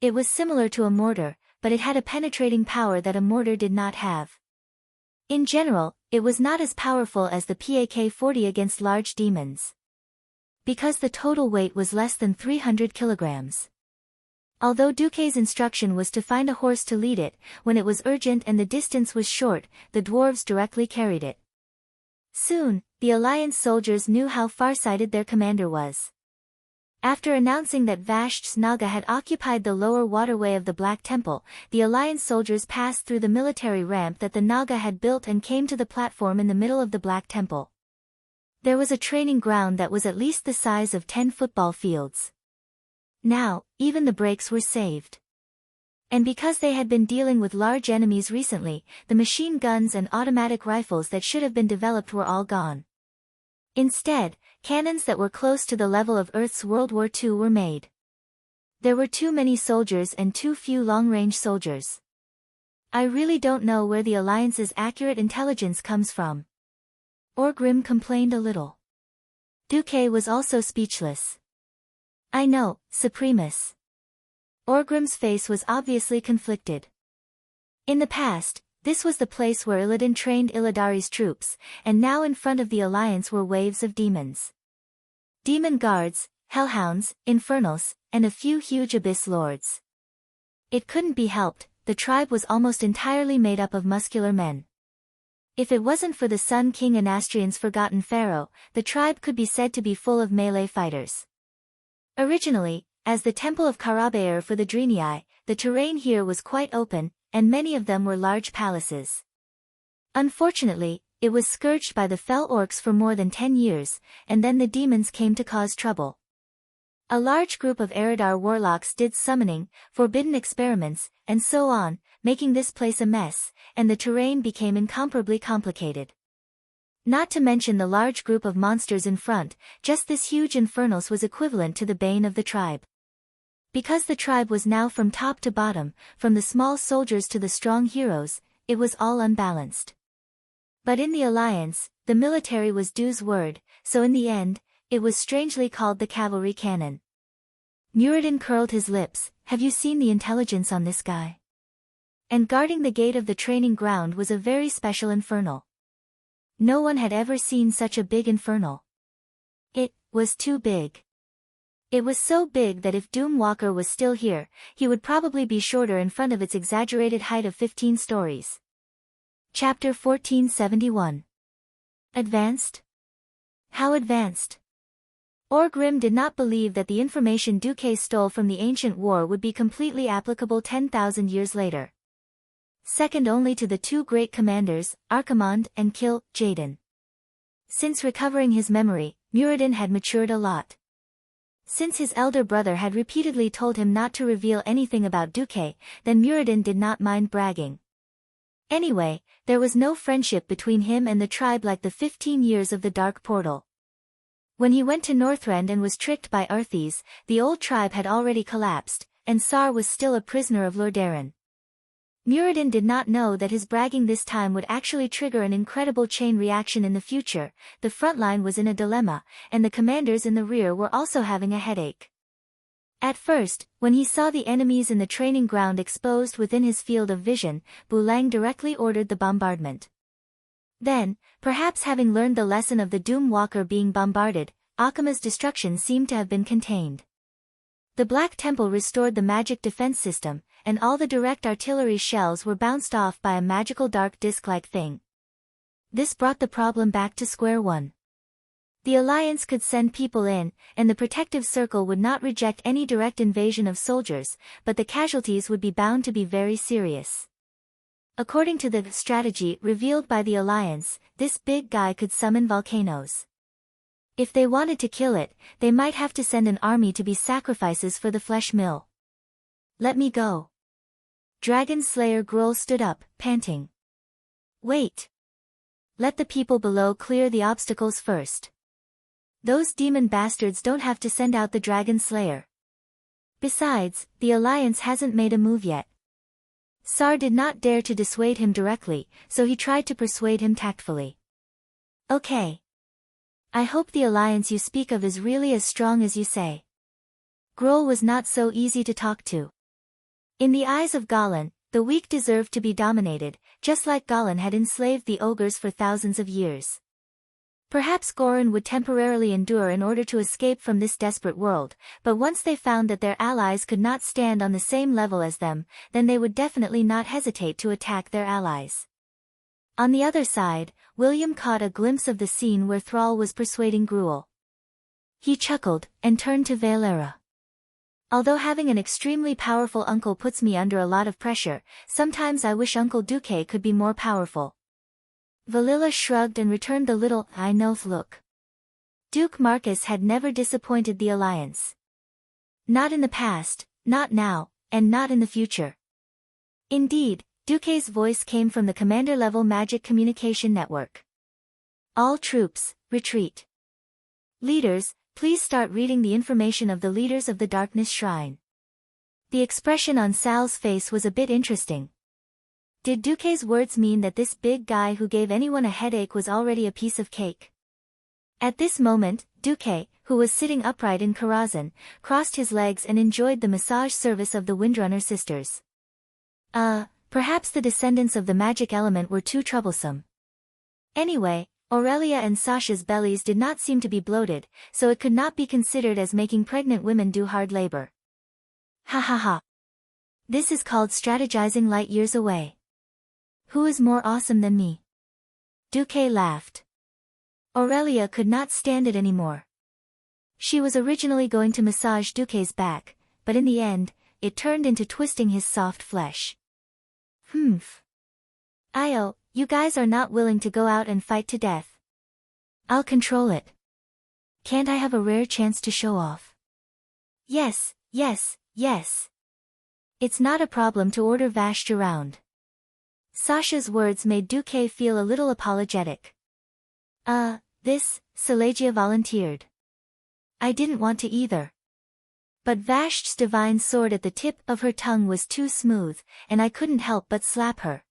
It was similar to a mortar, but it had a penetrating power that a mortar did not have. In general, it was not as powerful as the PAK-40 against large demons. Because the total weight was less than 300 kilograms. Although Duquesne's instruction was to find a horse to lead it, when it was urgent and the distance was short, the dwarves directly carried it. Soon, the Alliance soldiers knew how far-sighted their commander was. After announcing that Vasht's Naga had occupied the lower waterway of the Black Temple, the Alliance soldiers passed through the military ramp that the Naga had built and came to the platform in the middle of the Black Temple. There was a training ground that was at least the size of 10 football fields. Now, even the brakes were saved. And because they had been dealing with large enemies recently, the machine guns and automatic rifles that should have been developed were all gone. Instead, cannons that were close to the level of Earth's World War II were made. There were too many soldiers and too few long-range soldiers. I really don't know where the Alliance's accurate intelligence comes from. Orgrim complained a little. Duque was also speechless. I know, Supremus. Orgrim's face was obviously conflicted. In the past, this was the place where Illidan trained Illidari's troops, and now in front of the Alliance were waves of demons. Demon guards, hellhounds, infernals, and a few huge abyss lords. It couldn't be helped, the tribe was almost entirely made up of muscular men. If it wasn't for the Sun King Anastrian's forgotten pharaoh, the tribe could be said to be full of melee fighters. Originally, as the Temple of Karabeir for the Drenii, the terrain here was quite open, and many of them were large palaces. Unfortunately, it was scourged by the fell orcs for more than 10 years, and then the demons came to cause trouble. A large group of Eridar warlocks did summoning, forbidden experiments, and so on, making this place a mess, and the terrain became incomparably complicated. Not to mention the large group of monsters in front, just this huge infernals was equivalent to the bane of the tribe. Because the tribe was now from top to bottom, from the small soldiers to the strong heroes, it was all unbalanced. But in the Alliance, the military was Du's word, so in the end, it was strangely called the cavalry cannon. Muradin curled his lips. Have you seen the intelligence on this guy? And guarding the gate of the training ground was a very special infernal. No one had ever seen such a big infernal. It was too big. It was so big that if Doom Walker was still here, he would probably be shorter in front of its exaggerated height of 15 stories. Chapter 1471. Advanced? How advanced? Orgrim did not believe that the information Duque stole from the ancient war would be completely applicable 10,000 years later. Second only to the two great commanders, Archimonde and Jaden. Since recovering his memory, Muradin had matured a lot. Since his elder brother had repeatedly told him not to reveal anything about Duque, then Muradin did not mind bragging. Anyway, there was no friendship between him and the tribe like the 15 years of the Dark Portal. When he went to Northrend and was tricked by Arthes, the old tribe had already collapsed, and Sar was still a prisoner of Lordaeron. Muradin did not know that his bragging this time would actually trigger an incredible chain reaction in the future. The front line was in a dilemma, and the commanders in the rear were also having a headache. At first, when he saw the enemies in the training ground exposed within his field of vision, Bulang directly ordered the bombardment. Then, perhaps having learned the lesson of the Doom Walker being bombarded, Akima's destruction seemed to have been contained. The Black Temple restored the magic defense system, and all the direct artillery shells were bounced off by a magical dark disc-like thing. This brought the problem back to square one. The Alliance could send people in, and the protective circle would not reject any direct invasion of soldiers, but the casualties would be bound to be very serious. According to the strategy revealed by the Alliance, this big guy could summon volcanoes. If they wanted to kill it, they might have to send an army to be sacrifices for the flesh mill. Let me go. Dragon Slayer Gruul stood up, panting. Wait. Let the people below clear the obstacles first. Those demon bastards don't have to send out the Dragon Slayer. Besides, the Alliance hasn't made a move yet. Sar did not dare to dissuade him directly, so he tried to persuade him tactfully. Okay. I hope the alliance you speak of is really as strong as you say. Gruul was not so easy to talk to. In the eyes of Galan, the weak deserved to be dominated, just like Galan had enslaved the ogres for thousands of years. Perhaps Goran would temporarily endure in order to escape from this desperate world, but once they found that their allies could not stand on the same level as them, then they would definitely not hesitate to attack their allies. On the other side, William caught a glimpse of the scene where Thrall was persuading Gruul. He chuckled, and turned to Valera. Although having an extremely powerful uncle puts me under a lot of pressure, sometimes I wish Uncle Duque could be more powerful. Valilla shrugged and returned the little, I know look. Duke Marcus had never disappointed the alliance. Not in the past, not now, and not in the future. Indeed, Duque's voice came from the commander-level magic communication network. All troops, retreat. Leaders, please start reading the information of the leaders of the Darkness Shrine. The expression on Sal's face was a bit interesting. Did Duque's words mean that this big guy who gave anyone a headache was already a piece of cake? At this moment, Duque, who was sitting upright in Karazhan, crossed his legs and enjoyed the massage service of the Windrunner sisters. Perhaps the descendants of the magic element were too troublesome. Anyway, Aurelia and Sasha's bellies did not seem to be bloated, so it could not be considered as making pregnant women do hard labor. Ha ha ha. This is called strategizing light years away. Who is more awesome than me? Duque laughed. Aurelia could not stand it anymore. She was originally going to massage Duque's back, but in the end, it turned into twisting his soft flesh. Io, you guys are not willing to go out and fight to death. I'll control it. Can't I have a rare chance to show off? Yes, yes, yes. It's not a problem to order Vashj around. Sasha's words made Duque feel a little apologetic. Silegia volunteered. I didn't want to either. But Vashj's divine sword at the tip of her tongue was too smooth, and I couldn't help but slap her.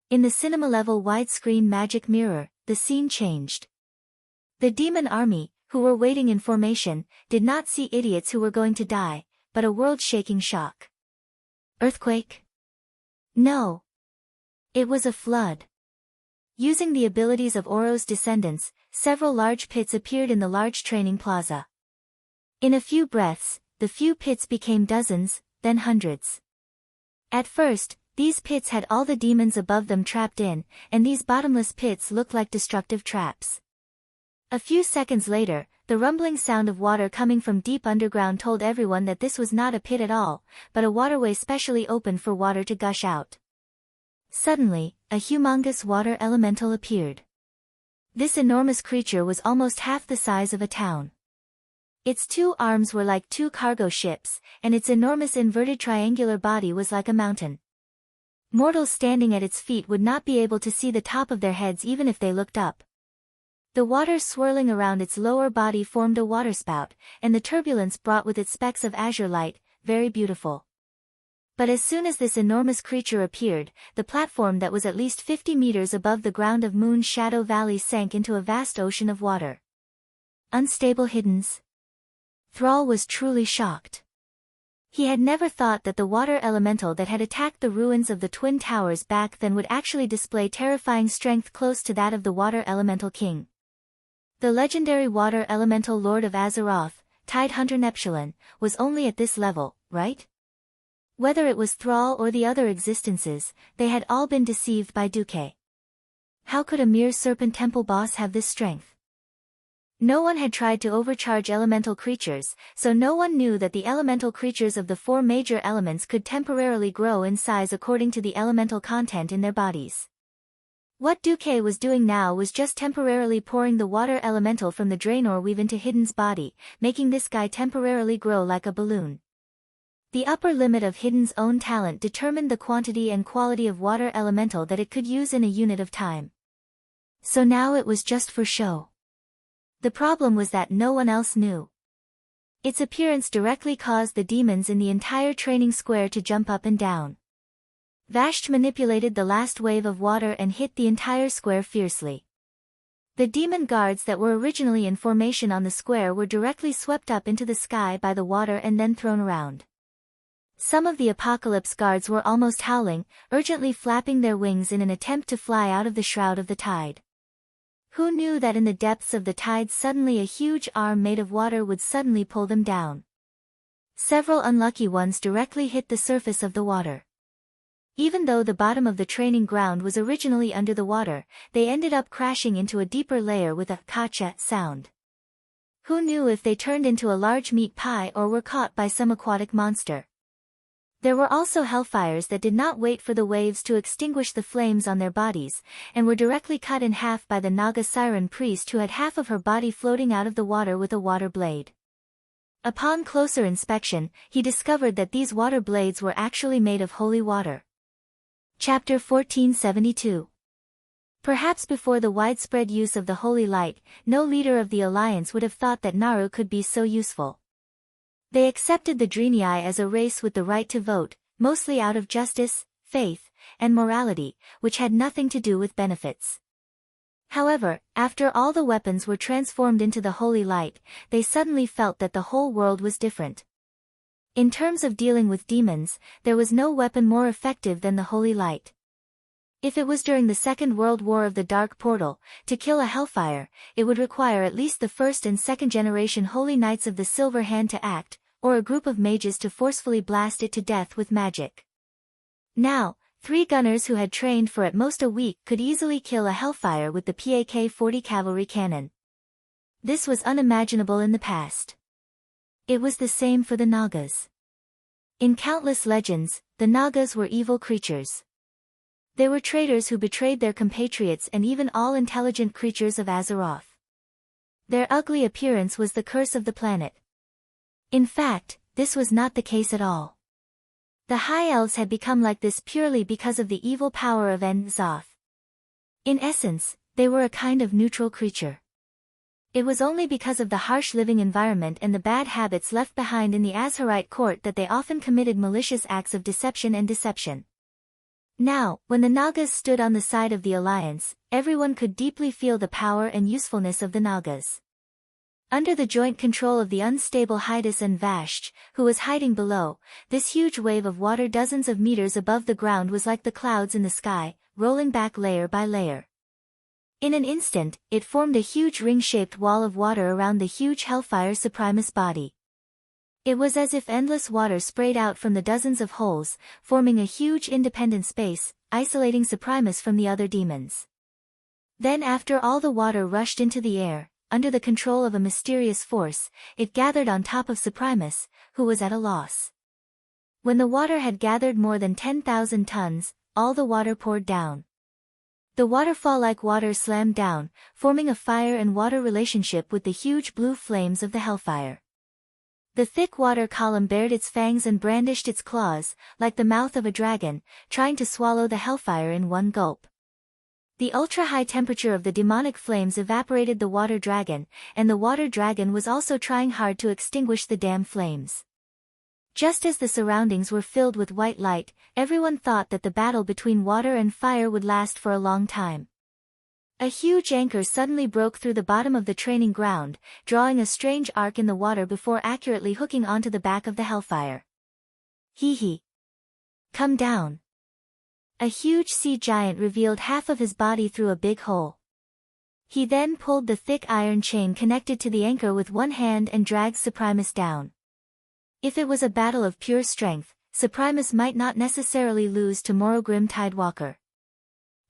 In the cinema-level widescreen magic mirror, the scene changed. The demon army, who were waiting in formation, did not see idiots who were going to die, but a world-shaking shock. Earthquake? No. It was a flood. Using the abilities of Oro's descendants, several large pits appeared in the large training plaza. In a few breaths, the few pits became dozens, then hundreds. At first, these pits had all the demons above them trapped in, and these bottomless pits looked like destructive traps. A few seconds later, the rumbling sound of water coming from deep underground told everyone that this was not a pit at all, but a waterway specially opened for water to gush out. Suddenly, a humongous water elemental appeared. This enormous creature was almost half the size of a town. Its two arms were like two cargo ships, and its enormous inverted triangular body was like a mountain. Mortals standing at its feet would not be able to see the top of their heads even if they looked up. The water swirling around its lower body formed a waterspout, and the turbulence brought with it specks of azure light, very beautiful. But as soon as this enormous creature appeared, the platform that was at least 50 meters above the ground of Moon Shadow Valley sank into a vast ocean of water. Unstable hiddens. Thrall was truly shocked. He had never thought that the water elemental that had attacked the ruins of the Twin Towers back then would actually display terrifying strength close to that of the water elemental king. The legendary water elemental lord of Azeroth, Tidehunter Neptulon, was only at this level, right? Whether it was Thrall or the other existences, they had all been deceived by Duque. How could a mere Serpent Temple boss have this strength? No one had tried to overcharge elemental creatures, so no one knew that the elemental creatures of the four major elements could temporarily grow in size according to the elemental content in their bodies. What Duque was doing now was just temporarily pouring the water elemental from the Draenor weave into Hidden's body, making this guy temporarily grow like a balloon. The upper limit of Hidden's own talent determined the quantity and quality of water elemental that it could use in a unit of time. So now it was just for show. The problem was that no one else knew. Its appearance directly caused the demons in the entire training square to jump up and down. Vashj manipulated the last wave of water and hit the entire square fiercely. The demon guards that were originally in formation on the square were directly swept up into the sky by the water and then thrown around. Some of the Apocalypse guards were almost howling, urgently flapping their wings in an attempt to fly out of the shroud of the tide. Who knew that in the depths of the tide suddenly a huge arm made of water would suddenly pull them down? Several unlucky ones directly hit the surface of the water. Even though the bottom of the training ground was originally under the water, they ended up crashing into a deeper layer with a "kacha" sound. Who knew if they turned into a large meat pie or were caught by some aquatic monster? There were also hellfires that did not wait for the waves to extinguish the flames on their bodies, and were directly cut in half by the Naga Siren priest who had half of her body floating out of the water with a water blade. Upon closer inspection, he discovered that these water blades were actually made of holy water. Chapter 1472. Perhaps before the widespread use of the holy light, no leader of the Alliance would have thought that Naru could be so useful. They accepted the Draenei as a race with the right to vote, mostly out of justice, faith, and morality, which had nothing to do with benefits. However, after all the weapons were transformed into the holy light, they suddenly felt that the whole world was different. In terms of dealing with demons, there was no weapon more effective than the holy light. If it was during the Second World War of the Dark Portal, to kill a hellfire, it would require at least the first and second generation Holy Knights of the Silver Hand to act, or a group of mages to forcefully blast it to death with magic. Now, 3 gunners who had trained for at most a week could easily kill a hellfire with the PAK-40 cavalry cannon. This was unimaginable in the past. It was the same for the Nagas. In countless legends, the Nagas were evil creatures. They were traitors who betrayed their compatriots and even all intelligent creatures of Azeroth. Their ugly appearance was the curse of the planet. In fact, this was not the case at all. The High Elves had become like this purely because of the evil power of En-Zoth. In essence, they were a kind of neutral creature. It was only because of the harsh living environment and the bad habits left behind in the Azerite court that they often committed malicious acts of deception and deception. Now, when the Nagas stood on the side of the Alliance, everyone could deeply feel the power and usefulness of the Nagas. Under the joint control of the unstable Hydas and Vashti, who was hiding below, this huge wave of water dozens of meters above the ground was like the clouds in the sky, rolling back layer by layer. In an instant, it formed a huge ring-shaped wall of water around the huge Hellfire Supremus body. It was as if endless water sprayed out from the dozens of holes, forming a huge independent space, isolating Supremus from the other demons. Then after all the water rushed into the air, under the control of a mysterious force, it gathered on top of Supremus, who was at a loss. When the water had gathered more than 10,000 tons, all the water poured down. The waterfall-like water slammed down, forming a fire and water relationship with the huge blue flames of the hellfire. The thick water column bared its fangs and brandished its claws, like the mouth of a dragon, trying to swallow the hellfire in one gulp. The ultra-high temperature of the demonic flames evaporated the water dragon, and the water dragon was also trying hard to extinguish the damn flames. Just as the surroundings were filled with white light, everyone thought that the battle between water and fire would last for a long time. A huge anchor suddenly broke through the bottom of the training ground, drawing a strange arc in the water before accurately hooking onto the back of the hellfire. Hee hee. Come down. A huge sea giant revealed half of his body through a big hole. He then pulled the thick iron chain connected to the anchor with one hand and dragged Supremus down. If it was a battle of pure strength, Supremus might not necessarily lose to Morogrim Tidewalker.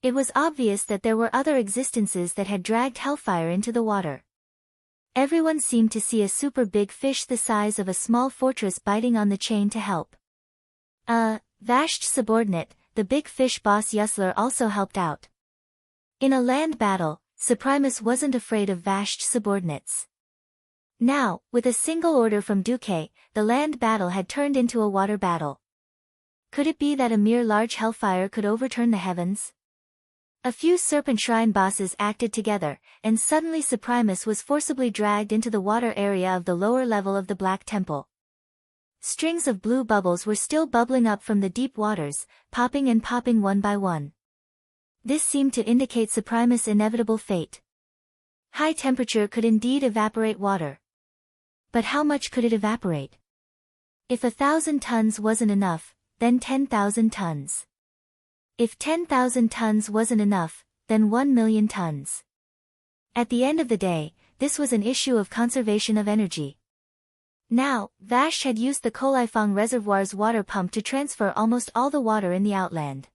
It was obvious that there were other existences that had dragged Hellfire into the water. Everyone seemed to see a super big fish the size of a small fortress biting on the chain to help. Vashti's subordinate, the big fish boss Yusler, also helped out. In a land battle, Supremus wasn't afraid of Vashti's subordinates. Now, with a single order from Duque, the land battle had turned into a water battle. Could it be that a mere large hellfire could overturn the heavens? A few serpent shrine bosses acted together, and suddenly Supremus was forcibly dragged into the water area of the lower level of the Black Temple. Strings of blue bubbles were still bubbling up from the deep waters, popping and popping one by one. This seemed to indicate Supremus' inevitable fate. High temperature could indeed evaporate water. But how much could it evaporate? If 1,000 tons wasn't enough, then 10,000 tons. If 10,000 tons wasn't enough, then 1,000,000 tons. At the end of the day, this was an issue of conservation of energy. Now, Vashti had used the Kolaifang Reservoir's water pump to transfer almost all the water in the outland.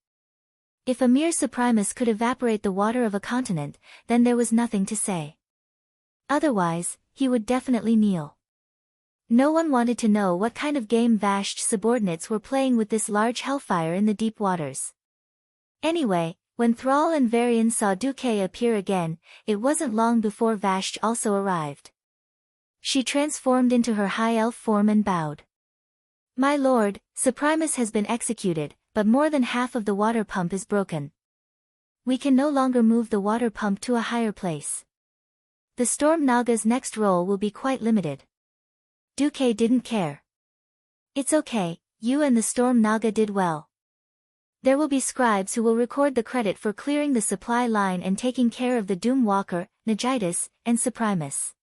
If a mere Supremus could evaporate the water of a continent, then there was nothing to say. Otherwise, he would definitely kneel. No one wanted to know what kind of game Vashti's subordinates were playing with this large hellfire in the deep waters. Anyway, when Thrall and Varian saw Duque appear again, it wasn't long before Vashti also arrived. She transformed into her high elf form and bowed. "My lord, Supremus has been executed, but more than half of the water pump is broken. We can no longer move the water pump to a higher place. The Storm Naga's next role will be quite limited." Duque didn't care. "It's okay, you and the Storm Naga did well. There will be scribes who will record the credit for clearing the supply line and taking care of the Doom Walker, Nagitus, and Supremus.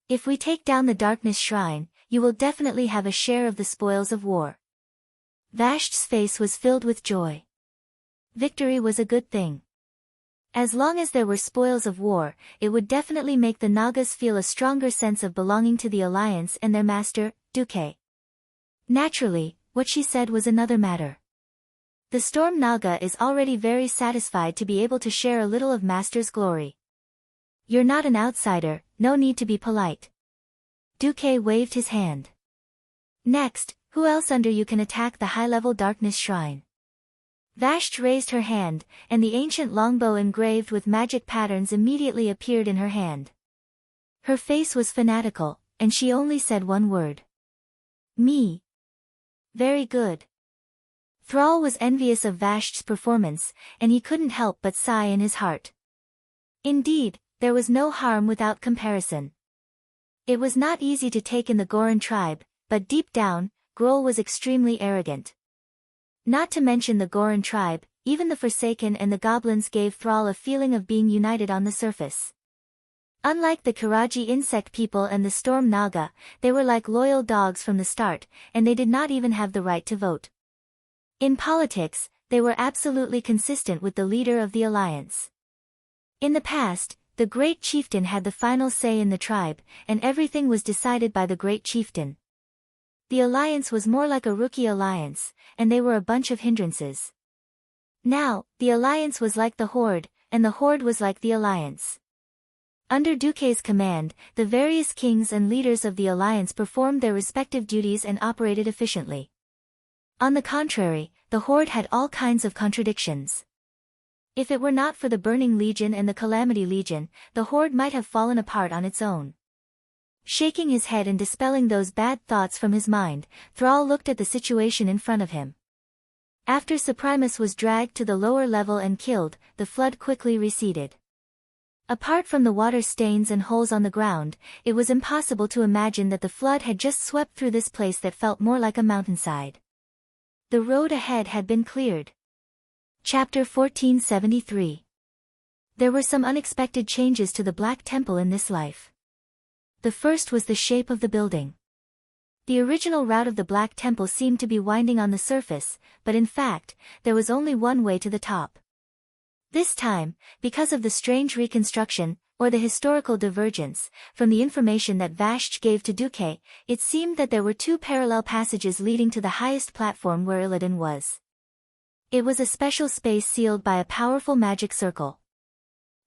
If we take down the Darkness Shrine, you will definitely have a share of the spoils of war." Vashti's face was filled with joy. Victory was a good thing. As long as there were spoils of war, it would definitely make the Nagas feel a stronger sense of belonging to the Alliance and their master, Duque. Naturally, what she said was another matter. The Storm Naga is already very satisfied to be able to share a little of Master's glory. "You're not an outsider, no need to be polite." Duque waved his hand. "Next, who else under you can attack the high-level Darkness Shrine?" Vashti raised her hand, and the ancient longbow engraved with magic patterns immediately appeared in her hand. Her face was fanatical, and she only said one word. "Me." "Very good." Thrall was envious of Vashti's performance, and he couldn't help but sigh in his heart. Indeed, there was no harm without comparison. It was not easy to take in the Goran tribe, but deep down, Grohl was extremely arrogant. Not to mention the Goran tribe, even the Forsaken and the goblins gave Thrall a feeling of being united on the surface. Unlike the Kiraji insect people and the storm naga, they were like loyal dogs from the start, and they did not even have the right to vote. In politics, they were absolutely consistent with the leader of the alliance. In the past, the great chieftain had the final say in the tribe, and everything was decided by the great chieftain. The alliance was more like a rookie alliance, and they were a bunch of hindrances. Now, the alliance was like the horde, and the horde was like the alliance. Under Duque's command, the various kings and leaders of the alliance performed their respective duties and operated efficiently. On the contrary, the horde had all kinds of contradictions. If it were not for the Burning Legion and the Calamity Legion, the horde might have fallen apart on its own. Shaking his head and dispelling those bad thoughts from his mind, Thrall looked at the situation in front of him. After Suprimus was dragged to the lower level and killed, the flood quickly receded. Apart from the water stains and holes on the ground, it was impossible to imagine that the flood had just swept through this place that felt more like a mountainside. The road ahead had been cleared. Chapter 1473. There were some unexpected changes to the Black Temple in this life. The first was the shape of the building. The original route of the Black Temple seemed to be winding on the surface, but in fact, there was only one way to the top. This time, because of the strange reconstruction, or the historical divergence, from the information that Vashj gave to Duque, it seemed that there were two parallel passages leading to the highest platform where Illidan was. It was a special space sealed by a powerful magic circle.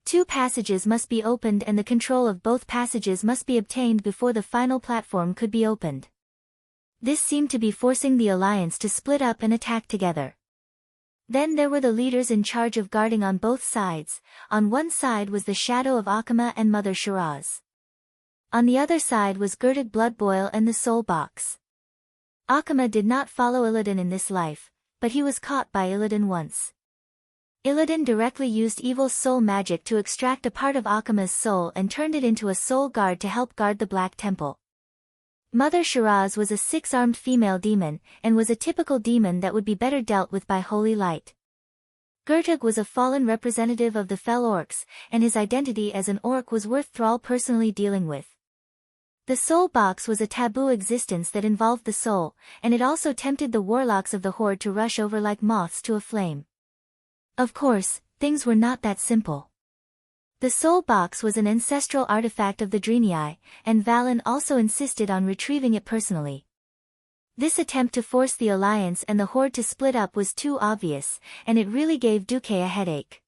Two passages must be opened and the control of both passages must be obtained before the final platform could be opened. This seemed to be forcing the alliance to split up and attack together. Then there were the leaders in charge of guarding on both sides. On one side was the shadow of Akama and Mother Shiraz. On the other side was Gurtig Bloodboil and the Soul Box. Akama did not follow Illidan in this life, but he was caught by Illidan once. Illidan directly used evil soul magic to extract a part of Akama's soul and turned it into a soul guard to help guard the Black Temple. Mother Shiraz was a six-armed female demon, and was a typical demon that would be better dealt with by holy light. Gurtig was a fallen representative of the Fell Orcs, and his identity as an orc was worth Thrall personally dealing with. The Soul Box was a taboo existence that involved the soul, and it also tempted the warlocks of the Horde to rush over like moths to a flame. Of course, things were not that simple. The Soul Box was an ancestral artifact of the Draenei, and Valen also insisted on retrieving it personally. This attempt to force the Alliance and the Horde to split up was too obvious, and it really gave Duque a headache.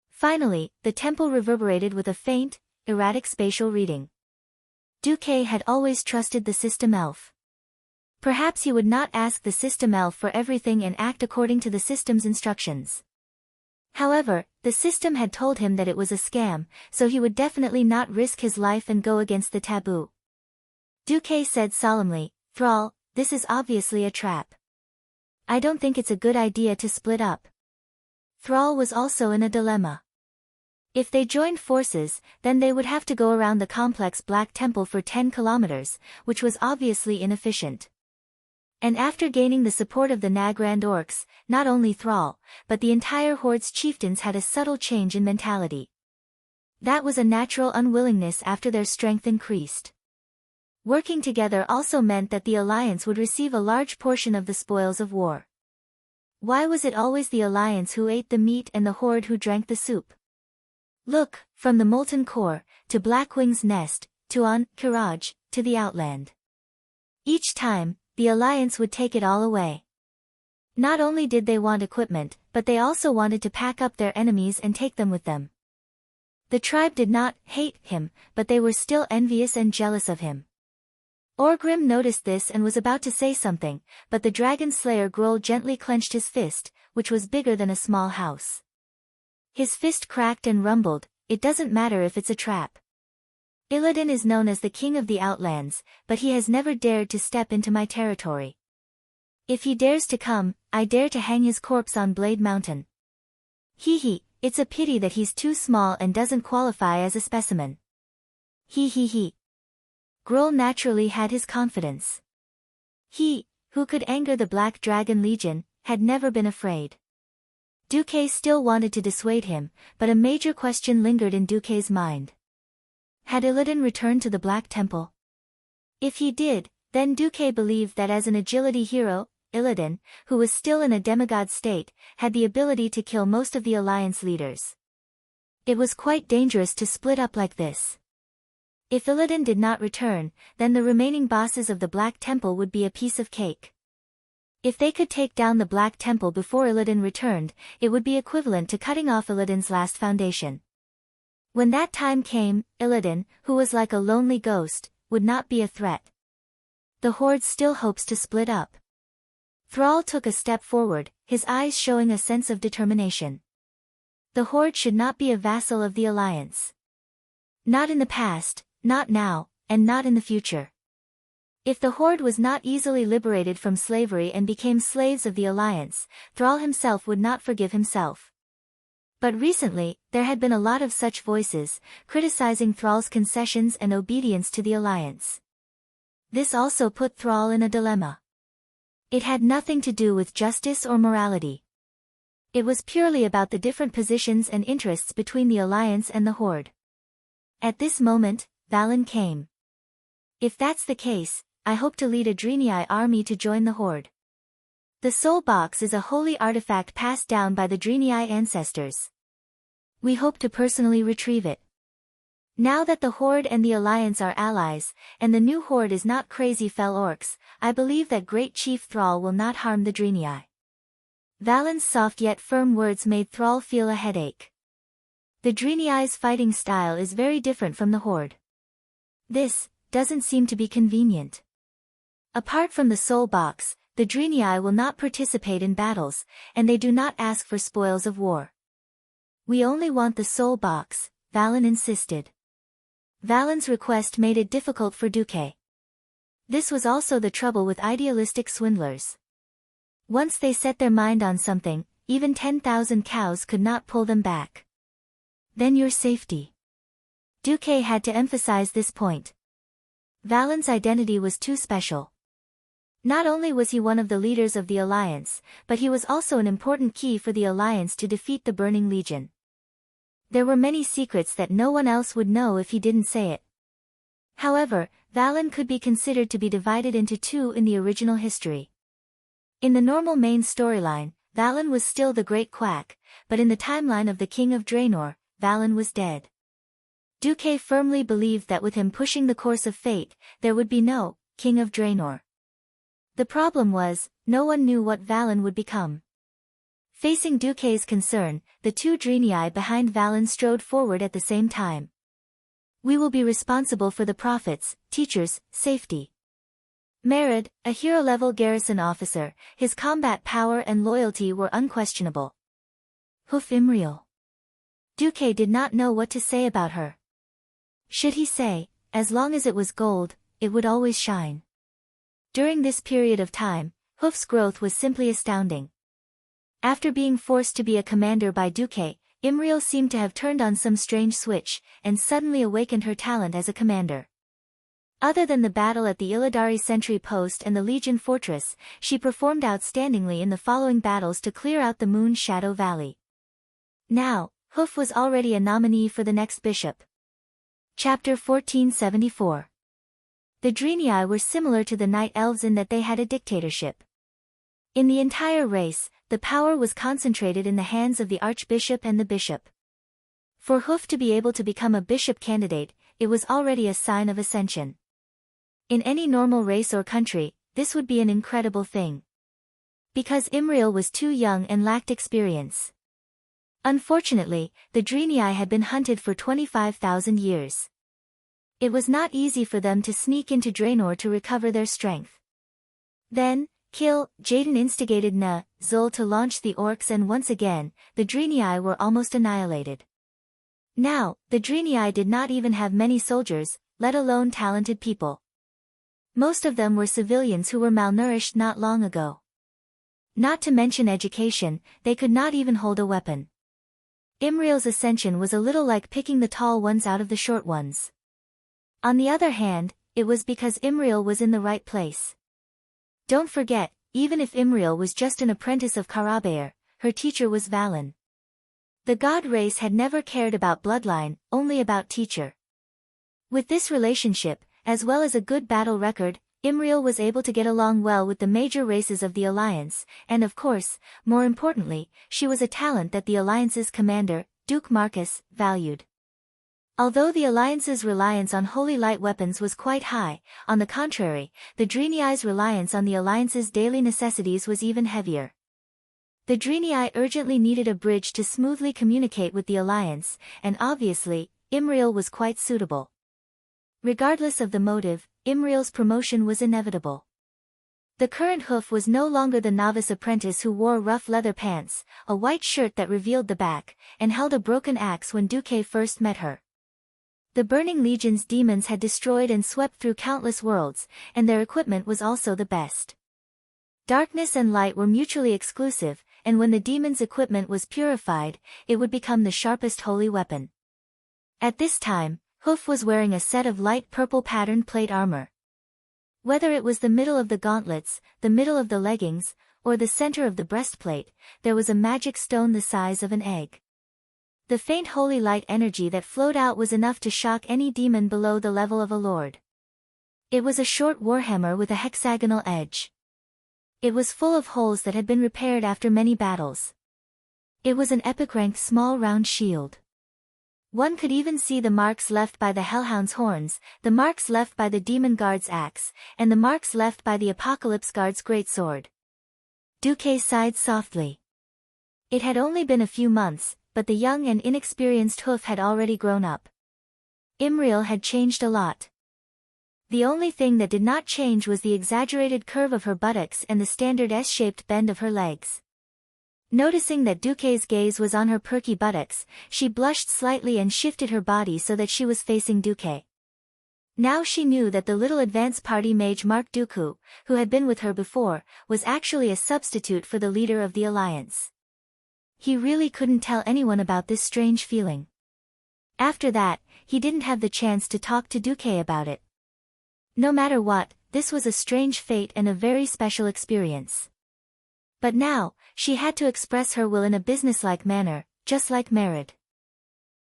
Finally, the temple reverberated with a faint, erratic spatial reading. Duque had always trusted the system elf. Perhaps he would not ask the system elf for everything and act according to the system's instructions. However, the system had told him that it was a scam, so he would definitely not risk his life and go against the taboo. Duque said solemnly, "Thrall, this is obviously a trap. I don't think it's a good idea to split up." Thrall was also in a dilemma. If they joined forces, then they would have to go around the complex Black Temple for 10 kilometers, which was obviously inefficient. And after gaining the support of the Nagrand Orcs, not only Thrall, but the entire Horde's chieftains had a subtle change in mentality. That was a natural unwillingness after their strength increased. Working together also meant that the Alliance would receive a large portion of the spoils of war. Why was it always the Alliance who ate the meat and the Horde who drank the soup? Look, from the Molten Core, to Blackwing's Nest, to On, Kiraj, to the Outland. Each time, the Alliance would take it all away. Not only did they want equipment, but they also wanted to pack up their enemies and take them with them. The tribe did not hate him, but they were still envious and jealous of him. Orgrim noticed this and was about to say something, but the dragon slayer Groll gently clenched his fist, which was bigger than a small house. His fist cracked and rumbled. "It doesn't matter if it's a trap. Illidan is known as the king of the Outlands, but he has never dared to step into my territory. If he dares to come, I dare to hang his corpse on Blade Mountain. Hee, it's a pity that he's too small and doesn't qualify as a specimen." He. Groll naturally had his confidence. He, who could anger the Black Dragon Legion, had never been afraid. Duque still wanted to dissuade him, but a major question lingered in Duque's mind. Had Illidan returned to the Black Temple? If he did, then Duque believed that as an agility hero, Illidan, who was still in a demigod state, had the ability to kill most of the Alliance leaders. It was quite dangerous to split up like this. If Illidan did not return, then the remaining bosses of the Black Temple would be a piece of cake. If they could take down the Black Temple before Illidan returned, it would be equivalent to cutting off Illidan's last foundation. When that time came, Illidan, who was like a lonely ghost, would not be a threat. The Horde still hopes to split up. Thrall took a step forward, his eyes showing a sense of determination. The Horde should not be a vassal of the Alliance. Not in the past, not now, and not in the future. If the Horde was not easily liberated from slavery and became slaves of the Alliance, Thrall himself would not forgive himself. But recently, there had been a lot of such voices, criticizing Thrall's concessions and obedience to the Alliance. This also put Thrall in a dilemma. It had nothing to do with justice or morality. It was purely about the different positions and interests between the Alliance and the Horde. At this moment, Valen came. If that's the case, I hope to lead a Draenei army to join the Horde. The Soul Box is a holy artifact passed down by the Draenei ancestors. We hope to personally retrieve it. Now that the Horde and the Alliance are allies, and the new Horde is not crazy fell orcs, I believe that Great Chief Thrall will not harm the Draenei. Valen's soft yet firm words made Thrall feel a headache. The Draenei's fighting style is very different from the Horde. This doesn't seem to be convenient. Apart from the Soul Box, the Draenei will not participate in battles, and they do not ask for spoils of war. We only want the Soul Box, Valen insisted. Valen's request made it difficult for Duque. This was also the trouble with idealistic swindlers. Once they set their mind on something, even 10,000 cows could not pull them back. Then your safety. Duque had to emphasize this point. Valen's identity was too special. Not only was he one of the leaders of the Alliance, but he was also an important key for the Alliance to defeat the Burning Legion. There were many secrets that no one else would know if he didn't say it. However, Valen could be considered to be divided into two in the original history. In the normal main storyline, Valen was still the Great Quack, but in the timeline of the King of Draenor, Valen was dead. Duque firmly believed that with him pushing the course of fate, there would be no King of Draenor. The problem was, no one knew what Valen would become. Facing Duque's concern, the two Draenei behind Valen strode forward at the same time. We will be responsible for the prophets, teachers, safety. Merrid, a hero-level garrison officer, his combat power and loyalty were unquestionable. Hoof Imriel. Duque did not know what to say about her. Should he say, as long as it was gold, it would always shine? During this period of time, Hoof's growth was simply astounding. After being forced to be a commander by Duque, Imriel seemed to have turned on some strange switch, and suddenly awakened her talent as a commander. Other than the battle at the Illidari sentry post and the Legion fortress, she performed outstandingly in the following battles to clear out the Moon Shadow Valley. Now, Hoof was already a nominee for the next bishop. Chapter 1474. The Draenei were similar to the Night Elves in that they had a dictatorship. In the entire race, the power was concentrated in the hands of the archbishop and the bishop. For Hoof to be able to become a bishop candidate, it was already a sign of ascension. In any normal race or country, this would be an incredible thing. Because Imriel was too young and lacked experience. Unfortunately, the Draenei had been hunted for 25,000 years. It was not easy for them to sneak into Draenor to recover their strength. Then, Jaden instigated Zul to launch the orcs, and once again, the Draenei were almost annihilated. Now, the Draenei did not even have many soldiers, let alone talented people. Most of them were civilians who were malnourished not long ago. Not to mention education, they could not even hold a weapon. Imriel's ascension was a little like picking the tall ones out of the short ones. On the other hand, it was because Imriel was in the right place. Don't forget, even if Imriel was just an apprentice of Karabaer, her teacher was Valen. The god race had never cared about bloodline, only about teacher. With this relationship, as well as a good battle record, Imriel was able to get along well with the major races of the Alliance, and of course, more importantly, she was a talent that the Alliance's commander, Duke Marcus, valued. Although the Alliance's reliance on holy light weapons was quite high, on the contrary, the Dreenei's reliance on the Alliance's daily necessities was even heavier. The Dreenei urgently needed a bridge to smoothly communicate with the Alliance, and obviously, Imriel was quite suitable. Regardless of the motive, Imriel's promotion was inevitable. The current hoof was no longer the novice apprentice who wore rough leather pants, a white shirt that revealed the back, and held a broken axe when Duque first met her. The Burning Legion's demons had destroyed and swept through countless worlds, and their equipment was also the best. Darkness and light were mutually exclusive, and when the demon's equipment was purified, it would become the sharpest holy weapon. At this time, Hoof was wearing a set of light purple patterned plate armor. Whether it was the middle of the gauntlets, the middle of the leggings, or the center of the breastplate, there was a magic stone the size of an egg. The faint holy light energy that flowed out was enough to shock any demon below the level of a lord. It was a short warhammer with a hexagonal edge. It was full of holes that had been repaired after many battles. It was an epic-ranked small round shield. One could even see the marks left by the Hellhound's horns, the marks left by the Demon Guard's axe, and the marks left by the Apocalypse Guard's greatsword. Duque sighed softly. It had only been a few months, but the young and inexperienced Hoof had already grown up. Imriel had changed a lot. The only thing that did not change was the exaggerated curve of her buttocks and the standard S-shaped bend of her legs. Noticing that Duque's gaze was on her perky buttocks, she blushed slightly and shifted her body so that she was facing Duque. Now she knew that the little advance party mage Mark Dooku, who had been with her before, was actually a substitute for the leader of the Alliance. He really couldn't tell anyone about this strange feeling. After that, he didn't have the chance to talk to Duque about it. No matter what, this was a strange fate and a very special experience. But now, she had to express her will in a businesslike manner, just like Merid.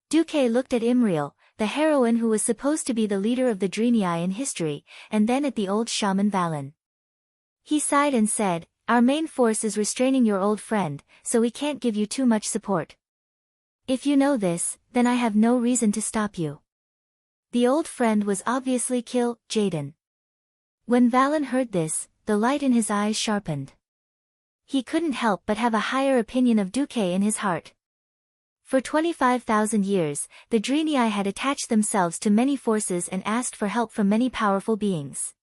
Duque looked at Imriel, the heroine who was supposed to be the leader of the Dreenei in history, and then at the old shaman Valen. He sighed and said, "Our main force is restraining your old friend, so we can't give you too much support. If you know this, then I have no reason to stop you." The old friend was obviously Jaden. When Valen heard this, the light in his eyes sharpened. He couldn't help but have a higher opinion of Duque in his heart. For 25,000 years, the Dreenei had attached themselves to many forces and asked for help from many powerful beings.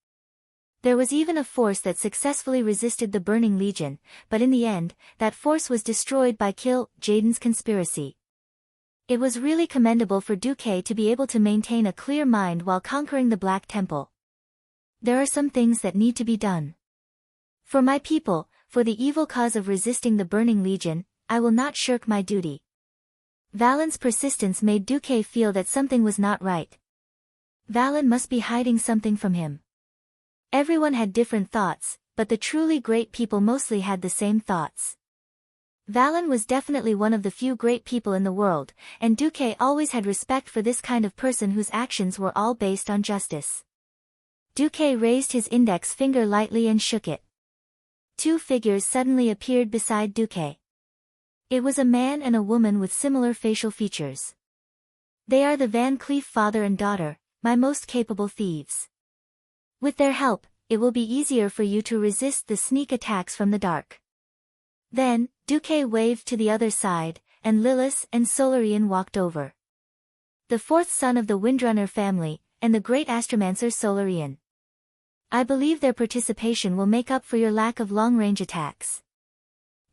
There was even a force that successfully resisted the Burning Legion, but in the end, that force was destroyed by Jaden's conspiracy. It was really commendable for Duque to be able to maintain a clear mind while conquering the Black Temple. There are some things that need to be done. For my people, for the evil cause of resisting the Burning Legion, I will not shirk my duty. Valen's persistence made Duque feel that something was not right. Valen must be hiding something from him. Everyone had different thoughts, but the truly great people mostly had the same thoughts. Valen was definitely one of the few great people in the world, and Duque always had respect for this kind of person whose actions were all based on justice. Duque raised his index finger lightly and shook it. Two figures suddenly appeared beside Duque. It was a man and a woman with similar facial features. They are the Van Cleef father and daughter, my most capable thieves. With their help, it will be easier for you to resist the sneak attacks from the dark. Then, Duque waved to the other side, and Lilith and Solarian walked over. The fourth son of the Windrunner family, and the great astromancer Solarian. I believe their participation will make up for your lack of long-range attacks.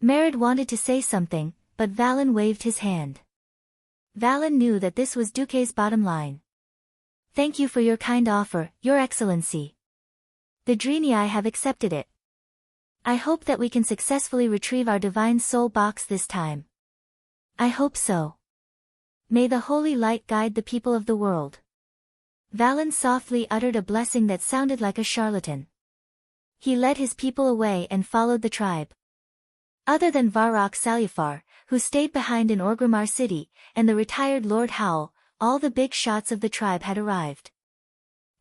Merid wanted to say something, but Valen waved his hand. Valen knew that this was Duque's bottom line. Thank you for your kind offer, Your Excellency. The Dreenei have accepted it. I hope that we can successfully retrieve our Divine Soul box this time. I hope so. May the holy light guide the people of the world. Valen softly uttered a blessing that sounded like a charlatan. He led his people away and followed the tribe. Other than Varrock Salufar, who stayed behind in Orgrimmar City, and the retired Lord Howl, all the big shots of the tribe had arrived.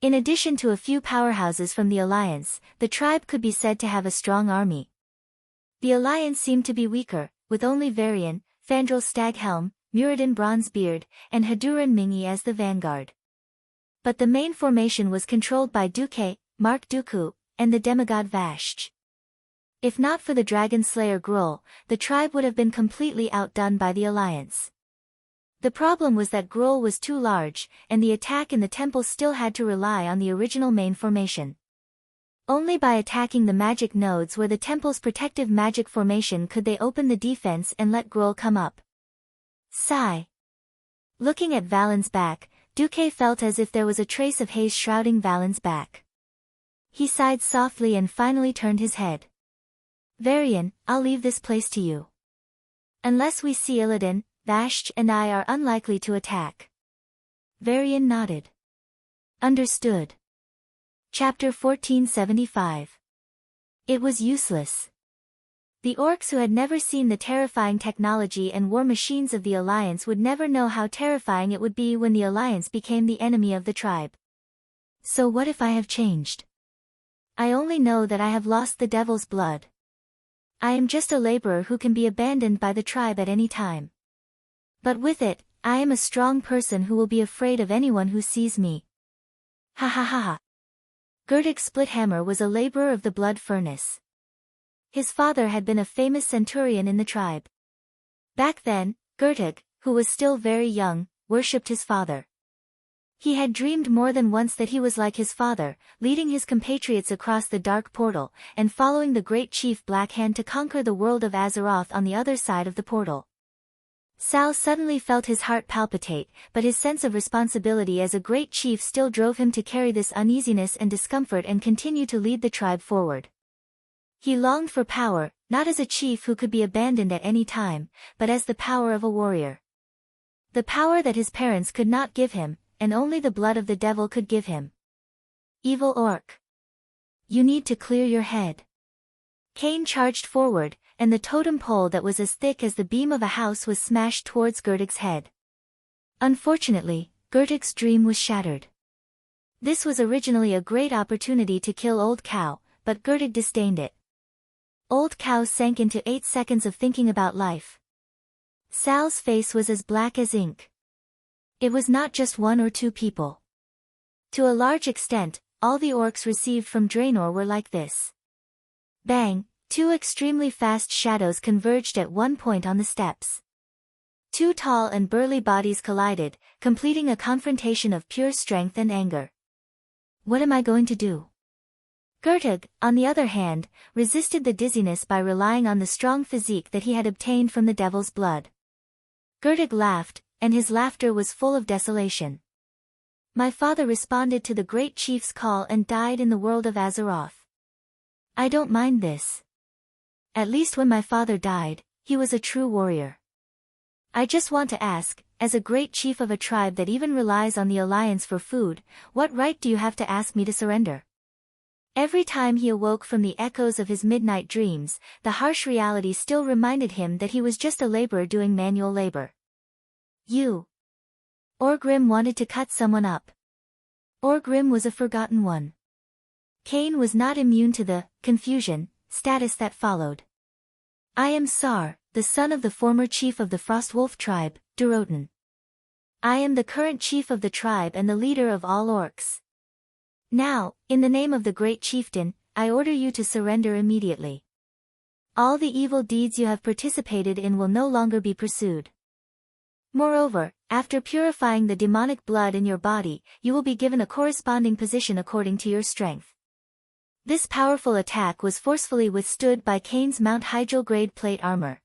In addition to a few powerhouses from the Alliance, the tribe could be said to have a strong army. The Alliance seemed to be weaker, with only Varian, Fandral Staghelm, Muradin Bronzebeard, and Haduran Mingi as the vanguard. But the main formation was controlled by Duque, Mark Dooku, and the demigod Vashj. If not for the dragon slayer Gruul, the tribe would have been completely outdone by the Alliance. The problem was that Gruul was too large, and the attack in the temple still had to rely on the original main formation. Only by attacking the magic nodes where the temple's protective magic formation could they open the defense and let Gruul come up. Sigh. Looking at Valen's back, Duque felt as if there was a trace of haze shrouding Valen's back. He sighed softly and finally turned his head. Varian, I'll leave this place to you. Unless we see Illidan, Vashj and I are unlikely to attack. Varian nodded. Understood. Chapter 1475. It was useless. The orcs who had never seen the terrifying technology and war machines of the Alliance would never know how terrifying it would be when the Alliance became the enemy of the tribe. So what if I have changed? I only know that I have lost the devil's blood. I am just a laborer who can be abandoned by the tribe at any time. But with it, I am a strong person who will be afraid of anyone who sees me. Ha ha ha ha. Gurtig Splithammer was a laborer of the blood furnace. His father had been a famous centurion in the tribe. Back then, Gurtig, who was still very young, worshipped his father. He had dreamed more than once that he was like his father, leading his compatriots across the dark portal, and following the great chief Blackhand to conquer the world of Azeroth on the other side of the portal. Sal suddenly felt his heart palpitate, but his sense of responsibility as a great chief still drove him to carry this uneasiness and discomfort and continue to lead the tribe forward. He longed for power, not as a chief who could be abandoned at any time, but as the power of a warrior. The power that his parents could not give him, and only the blood of the devil could give him. Evil orc. You need to clear your head. Cain charged forward, and the totem pole that was as thick as the beam of a house was smashed towards Gurtig's head. Unfortunately, Gurtig's dream was shattered. This was originally a great opportunity to kill Old Cow, but Gurtig disdained it. Old Cow sank into 8 seconds of thinking about life. Sal's face was as black as ink. It was not just 1 or 2 people. To a large extent, all the orcs received from Draenor were like this. Bang! 2 extremely fast shadows converged at one point on the steps. 2 tall and burly bodies collided, completing a confrontation of pure strength and anger. What am I going to do? Gurtig, on the other hand, resisted the dizziness by relying on the strong physique that he had obtained from the devil's blood. Gurtig laughed, and his laughter was full of desolation. My father responded to the great chief's call and died in the world of Azeroth. I don't mind this. At least when my father died, he was a true warrior. I just want to ask, as a great chief of a tribe that even relies on the Alliance for food, what right do you have to ask me to surrender? Every time he awoke from the echoes of his midnight dreams, the harsh reality still reminded him that he was just a laborer doing manual labor. You. Orgrim wanted to cut someone up. Orgrim was a forgotten one. Cain was not immune to the confusion status that followed. I am Sar, the son of the former chief of the Frostwolf tribe, Durotan. I am the current chief of the tribe and the leader of all orcs. Now, in the name of the great chieftain, I order you to surrender immediately. All the evil deeds you have participated in will no longer be pursued. Moreover, after purifying the demonic blood in your body, you will be given a corresponding position according to your strength. This powerful attack was forcefully withstood by Cain's Mount Hydril grade plate armor.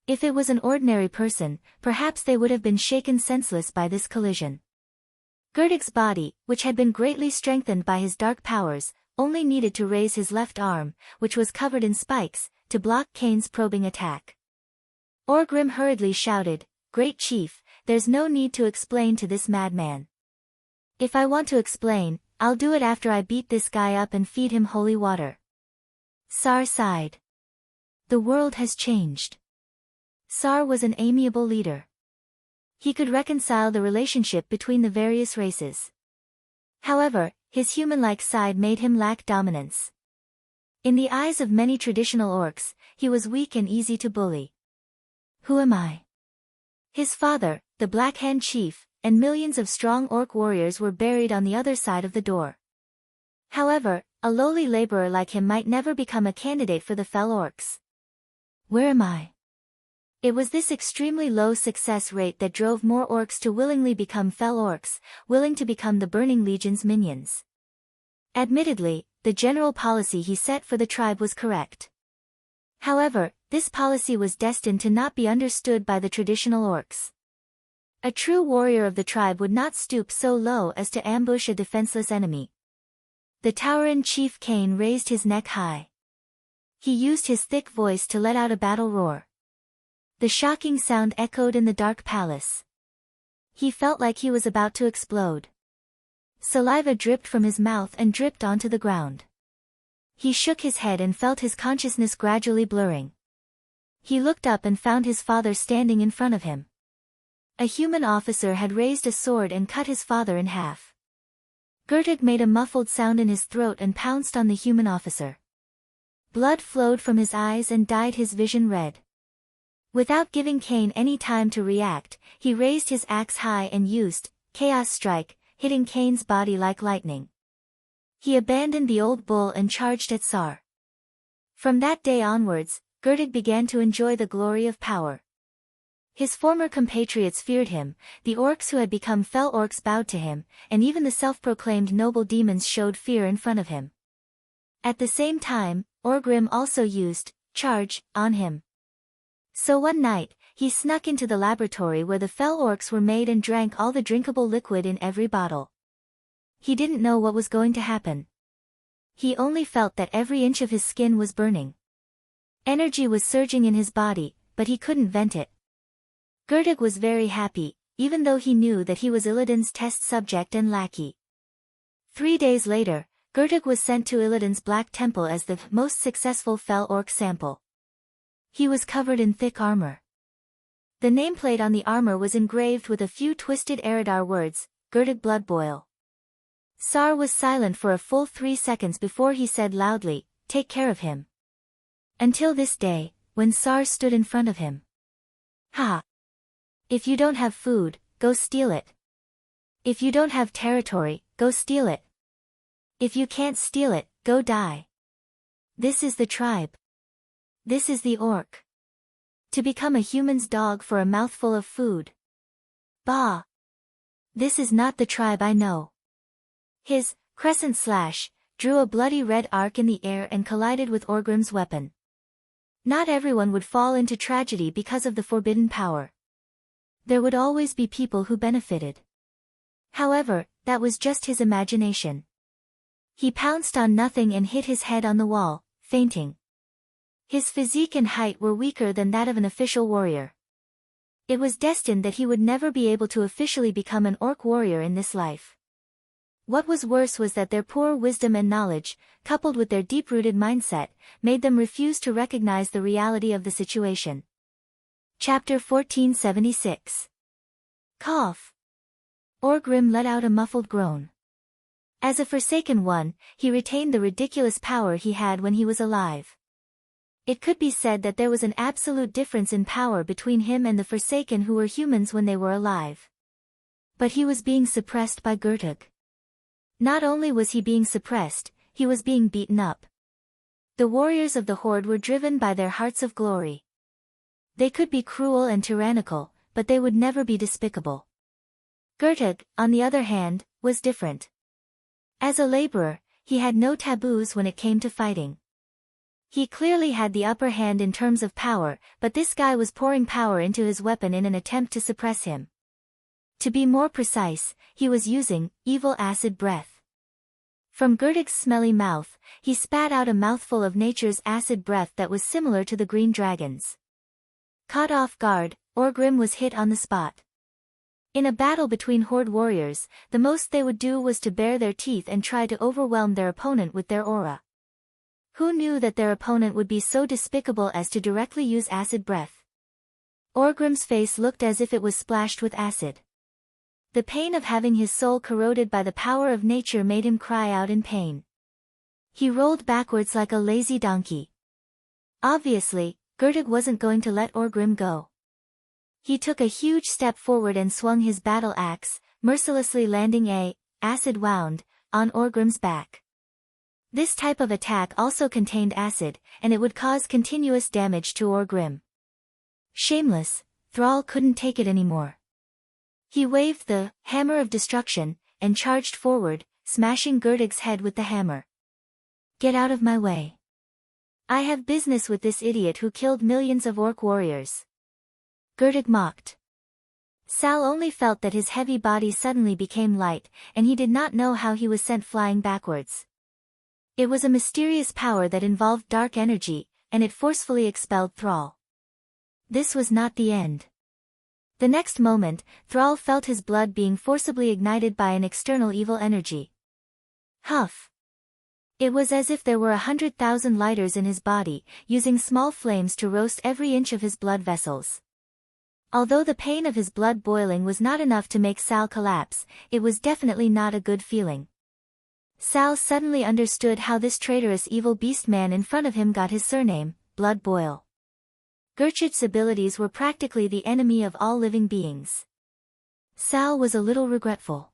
If it was an ordinary person, perhaps they would have been shaken senseless by this collision. Gurtig's body, which had been greatly strengthened by his dark powers, only needed to raise his left arm, which was covered in spikes, to block Cain's probing attack. Orgrim hurriedly shouted, Great Chief, there's no need to explain to this madman. If I want to explain, I'll do it after I beat this guy up and feed him holy water. Sar sighed. The world has changed. Sar was an amiable leader. He could reconcile the relationship between the various races. However, his human-like side made him lack dominance. In the eyes of many traditional orcs, he was weak and easy to bully. Who am I? His father, the Black Hand Chief, and millions of strong orc warriors were buried on the other side of the door. However, a lowly laborer like him might never become a candidate for the fell orcs. Where am I? It was this extremely low success rate that drove more orcs to willingly become fell orcs, willing to become the Burning Legion's minions. Admittedly, the general policy he set for the tribe was correct. However, this policy was destined to not be understood by the traditional orcs. A true warrior of the tribe would not stoop so low as to ambush a defenseless enemy. The Tauran chief Cain raised his neck high. He used his thick voice to let out a battle roar. The shocking sound echoed in the dark palace. He felt like he was about to explode. Saliva dripped from his mouth and dripped onto the ground. He shook his head and felt his consciousness gradually blurring. He looked up and found his father standing in front of him. A human officer had raised a sword and cut his father in half. Gertig made a muffled sound in his throat and pounced on the human officer. Blood flowed from his eyes and dyed his vision red. Without giving Cain any time to react, he raised his axe high and used Chaos Strike, hitting Cain's body like lightning. He abandoned the old bull and charged at Sar. From that day onwards, Gertig began to enjoy the glory of power. His former compatriots feared him, the orcs who had become fell orcs bowed to him, and even the self-proclaimed noble demons showed fear in front of him. At the same time, Orgrim also used Charge on him. So one night, he snuck into the laboratory where the fell orcs were made and drank all the drinkable liquid in every bottle. He didn't know what was going to happen. He only felt that every inch of his skin was burning. Energy was surging in his body, but he couldn't vent it. Gertig was very happy, even though he knew that he was Illidan's test subject and lackey. 3 days later, Gertig was sent to Illidan's Black Temple as the most successful fell orc sample. He was covered in thick armor. The nameplate on the armor was engraved with a few twisted Eridar words, Gertig Bloodboil. Sar was silent for a full 3 seconds before he said loudly, "Take care of him." Until this day, when Sar stood in front of him. "Ha! If you don't have food, go steal it. If you don't have territory, go steal it. If you can't steal it, go die. This is the tribe. This is the orc. To become a human's dog for a mouthful of food. Bah! This is not the tribe I know." His crescent slash drew a bloody red arc in the air and collided with Orgrim's weapon. Not everyone would fall into tragedy because of the forbidden power. There would always be people who benefited. However, that was just his imagination. He pounced on nothing and hit his head on the wall, fainting. His physique and height were weaker than that of an official warrior. It was destined that he would never be able to officially become an orc warrior in this life. What was worse was that their poor wisdom and knowledge, coupled with their deep-rooted mindset, made them refuse to recognize the reality of the situation. Chapter 1476. Cough. Orgrim let out a muffled groan. As a Forsaken One, he retained the ridiculous power he had when he was alive. It could be said that there was an absolute difference in power between him and the Forsaken who were humans when they were alive. But he was being suppressed by Gertig. Not only was he being suppressed, he was being beaten up. The warriors of the Horde were driven by their hearts of glory. They could be cruel and tyrannical, but they would never be despicable. Gertig, on the other hand, was different. As a laborer, he had no taboos when it came to fighting. He clearly had the upper hand in terms of power, but this guy was pouring power into his weapon in an attempt to suppress him. To be more precise, he was using evil acid breath. From Gertig's smelly mouth, he spat out a mouthful of nature's acid breath that was similar to the green dragon's. Caught off guard, Orgrim was hit on the spot. In a battle between Horde warriors, the most they would do was to bare their teeth and try to overwhelm their opponent with their aura. Who knew that their opponent would be so despicable as to directly use acid breath? Orgrim's face looked as if it was splashed with acid. The pain of having his soul corroded by the power of nature made him cry out in pain. He rolled backwards like a lazy donkey. Obviously, Gurtig wasn't going to let Orgrim go. He took a huge step forward and swung his battle axe, mercilessly landing acid wound on Orgrim's back. This type of attack also contained acid, and it would cause continuous damage to Orgrim. Shameless, Thrall couldn't take it anymore. He waved the Hammer of Destruction, and charged forward, smashing Gurtig's head with the hammer. Get out of my way. I have business with this idiot who killed millions of orc warriors. Gurtig mocked. Sal only felt that his heavy body suddenly became light, and he did not know how he was sent flying backwards. It was a mysterious power that involved dark energy, and it forcefully expelled Thrall. This was not the end. The next moment, Thrall felt his blood being forcibly ignited by an external evil energy. Huff! It was as if there were 100,000 lighters in his body, using small flames to roast every inch of his blood vessels. Although the pain of his blood boiling was not enough to make Sal collapse, it was definitely not a good feeling. Sal suddenly understood how this traitorous evil beast man in front of him got his surname, Blood Boil. Gurchid's abilities were practically the enemy of all living beings. Sal was a little regretful.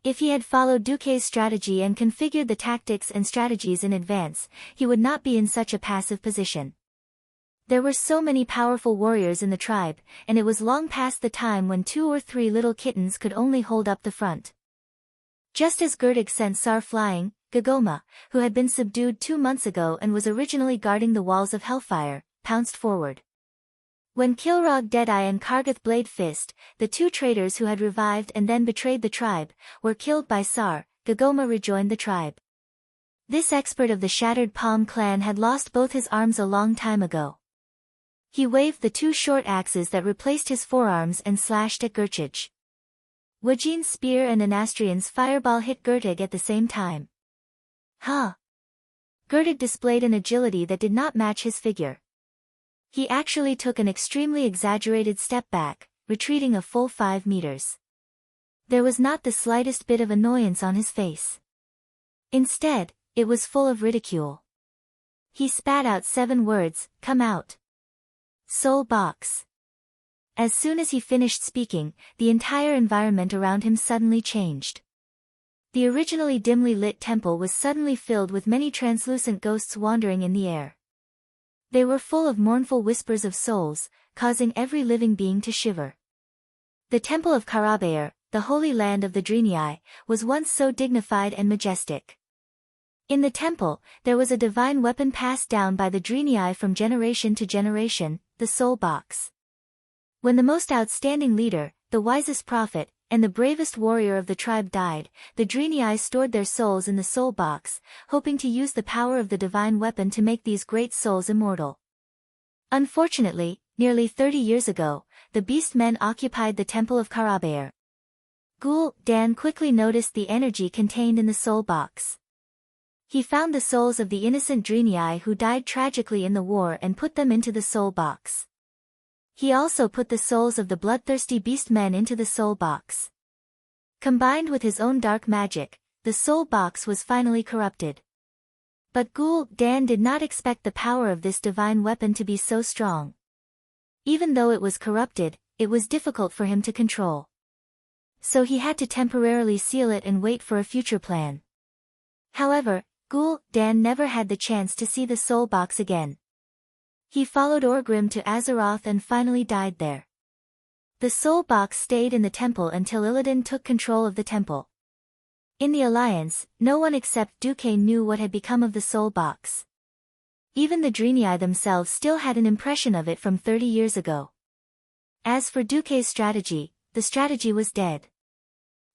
If he had followed Duque's strategy and configured the tactics and strategies in advance, he would not be in such a passive position. There were so many powerful warriors in the tribe, and it was long past the time when 2 or 3 little kittens could only hold up the front. Just as Gurtig sent Sar flying, Gogoma, who had been subdued 2 months ago and was originally guarding the walls of Hellfire, pounced forward. When Kilrog Deadeye and Kargath Blade Fist, the 2 traitors who had revived and then betrayed the tribe, were killed by Sar, Gogoma rejoined the tribe. This expert of the Shattered Palm clan had lost both his arms a long time ago. He waved the 2 short axes that replaced his forearms and slashed at Gurchid. Wajin's spear and Anastrian's fireball hit Gurtig at the same time. Gurtig displayed an agility that did not match his figure. He actually took an extremely exaggerated step back, retreating a full 5 meters. There was not the slightest bit of annoyance on his face. Instead, it was full of ridicule. He spat out 7 words, "Come out." Soul box. As soon as he finished speaking, the entire environment around him suddenly changed. The originally dimly lit temple was suddenly filled with many translucent ghosts wandering in the air. They were full of mournful whispers of souls, causing every living being to shiver. The temple of Karabaer, the holy land of the Draenei, was once so dignified and majestic. In the temple, there was a divine weapon passed down by the Draenei from generation to generation, the soul box. When the most outstanding leader, the wisest prophet, and the bravest warrior of the tribe died, the Draenei stored their souls in the soul box, hoping to use the power of the divine weapon to make these great souls immortal. Unfortunately, nearly 30 years ago, the beast men occupied the temple of Karabaer. Dan quickly noticed the energy contained in the soul box. He found the souls of the innocent Draenei who died tragically in the war and put them into the soul box. He also put the souls of the bloodthirsty beast men into the soul box. Combined with his own dark magic, the soul box was finally corrupted. But Dan did not expect the power of this divine weapon to be so strong. Even though it was corrupted, it was difficult for him to control. So he had to temporarily seal it and wait for a future plan. However, Dan never had the chance to see the soul box again. He followed Orgrim to Azeroth and finally died there. The soul box stayed in the temple until Illidan took control of the temple. In the Alliance, no one except Duque knew what had become of the soul box. Even the Draenei themselves still had an impression of it from 30 years ago. As for Duque's strategy, the strategy was dead.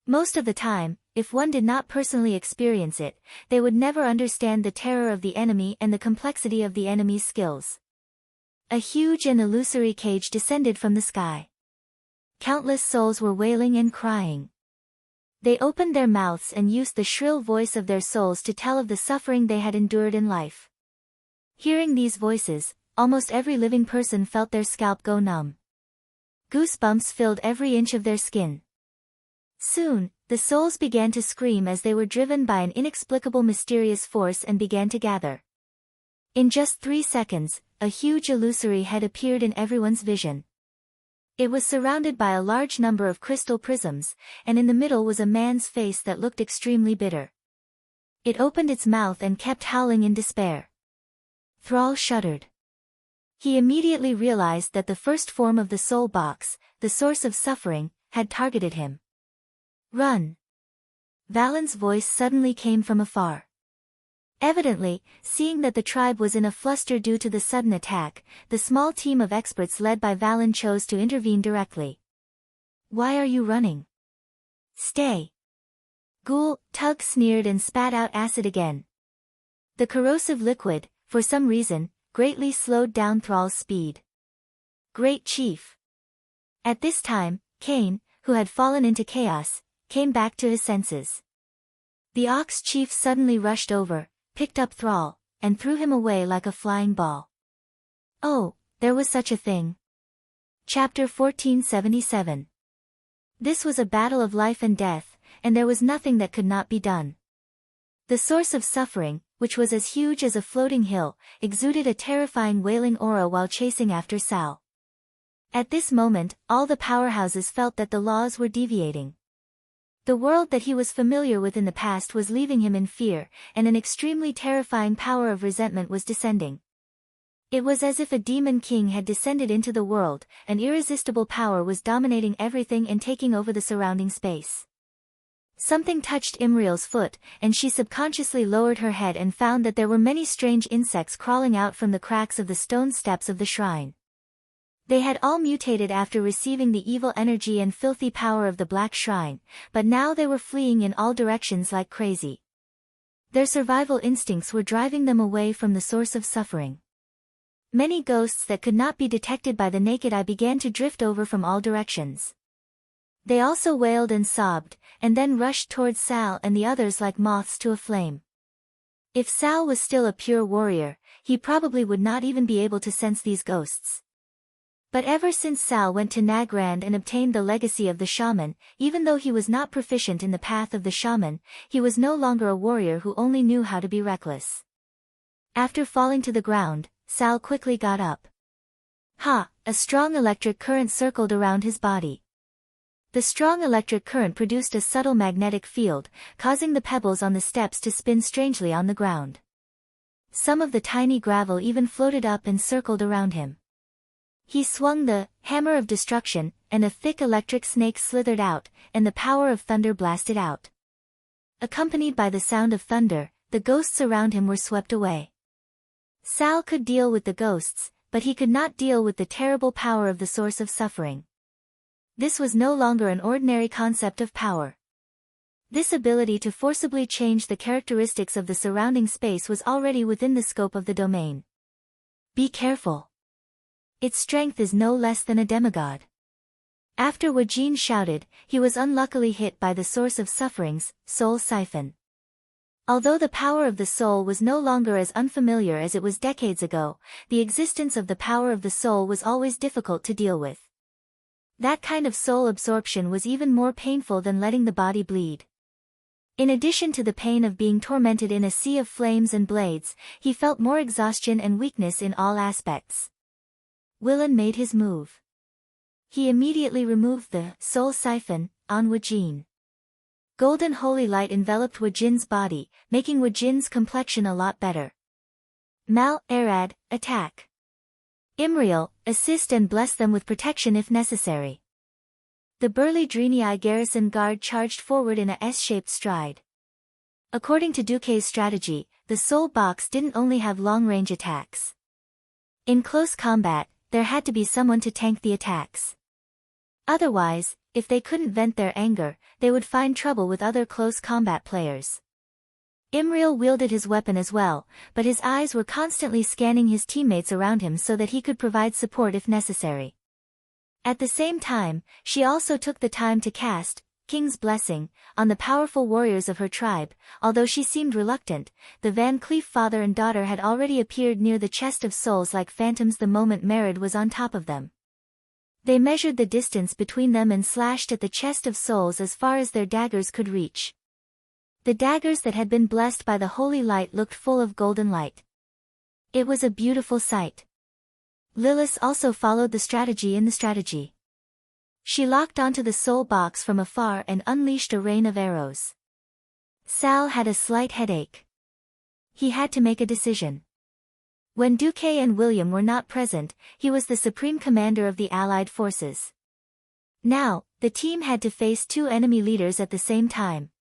Most of the time, if one did not personally experience it, they would never understand the terror of the enemy and the complexity of the enemy's skills. A huge and illusory cage descended from the sky. Countless souls were wailing and crying. They opened their mouths and used the shrill voice of their souls to tell of the suffering they had endured in life. Hearing these voices, almost every living person felt their scalp go numb. Goosebumps filled every inch of their skin. Soon, the souls began to scream as they were driven by an inexplicable mysterious force and began to gather. In just 3 seconds, a huge illusory head appeared in everyone's vision. It was surrounded by a large number of crystal prisms, and in the middle was a man's face that looked extremely bitter. It opened its mouth and kept howling in despair. Thrall shuddered. He immediately realized that the first form of the soul box, the source of suffering, had targeted him. Run! Valen's voice suddenly came from afar. Evidently, seeing that the tribe was in a fluster due to the sudden attack, the small team of experts led by Valen chose to intervene directly. Why are you running? Stay! Ghoul, Tug sneered and spat out acid again. The corrosive liquid, for some reason, greatly slowed down Thrall's speed. Great Chief! At this time, Cain, who had fallen into chaos, came back to his senses. The Ox Chief suddenly rushed over, picked up Thrall, and threw him away like a flying ball. Oh, there was such a thing. Chapter 1477. This was a battle of life and death, and there was nothing that could not be done. The source of suffering, which was as huge as a floating hill, exuded a terrifying wailing aura while chasing after Sal. At this moment, all the powerhouses felt that the laws were deviating. The world that he was familiar with in the past was leaving him in fear, and an extremely terrifying power of resentment was descending. It was as if a demon king had descended into the world, an irresistible power was dominating everything and taking over the surrounding space. Something touched Imriel's foot, and she subconsciously lowered her head and found that there were many strange insects crawling out from the cracks of the stone steps of the shrine. They had all mutated after receiving the evil energy and filthy power of the Black Shrine, but now they were fleeing in all directions like crazy. Their survival instincts were driving them away from the source of suffering. Many ghosts that could not be detected by the naked eye began to drift over from all directions. They also wailed and sobbed, and then rushed towards Sal and the others like moths to a flame. If Sal was still a pure warrior, he probably would not even be able to sense these ghosts. But ever since Sal went to Nagrand and obtained the legacy of the shaman, even though he was not proficient in the path of the shaman, he was no longer a warrior who only knew how to be reckless. After falling to the ground, Sal quickly got up. Ha! A strong electric current circled around his body. The strong electric current produced a subtle magnetic field, causing the pebbles on the steps to spin strangely on the ground. Some of the tiny gravel even floated up and circled around him. He swung the hammer of destruction, and a thick electric snake slithered out, and the power of thunder blasted out. Accompanied by the sound of thunder, the ghosts around him were swept away. Sal could deal with the ghosts, but he could not deal with the terrible power of the source of suffering. This was no longer an ordinary concept of power. This ability to forcibly change the characteristics of the surrounding space was already within the scope of the domain. Be careful. Its strength is no less than a demigod. After Wajin shouted, he was unluckily hit by the source of sufferings, Soul Siphon. Although the power of the soul was no longer as unfamiliar as it was decades ago, the existence of the power of the soul was always difficult to deal with. That kind of soul absorption was even more painful than letting the body bleed. In addition to the pain of being tormented in a sea of flames and blades, he felt more exhaustion and weakness in all aspects. Willan made his move. He immediately removed the soul siphon on Wajin. Golden holy light enveloped Wajin's body, making Wajin's complexion a lot better. Mal, Arad, attack. Imriel, assist and bless them with protection if necessary. The burly Drenii garrison guard charged forward in a S-shaped stride. According to Duque's strategy, the soul box didn't only have long-range attacks. In close combat, there had to be someone to tank the attacks. Otherwise, if they couldn't vent their anger, they would find trouble with other close combat players. Imriel wielded his weapon as well, but his eyes were constantly scanning his teammates around him so that he could provide support if necessary. At the same time, she also took the time to cast King's Blessing on the powerful warriors of her tribe. Although she seemed reluctant, the Van Cleef father and daughter had already appeared near the chest of souls like phantoms the moment Merid was on top of them. They measured the distance between them and slashed at the chest of souls as far as their daggers could reach. The daggers that had been blessed by the holy light looked full of golden light. It was a beautiful sight. Lilith also followed the strategy in the strategy. She locked onto the soul box from afar and unleashed a rain of arrows. Sal had a slight headache. He had to make a decision. When Duque and William were not present, he was the supreme commander of the Allied forces. Now, the team had to face two enemy leaders at the same time.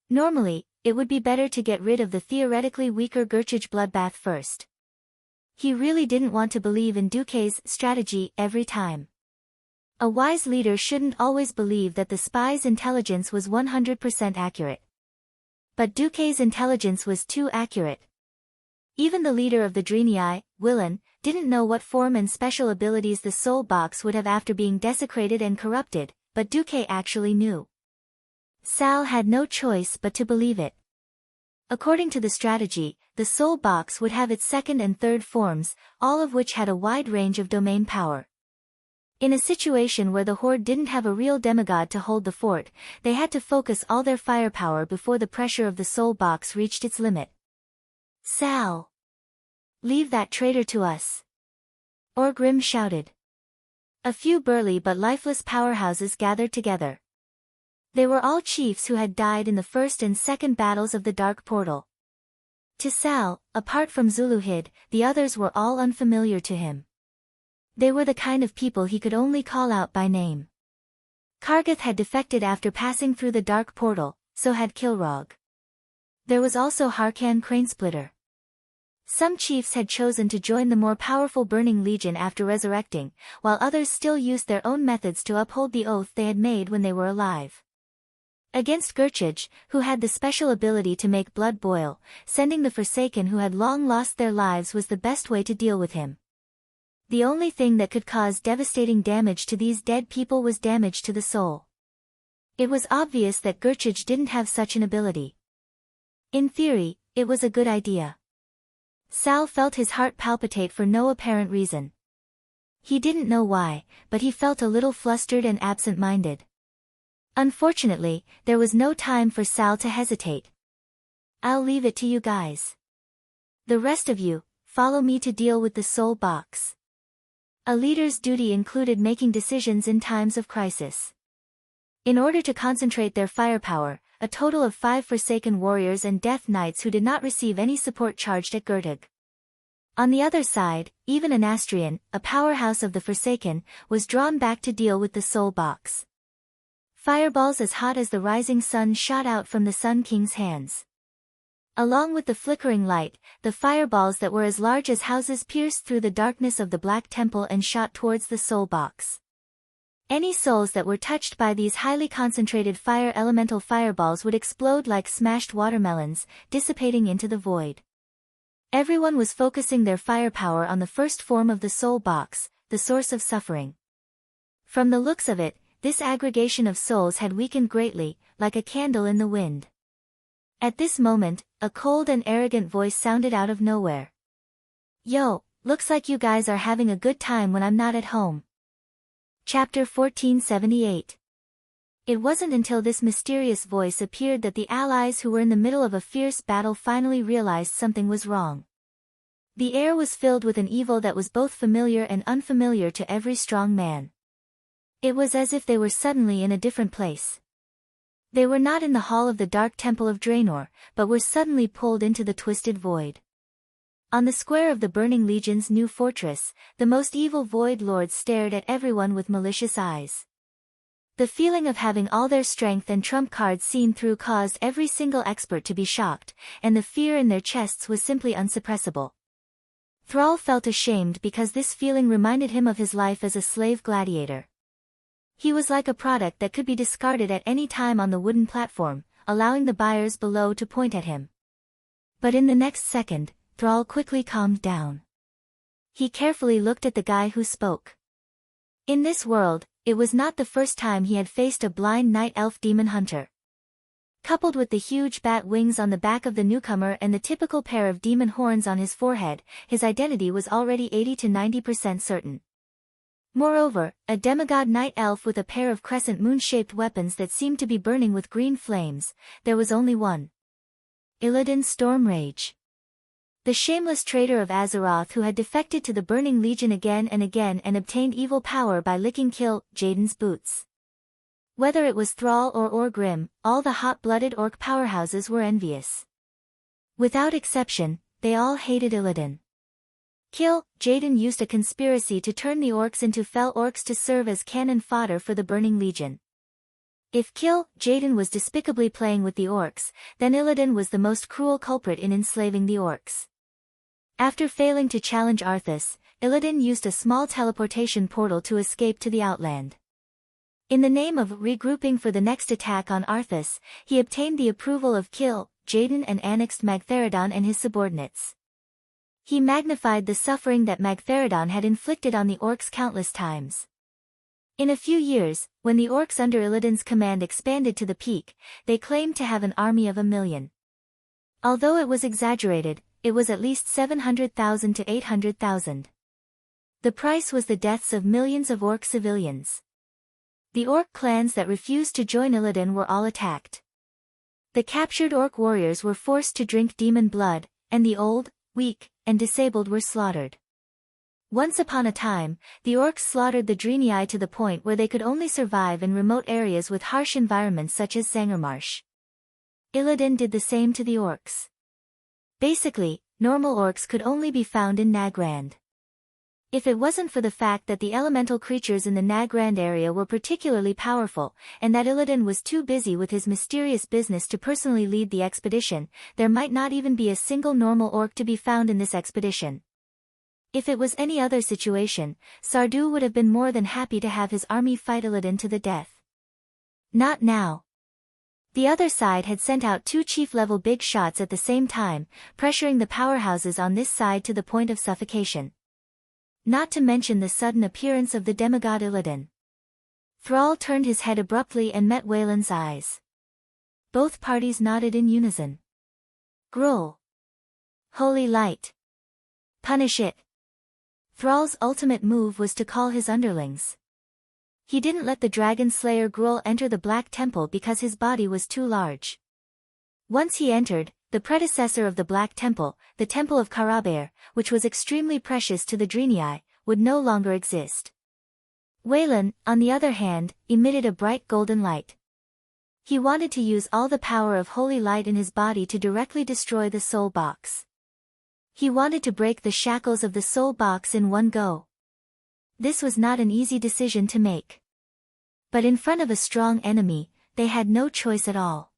Normally, it would be better to get rid of the theoretically weaker Gerchage bloodbath first. He really didn't want to believe in Duque's strategy every time. A wise leader shouldn't always believe that the spy's intelligence was 100% accurate. But Duque's intelligence was too accurate. Even the leader of the Drenii, Willan, didn't know what form and special abilities the soul box would have after being desecrated and corrupted, but Duque actually knew. Sal had no choice but to believe it. According to the strategy, the soul box would have its second and third forms, all of which had a wide range of domain power. In a situation where the Horde didn't have a real demigod to hold the fort, they had to focus all their firepower before the pressure of the soul box reached its limit. Sal! Leave that traitor to us! Orgrim shouted. A few burly but lifeless powerhouses gathered together. They were all chiefs who had died in the first and second battles of the Dark Portal. To Sal, apart from Zuluhid, the others were all unfamiliar to him. They were the kind of people he could only call out by name. Kargath had defected after passing through the Dark Portal, so had Kilrog. There was also Harkan Cranesplitter. Some chiefs had chosen to join the more powerful Burning Legion after resurrecting, while others still used their own methods to uphold the oath they had made when they were alive. Against Gerchage, who had the special ability to make blood boil, sending the Forsaken who had long lost their lives was the best way to deal with him. The only thing that could cause devastating damage to these dead people was damage to the soul. It was obvious that Gerchage didn't have such an ability. In theory, it was a good idea. Sal felt his heart palpitate for no apparent reason. He didn't know why, but he felt a little flustered and absent-minded. Unfortunately, there was no time for Sal to hesitate. I'll leave it to you guys. The rest of you, follow me to deal with the soul box. A leader's duty included making decisions in times of crisis. In order to concentrate their firepower, a total of 5 Forsaken warriors and Death Knights who did not receive any support charged at Gertug. On the other side, even Anastrian, a powerhouse of the Forsaken, was drawn back to deal with the soul box. Fireballs as hot as the rising sun shot out from the Sun King's hands. Along with the flickering light, the fireballs that were as large as houses pierced through the darkness of the Black Temple and shot towards the soul box. Any souls that were touched by these highly concentrated fire elemental fireballs would explode like smashed watermelons, dissipating into the void. Everyone was focusing their firepower on the first form of the soul box, the source of suffering. From the looks of it, this aggregation of souls had weakened greatly, like a candle in the wind. At this moment, a cold and arrogant voice sounded out of nowhere. Yo, looks like you guys are having a good time when I'm not at home. Chapter 1478. It wasn't until this mysterious voice appeared that the allies who were in the middle of a fierce battle finally realized something was wrong. The air was filled with an evil that was both familiar and unfamiliar to every strong man. It was as if they were suddenly in a different place. They were not in the hall of the Dark Temple of Draenor, but were suddenly pulled into the twisted void. On the square of the Burning Legion's new fortress, the most evil Void Lords stared at everyone with malicious eyes. The feeling of having all their strength and trump cards seen through caused every single expert to be shocked, and the fear in their chests was simply unsuppressible. Thrall felt ashamed because this feeling reminded him of his life as a slave gladiator. He was like a product that could be discarded at any time on the wooden platform, allowing the buyers below to point at him. But in the next second, Thrall quickly calmed down. He carefully looked at the guy who spoke. In this world, it was not the first time he had faced a blind night elf demon hunter. Coupled with the huge bat wings on the back of the newcomer and the typical pair of demon horns on his forehead, his identity was already 80 to 90% certain. Moreover, a demigod night elf with a pair of crescent moon-shaped weapons that seemed to be burning with green flames, there was only one. Illidan Stormrage. The shameless traitor of Azeroth who had defected to the Burning Legion again and again and obtained evil power by licking Kill Jaden's boots. Whether it was Thrall or Orgrim, all the hot-blooded orc powerhouses were envious. Without exception, they all hated Illidan. Kill Jaden used a conspiracy to turn the orcs into fell orcs to serve as cannon fodder for the Burning Legion. If Kill Jaden was despicably playing with the orcs, then Illidan was the most cruel culprit in enslaving the orcs. After failing to challenge Arthas, Illidan used a small teleportation portal to escape to the Outland. In the name of regrouping for the next attack on Arthas, he obtained the approval of Kill Jaden and annexed Magtheridon and his subordinates. He magnified the suffering that Magtheridon had inflicted on the orcs countless times. In a few years, when the orcs under Illidan's command expanded to the peak, they claimed to have an army of 1,000,000. Although it was exaggerated, it was at least 700,000 to 800,000. The price was the deaths of millions of orc civilians. The orc clans that refused to join Illidan were all attacked. The captured orc warriors were forced to drink demon blood, and the old, weak, and disabled were slaughtered. Once upon a time, the orcs slaughtered the Draenei to the point where they could only survive in remote areas with harsh environments such as Zangarmarsh. Illidan did the same to the orcs. Basically, normal orcs could only be found in Nagrand. If it wasn't for the fact that the elemental creatures in the Nagrand area were particularly powerful, and that Illidan was too busy with his mysterious business to personally lead the expedition, there might not even be a single normal orc to be found in this expedition. If it was any other situation, Sardu would have been more than happy to have his army fight Illidan to the death. Not now. The other side had sent out 2 chief-level big shots at the same time, pressuring the powerhouses on this side to the point of suffocation. Not to mention the sudden appearance of the demigod Illidan. Thrall turned his head abruptly and met Wayland's eyes. Both parties nodded in unison. Gruul. Holy light. Punish it. Thrall's ultimate move was to call his underlings. He didn't let the dragon slayer Gruul enter the Black Temple because his body was too large. Once he entered, the predecessor of the Black Temple, the Temple of Karabaer, which was extremely precious to the Draenei, would no longer exist. Wayland, on the other hand, emitted a bright golden light. He wanted to use all the power of holy light in his body to directly destroy the soul box. He wanted to break the shackles of the soul box in one go. This was not an easy decision to make. But in front of a strong enemy, they had no choice at all.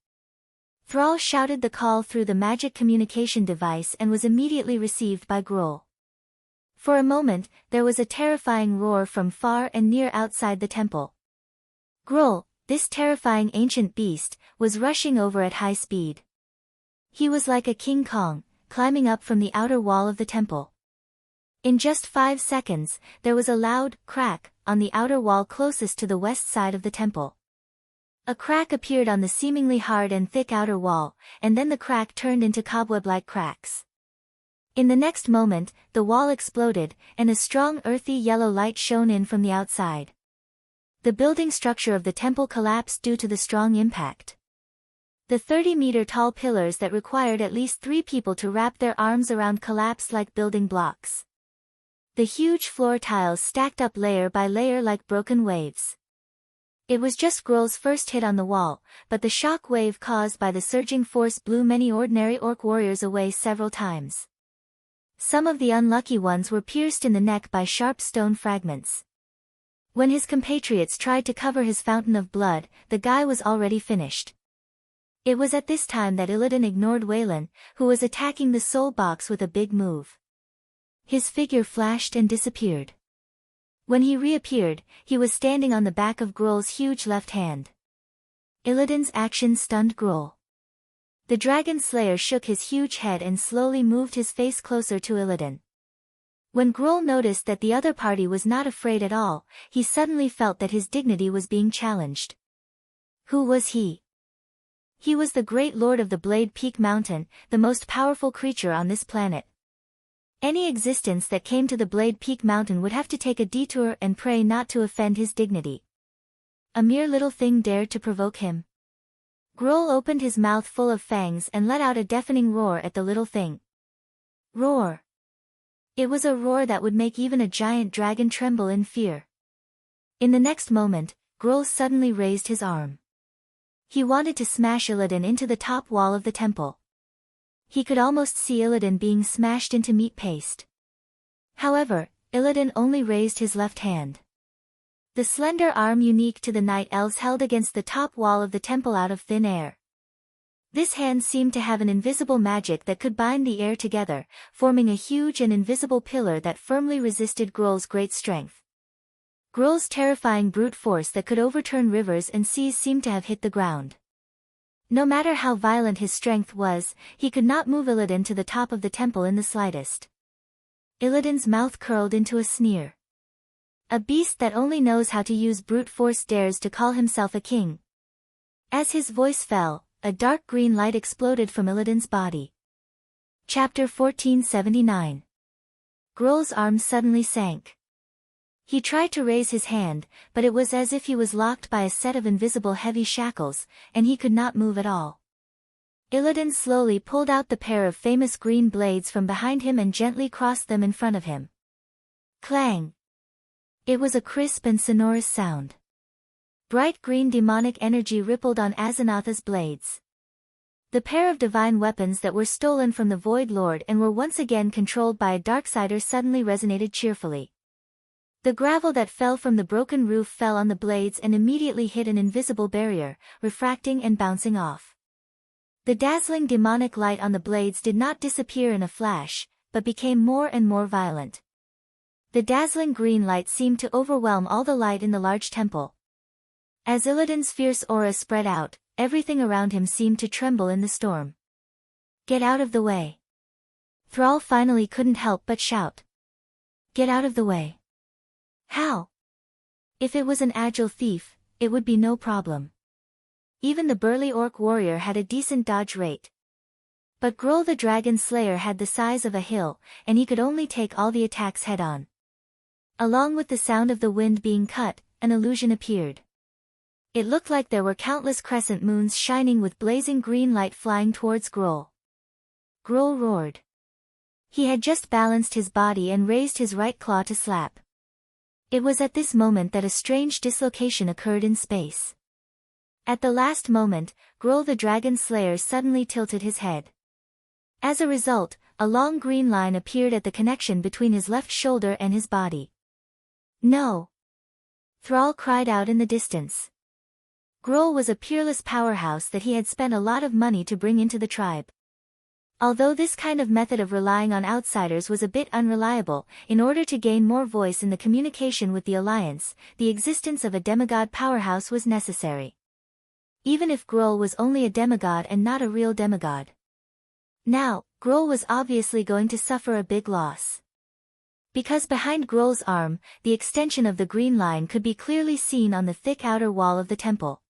Thrall shouted the call through the magic communication device and was immediately received by Gruul. For a moment, there was a terrifying roar from far and near outside the temple. Gruul, this terrifying ancient beast, was rushing over at high speed. He was like a King Kong, climbing up from the outer wall of the temple. In just 5 seconds, there was a loud crack on the outer wall closest to the west side of the temple. A crack appeared on the seemingly hard and thick outer wall, and then the crack turned into cobweb-like cracks. In the next moment, the wall exploded, and a strong earthy yellow light shone in from the outside. The building structure of the temple collapsed due to the strong impact. The 30-meter-tall pillars that required at least 3 people to wrap their arms around collapsed like building blocks. The huge floor tiles stacked up layer by layer like broken waves. It was just Gruul's first hit on the wall, but the shock wave caused by the surging force blew many ordinary orc warriors away several times. Some of the unlucky ones were pierced in the neck by sharp stone fragments. When his compatriots tried to cover his fountain of blood, the guy was already finished. It was at this time that Illidan ignored Wayland, who was attacking the soul box with a big move. His figure flashed and disappeared. When he reappeared, he was standing on the back of Gruul's huge left hand. Illidan's action stunned Gruul. The dragon slayer shook his huge head and slowly moved his face closer to Illidan. When Gruul noticed that the other party was not afraid at all, he suddenly felt that his dignity was being challenged. Who was he? He was the great lord of the Blade Peak Mountain, the most powerful creature on this planet. Any existence that came to the Blade Peak Mountain would have to take a detour and pray not to offend his dignity. A mere little thing dared to provoke him. Grohl opened his mouth full of fangs and let out a deafening roar at the little thing. Roar. It was a roar that would make even a giant dragon tremble in fear. In the next moment, Grohl suddenly raised his arm. He wanted to smash Illidan into the top wall of the temple. He could almost see Illidan being smashed into meat paste. However, Illidan only raised his left hand. The slender arm unique to the Night Elves held against the top wall of the temple out of thin air. This hand seemed to have an invisible magic that could bind the air together, forming a huge and invisible pillar that firmly resisted Grohl's great strength. Grohl's terrifying brute force that could overturn rivers and seas seemed to have hit the ground. No matter how violent his strength was, he could not move Illidan to the top of the temple in the slightest. Illidan's mouth curled into a sneer. A beast that only knows how to use brute force dares to call himself a king. As his voice fell, a dark green light exploded from Illidan's body. Chapter 1479. Grohl's arm suddenly sank. He tried to raise his hand, but it was as if he was locked by a set of invisible heavy shackles, and he could not move at all. Illidan slowly pulled out the pair of famous green blades from behind him and gently crossed them in front of him. Clang! It was a crisp and sonorous sound. Bright green demonic energy rippled on Azanatha's blades. The pair of divine weapons that were stolen from the Void Lord and were once again controlled by a Darksider suddenly resonated cheerfully. The gravel that fell from the broken roof fell on the blades and immediately hit an invisible barrier, refracting and bouncing off. The dazzling demonic light on the blades did not disappear in a flash, but became more and more violent. The dazzling green light seemed to overwhelm all the light in the large temple. As Illidan's fierce aura spread out, everything around him seemed to tremble in the storm. Get out of the way. Thrall finally couldn't help but shout. Get out of the way. How? If it was an agile thief, it would be no problem. Even the burly orc warrior had a decent dodge rate. But Grohl the Dragon Slayer had the size of a hill, and he could only take all the attacks head-on. Along with the sound of the wind being cut, an illusion appeared. It looked like there were countless crescent moons shining with blazing green light flying towards Grohl. Grohl roared. He had just balanced his body and raised his right claw to slap. It was at this moment that a strange dislocation occurred in space. At the last moment, Grohl the Dragon Slayer suddenly tilted his head. As a result, a long green line appeared at the connection between his left shoulder and his body. No! Thrall cried out in the distance. Grohl was a peerless powerhouse that he had spent a lot of money to bring into the tribe. Although this kind of method of relying on outsiders was a bit unreliable, in order to gain more voice in the communication with the Alliance, the existence of a demigod powerhouse was necessary. Even if Grohl was only a demigod and not a real demigod. Now, Grohl was obviously going to suffer a big loss. Because behind Grohl's arm, the extension of the green line could be clearly seen on the thick outer wall of the temple.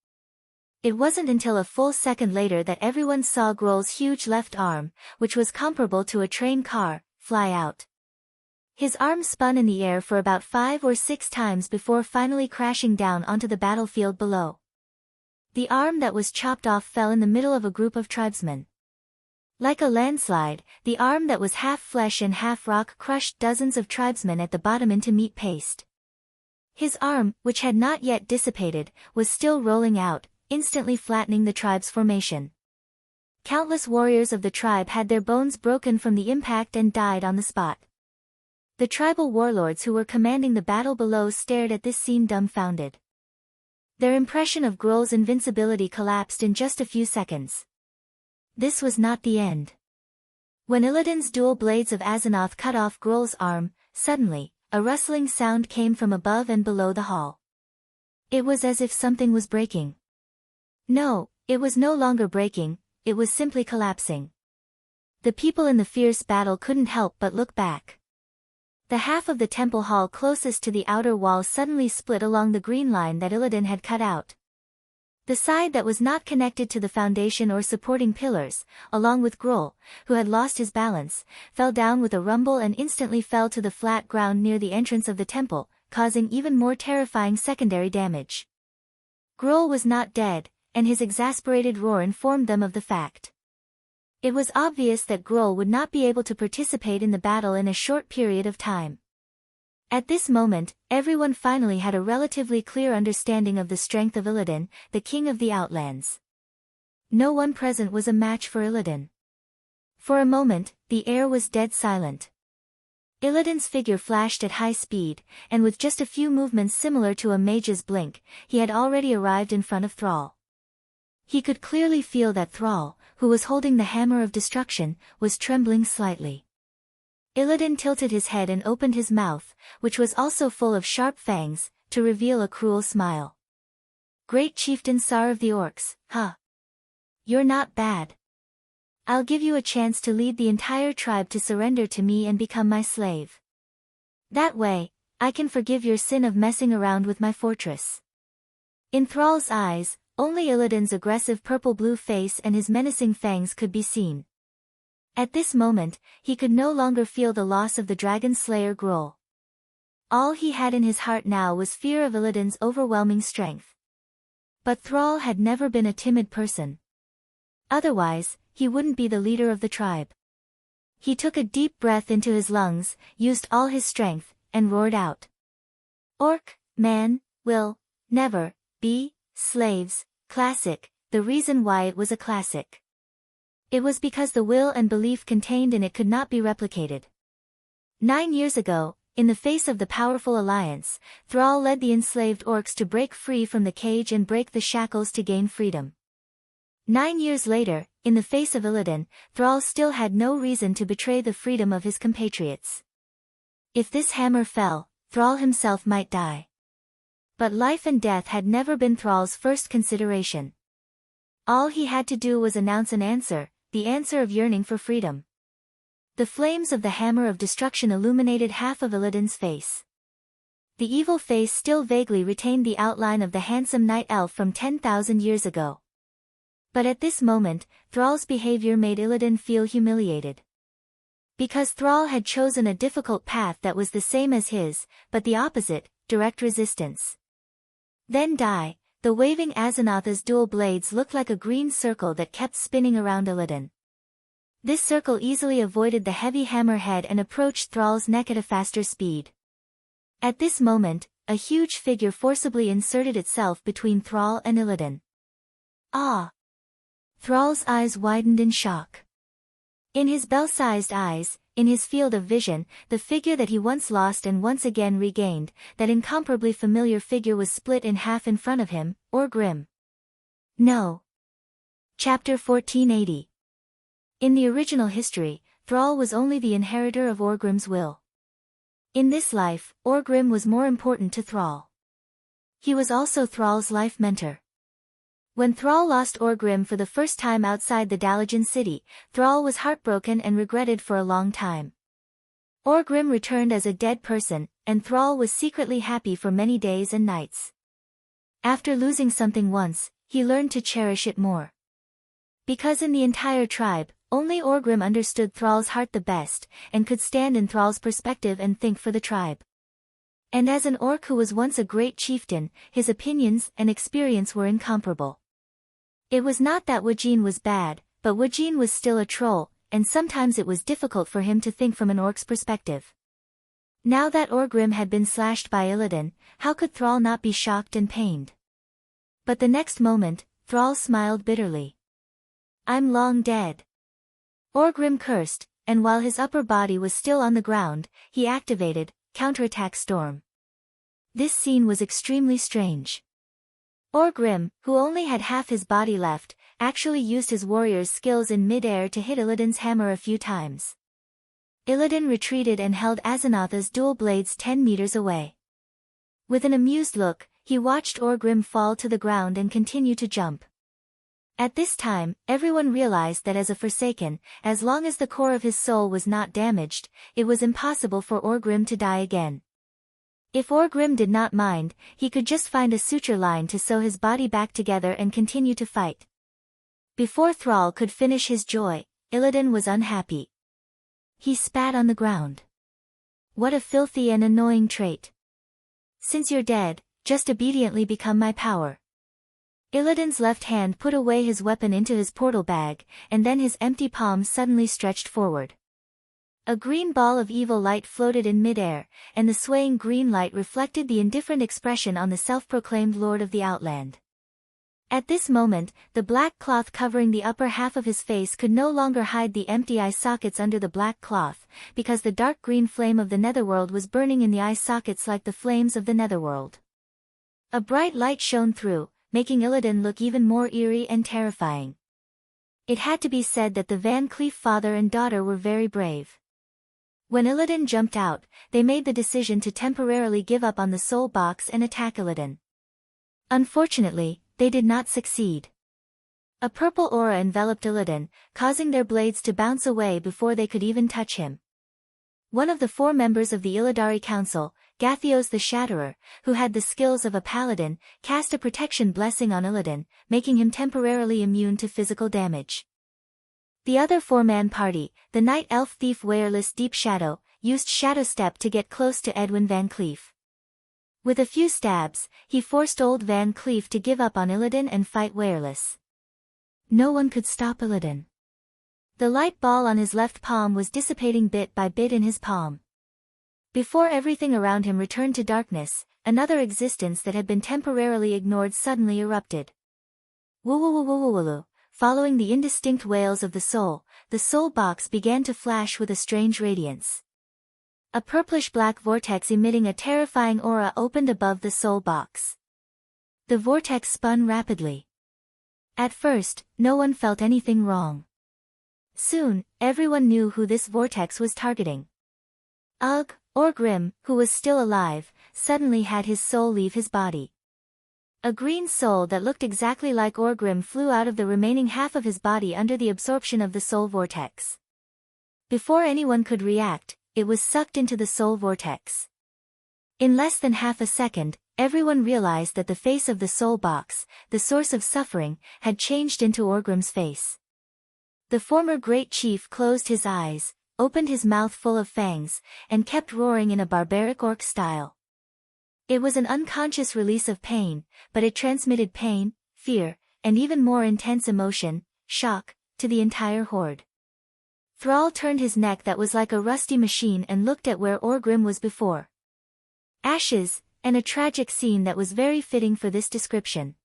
It wasn't until a full second later that everyone saw Grohl's huge left arm, which was comparable to a train car, fly out. His arm spun in the air for about 5 or 6 times before finally crashing down onto the battlefield below. The arm that was chopped off fell in the middle of a group of tribesmen. Like a landslide, the arm that was half flesh and half rock crushed dozens of tribesmen at the bottom into meat paste. His arm, which had not yet dissipated, was still rolling out, instantly flattening the tribe's formation. Countless warriors of the tribe had their bones broken from the impact and died on the spot. The tribal warlords who were commanding the battle below stared at this scene dumbfounded. Their impression of Grohl's invincibility collapsed in just a few seconds. This was not the end. When Illidan's dual blades of Azanoth cut off Grohl's arm, suddenly, a rustling sound came from above and below the hall. It was as if something was breaking. No, it was no longer breaking, it was simply collapsing. The people in the fierce battle couldn't help but look back. The half of the temple hall closest to the outer wall suddenly split along the green line that Illidan had cut out. The side that was not connected to the foundation or supporting pillars, along with Grohl, who had lost his balance, fell down with a rumble and instantly fell to the flat ground near the entrance of the temple, causing even more terrifying secondary damage. Grohl was not dead, and his exasperated roar informed them of the fact. It was obvious that Grohl would not be able to participate in the battle in a short period of time. At this moment, everyone finally had a relatively clear understanding of the strength of Illidan, the king of the Outlands. No one present was a match for Illidan. For a moment, the air was dead silent. Illidan's figure flashed at high speed, and with just a few movements similar to a mage's blink, he had already arrived in front of Thrall. He could clearly feel that Thrall, who was holding the hammer of destruction, was trembling slightly. Illidan tilted his head and opened his mouth, which was also full of sharp fangs, to reveal a cruel smile. "Great Chieftain Sar of the Orcs, huh? You're not bad. I'll give you a chance to lead the entire tribe to surrender to me and become my slave. That way, I can forgive your sin of messing around with my fortress." In Thrall's eyes, only Illidan's aggressive purple-blue face and his menacing fangs could be seen. At this moment, he could no longer feel the loss of the dragon slayer Grohl. All he had in his heart now was fear of Illidan's overwhelming strength. But Thrall had never been a timid person. Otherwise, he wouldn't be the leader of the tribe. He took a deep breath into his lungs, used all his strength, and roared out. "Orc, man, will, never, be, slaves, classic." The reason why it was a classic. It was because the will and belief contained in it could not be replicated. 9 years ago, in the face of the powerful alliance, Thrall led the enslaved orcs to break free from the cage and break the shackles to gain freedom. 9 years later, in the face of Illidan, Thrall still had no reason to betray the freedom of his compatriots. If this hammer fell, Thrall himself might die. But life and death had never been Thrall's first consideration. All he had to do was announce an answer, the answer of yearning for freedom. The flames of the hammer of destruction illuminated half of Illidan's face. The evil face still vaguely retained the outline of the handsome night elf from 10,000 years ago. But at this moment, Thrall's behavior made Illidan feel humiliated. Because Thrall had chosen a difficult path that was the same as his, but the opposite, direct resistance. Then the waving Azanatha's dual blades looked like a green circle that kept spinning around Illidan. This circle easily avoided the heavy hammerhead and approached Thrall's neck at a faster speed. At this moment, a huge figure forcibly inserted itself between Thrall and Illidan. "Ah!" Thrall's eyes widened in shock. In his bell-sized eyes, in his field of vision, the figure that he once lost and once again regained, that incomparably familiar figure was split in half in front of him, Orgrim. No. Chapter 1480. In the original history, Thrall was only the inheritor of Orgrim's will. In this life, Orgrim was more important to Thrall. He was also Thrall's life mentor. When Thrall lost Orgrim for the first time outside the Dalajan city, Thrall was heartbroken and regretted for a long time. Orgrim returned as a dead person, and Thrall was secretly happy for many days and nights. After losing something once, he learned to cherish it more. Because in the entire tribe, only Orgrim understood Thrall's heart the best, and could stand in Thrall's perspective and think for the tribe. And as an orc who was once a great chieftain, his opinions and experience were incomparable. It was not that Wajin was bad, but Wajin was still a troll, and sometimes it was difficult for him to think from an orc's perspective. Now that Orgrim had been slashed by Illidan, how could Thrall not be shocked and pained? But the next moment, Thrall smiled bitterly. "I'm long dead." Orgrim cursed, and while his upper body was still on the ground, he activated Counterattack Storm. This scene was extremely strange. Orgrim, who only had half his body left, actually used his warrior's skills in mid-air to hit Illidan's hammer a few times. Illidan retreated and held Azanatha's dual blades 10 meters away. With an amused look, he watched Orgrim fall to the ground and continue to jump. At this time, everyone realized that as a Forsaken, as long as the core of his soul was not damaged, it was impossible for Orgrim to die again. If Orgrim did not mind, he could just find a suture line to sew his body back together and continue to fight. Before Thrall could finish his joy, Illidan was unhappy. He spat on the ground. What a filthy and annoying trait. Since you're dead, just obediently become my power. Illidan's left hand put away his weapon into his portal bag, and then his empty palm suddenly stretched forward. A green ball of evil light floated in midair, and the swaying green light reflected the indifferent expression on the self-proclaimed Lord of the Outland. At this moment, the black cloth covering the upper half of his face could no longer hide the empty eye sockets under the black cloth, because the dark green flame of the netherworld was burning in the eye sockets like the flames of the netherworld. A bright light shone through, making Illidan look even more eerie and terrifying. It had to be said that the Van Cleef father and daughter were very brave. When Illidan jumped out, they made the decision to temporarily give up on the soul box and attack Illidan. Unfortunately, they did not succeed. A purple aura enveloped Illidan, causing their blades to bounce away before they could even touch him. One of the 4 members of the Illidari Council, Gathios the Shatterer, who had the skills of a paladin, cast a protection blessing on Illidan, making him temporarily immune to physical damage. The other 4-man party, the Night Elf Thief Wireless Deep Shadow, used Shadow Step to get close to Edwin Van Cleef. With a few stabs, he forced old Van Cleef to give up on Illidan and fight Wireless. No one could stop Illidan. The light ball on his left palm was dissipating bit by bit in his palm. Before everything around him returned to darkness, another existence that had been temporarily ignored suddenly erupted. Woo-woo-woo-woo-woo-woo. Following the indistinct wails of the soul box began to flash with a strange radiance. A purplish-black vortex emitting a terrifying aura opened above the soul box. The vortex spun rapidly. At first, no one felt anything wrong. Soon, everyone knew who this vortex was targeting. Ugh, Orgrim, who was still alive, suddenly had his soul leave his body. A green soul that looked exactly like Orgrim flew out of the remaining half of his body under the absorption of the soul vortex. Before anyone could react, it was sucked into the soul vortex. In less than half a second, everyone realized that the face of the soul box, the source of suffering, had changed into Orgrim's face. The former great chief closed his eyes, opened his mouth full of fangs, and kept roaring in a barbaric orc style. It was an unconscious release of pain, but it transmitted pain, fear, and even more intense emotion, shock, to the entire horde. Thrall turned his neck that was like a rusty machine and looked at where Orgrim was before. Ashes, and a tragic scene that was very fitting for this description.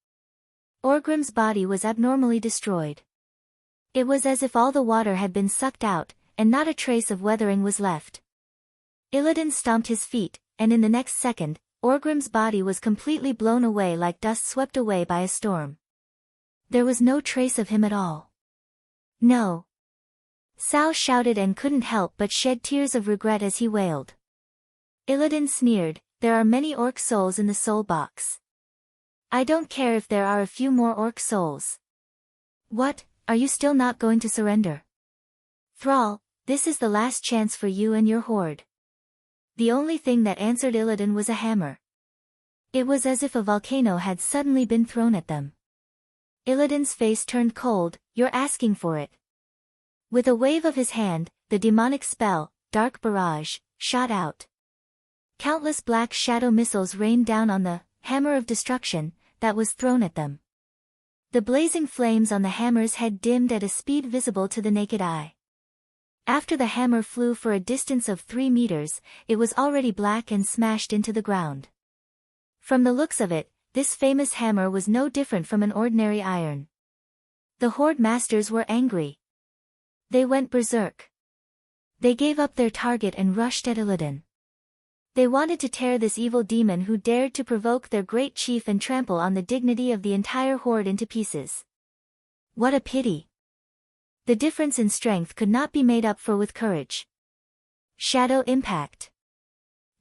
Orgrim's body was abnormally destroyed. It was as if all the water had been sucked out, and not a trace of weathering was left. Illidan stomped his feet, and in the next second, Orgrim's body was completely blown away like dust swept away by a storm. There was no trace of him at all. No. Sal shouted and couldn't help but shed tears of regret as he wailed. Illidan sneered, "There are many orc souls in the soul box. I don't care if there are a few more orc souls. What, are you still not going to surrender? Thrall, this is the last chance for you and your horde." The only thing that answered Illidan was a hammer. It was as if a volcano had suddenly been thrown at them. Illidan's face turned cold. "You're asking for it." With a wave of his hand, the demonic spell, Dark Barrage, shot out. Countless black shadow missiles rained down on the hammer of destruction that was thrown at them. The blazing flames on the hammer's head dimmed at a speed visible to the naked eye. After the hammer flew for a distance of 3 meters, it was already black and smashed into the ground. From the looks of it, this famous hammer was no different from an ordinary iron. The Horde Masters were angry. They went berserk. They gave up their target and rushed at Illidan. They wanted to tear this evil demon who dared to provoke their great chief and trample on the dignity of the entire horde into pieces. What a pity. The difference in strength could not be made up for with courage. Shadow Impact.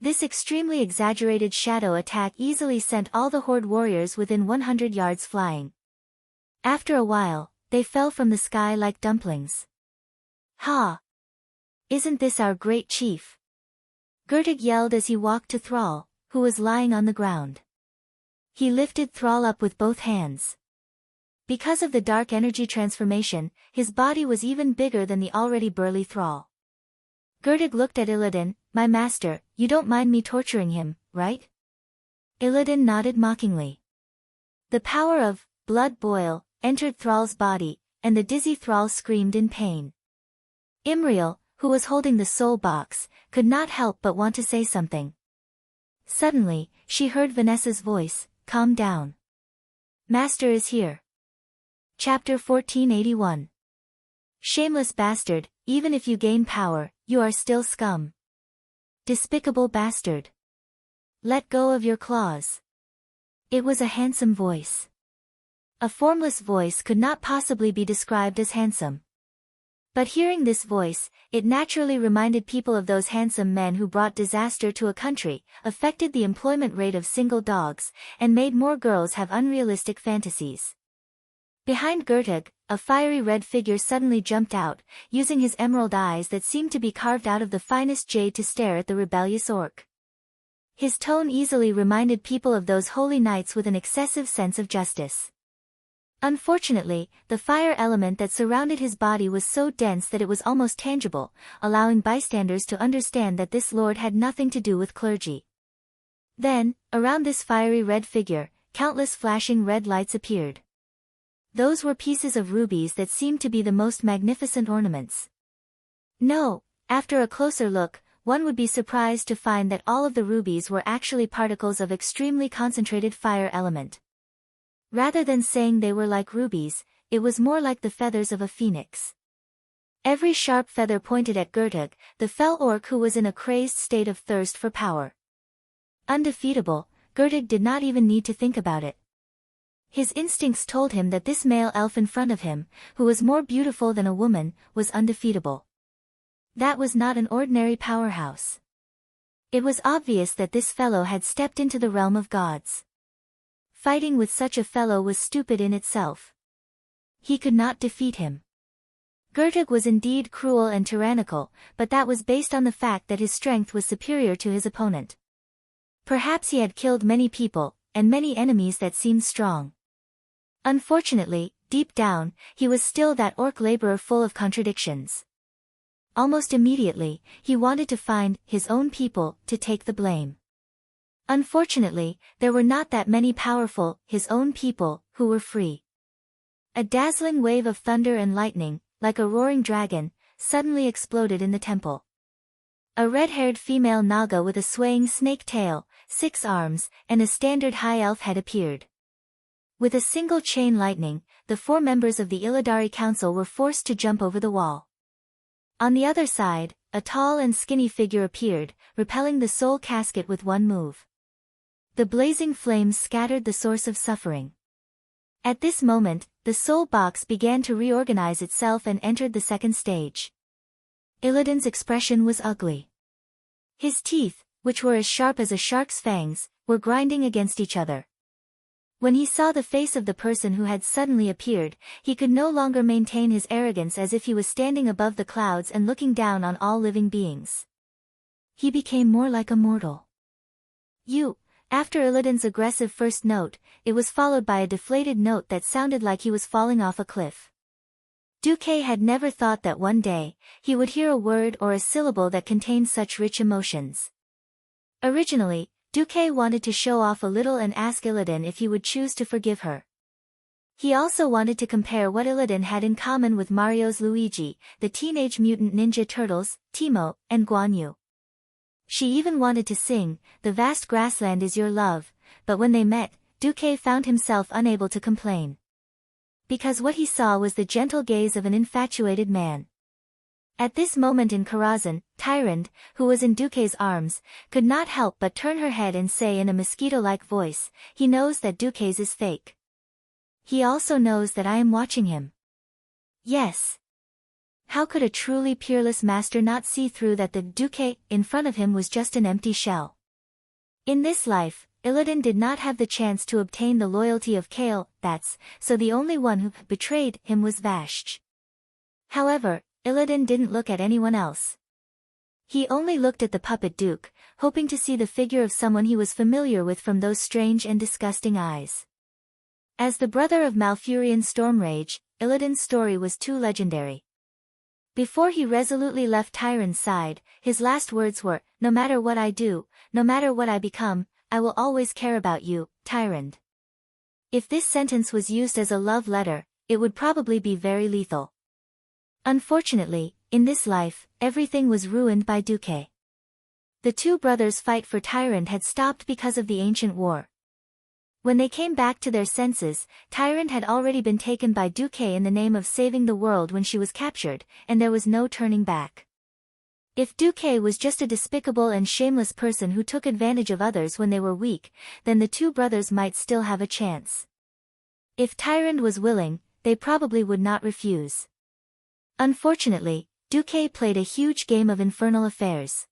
This extremely exaggerated shadow attack easily sent all the horde warriors within 100 yards flying. After a while, they fell from the sky like dumplings. Ha! Isn't this our great chief? Gertig yelled as he walked to Thrall, who was lying on the ground. He lifted Thrall up with both hands. Because of the dark energy transformation, his body was even bigger than the already burly Thrall. Gurtig looked at Illidan. "My master, you don't mind me torturing him, right?" Illidan nodded mockingly. The power of blood boil entered Thrall's body, and the dizzy Thrall screamed in pain. Imriel, who was holding the soul box, could not help but want to say something. Suddenly, she heard Vanessa's voice. "Calm down. Master is here." Chapter 1481. Shameless bastard, even if you gain power, you are still scum. Despicable bastard. Let go of your claws. It was a handsome voice. A formless voice could not possibly be described as handsome. But hearing this voice, it naturally reminded people of those handsome men who brought disaster to a country, affected the employment rate of single dogs, and made more girls have unrealistic fantasies. Behind Gurtig, a fiery red figure suddenly jumped out, using his emerald eyes that seemed to be carved out of the finest jade to stare at the rebellious orc. His tone easily reminded people of those holy knights with an excessive sense of justice. Unfortunately, the fire element that surrounded his body was so dense that it was almost tangible, allowing bystanders to understand that this lord had nothing to do with clergy. Then, around this fiery red figure, countless flashing red lights appeared. Those were pieces of rubies that seemed to be the most magnificent ornaments. No, after a closer look, one would be surprised to find that all of the rubies were actually particles of extremely concentrated fire element. Rather than saying they were like rubies, it was more like the feathers of a phoenix. Every sharp feather pointed at Gurtig, the fell orc who was in a crazed state of thirst for power. Undefeatable, Gurtig did not even need to think about it. His instincts told him that this male elf in front of him, who was more beautiful than a woman, was undefeatable. That was not an ordinary powerhouse. It was obvious that this fellow had stepped into the realm of gods. Fighting with such a fellow was stupid in itself. He could not defeat him. Gurtig was indeed cruel and tyrannical, but that was based on the fact that his strength was superior to his opponent. Perhaps he had killed many people, and many enemies that seemed strong. Unfortunately, deep down, he was still that orc laborer full of contradictions. Almost immediately, he wanted to find his own people to take the blame. Unfortunately, there were not that many powerful, his own people, who were free. A dazzling wave of thunder and lightning, like a roaring dragon, suddenly exploded in the temple. A red-haired female Naga with a swaying snake tail, 6 arms, and a standard high elf head appeared. With a single chain lightning, the 4 members of the Illidari Council were forced to jump over the wall. On the other side, a tall and skinny figure appeared, repelling the soul casket with one move. The blazing flames scattered the source of suffering. At this moment, the soul box began to reorganize itself and entered the second stage. Illidan's expression was ugly. His teeth, which were as sharp as a shark's fangs, were grinding against each other. When he saw the face of the person who had suddenly appeared, he could no longer maintain his arrogance as if he was standing above the clouds and looking down on all living beings. He became more like a mortal. After Illidan's aggressive first note, it was followed by a deflated note that sounded like he was falling off a cliff. Duque had never thought that one day, he would hear a word or a syllable that contained such rich emotions. Originally, Duque wanted to show off a little and ask Illidan if he would choose to forgive her. He also wanted to compare what Illidan had in common with Mario's Luigi, the Teenage Mutant Ninja Turtles, Timo, and Guan Yu. She even wanted to sing, "The vast grassland is your love," but when they met, Duque found himself unable to complain. Because what he saw was the gentle gaze of an infatuated man. At this moment in Karazhan, Tyrande, who was in Duque's arms, could not help but turn her head and say in a mosquito-like voice, "He knows that Duque's is fake. He also knows that I am watching him." Yes. How could a truly peerless master not see through that the Duque in front of him was just an empty shell? In this life, Illidan did not have the chance to obtain the loyalty of Kael, so the only one who betrayed him was Vashj. However, Illidan didn't look at anyone else. He only looked at the puppet duke, hoping to see the figure of someone he was familiar with from those strange and disgusting eyes. As the brother of Malfurion Stormrage, Illidan's story was too legendary. Before he resolutely left Tyrand's side, his last words were, "No matter what I do, no matter what I become, I will always care about you, Tyrand." If this sentence was used as a love letter, it would probably be very lethal. Unfortunately, in this life, everything was ruined by Duque. The two brothers' fight for Tyrand had stopped because of the ancient war. When they came back to their senses, Tyrand had already been taken by Duque in the name of saving the world when she was captured, and there was no turning back. If Duque was just a despicable and shameless person who took advantage of others when they were weak, then the two brothers might still have a chance. If Tyrand was willing, they probably would not refuse. Unfortunately, Duque played a huge game of infernal affairs.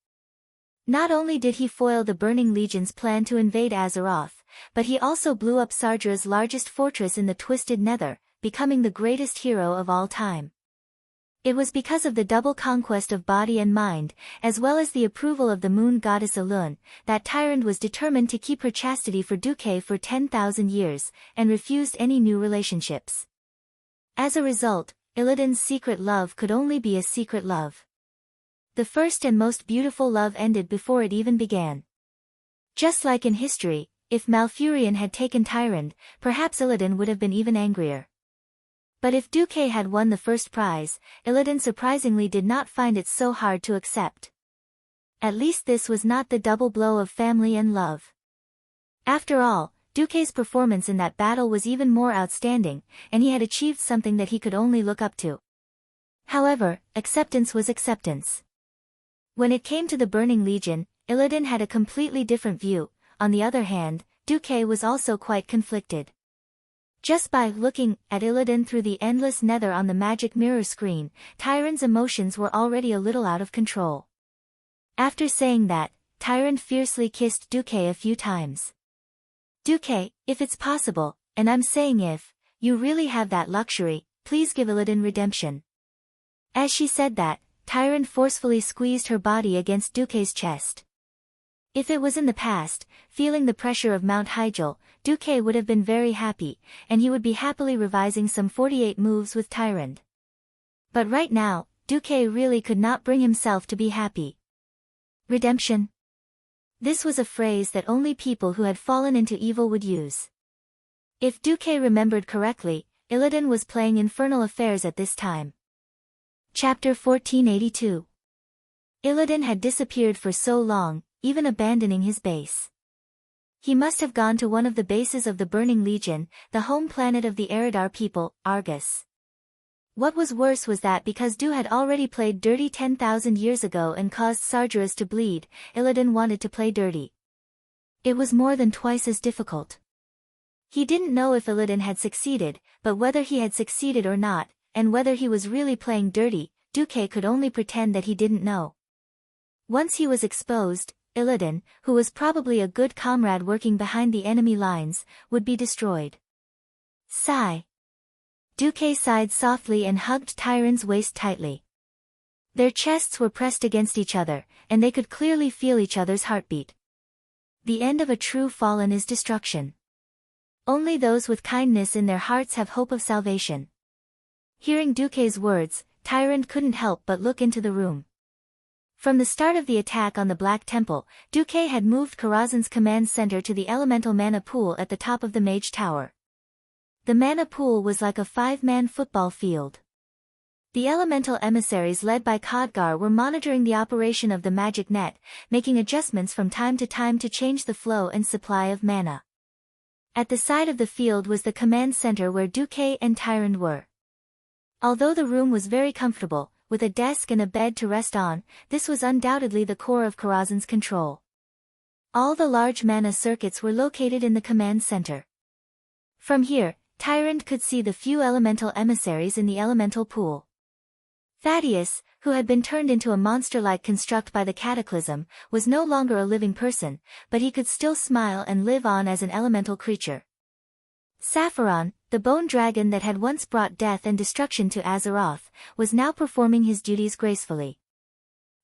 Not only did he foil the Burning Legion's plan to invade Azeroth, but he also blew up Sardra's largest fortress in the Twisted Nether, becoming the greatest hero of all time. It was because of the double conquest of body and mind, as well as the approval of the moon goddess Elune, that Tyrand was determined to keep her chastity for Duque for 10,000 years, and refused any new relationships. As a result, Illidan's secret love could only be a secret love. The first and most beautiful love ended before it even began. Just like in history, if Malfurion had taken Tyrand, perhaps Illidan would have been even angrier. But if Duque had won the first prize, Illidan surprisingly did not find it so hard to accept. At least this was not the double blow of family and love. After all, Duque's performance in that battle was even more outstanding, and he had achieved something that he could only look up to. However, acceptance was acceptance. When it came to the Burning Legion, Illidan had a completely different view. On the other hand, Duque was also quite conflicted. Just by looking at Illidan through the endless nether on the magic mirror screen, Tyrand's emotions were already a little out of control. After saying that, Tyrand fiercely kissed Duque a few times. "Duque, if it's possible, and I'm saying if, you really have that luxury, please give Illidan redemption." As she said that, Tyrand forcefully squeezed her body against Duque's chest. If it was in the past, feeling the pressure of Mount Hyjal, Duque would have been very happy, and he would be happily revising some 48 moves with Tyrand. But right now, Duque really could not bring himself to be happy. Redemption? This was a phrase that only people who had fallen into evil would use. If Duque remembered correctly, Illidan was playing infernal affairs at this time. Chapter 1482. Illidan had disappeared for so long, even abandoning his base. He must have gone to one of the bases of the Burning Legion, the home planet of the Eridar people, Argus. What was worse was that because Du had already played dirty 10,000 years ago and caused Sargeras to bleed, Illidan wanted to play dirty. It was more than twice as difficult. He didn't know if Illidan had succeeded, but whether he had succeeded or not, and whether he was really playing dirty, Duque could only pretend that he didn't know. Once he was exposed, Illidan, who was probably a good comrade working behind the enemy lines, would be destroyed. Sigh. Duque sighed softly and hugged Tyrand's waist tightly. Their chests were pressed against each other, and they could clearly feel each other's heartbeat. The end of a true fallen is destruction. Only those with kindness in their hearts have hope of salvation. Hearing Duque's words, Tyrand couldn't help but look into the room. From the start of the attack on the Black Temple, Duque had moved Karazhan's command center to the elemental mana pool at the top of the Mage Tower. The mana pool was like a 5-man football field. The elemental emissaries led by Khadgar were monitoring the operation of the magic net, making adjustments from time to change the flow and supply of mana. At the side of the field was the command center where Duque and Tyrand were. Although the room was very comfortable, with a desk and a bed to rest on, this was undoubtedly the core of Karazhan's control. All the large mana circuits were located in the command center. From here, Tyrand could see the few elemental emissaries in the elemental pool. Thaddeus, who had been turned into a monster-like construct by the cataclysm, was no longer a living person, but he could still smile and live on as an elemental creature. Sapphiron, the bone dragon that had once brought death and destruction to Azeroth, was now performing his duties gracefully.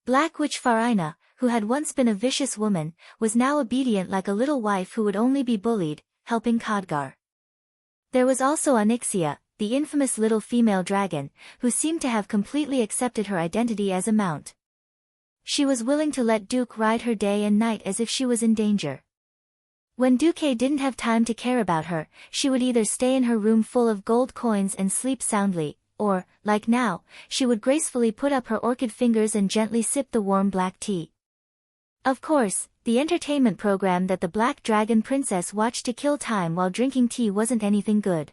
Black Witch Farina, who had once been a vicious woman, was now obedient like a little wife who would only be bullied, helping Khadgar. There was also Onyxia, the infamous little female dragon, who seemed to have completely accepted her identity as a mount. She was willing to let Duke ride her day and night as if she was in danger. When Duque didn't have time to care about her, she would either stay in her room full of gold coins and sleep soundly, or, like now, she would gracefully put up her orchid fingers and gently sip the warm black tea. Of course, the entertainment program that the Black Dragon Princess watched to kill time while drinking tea wasn't anything good.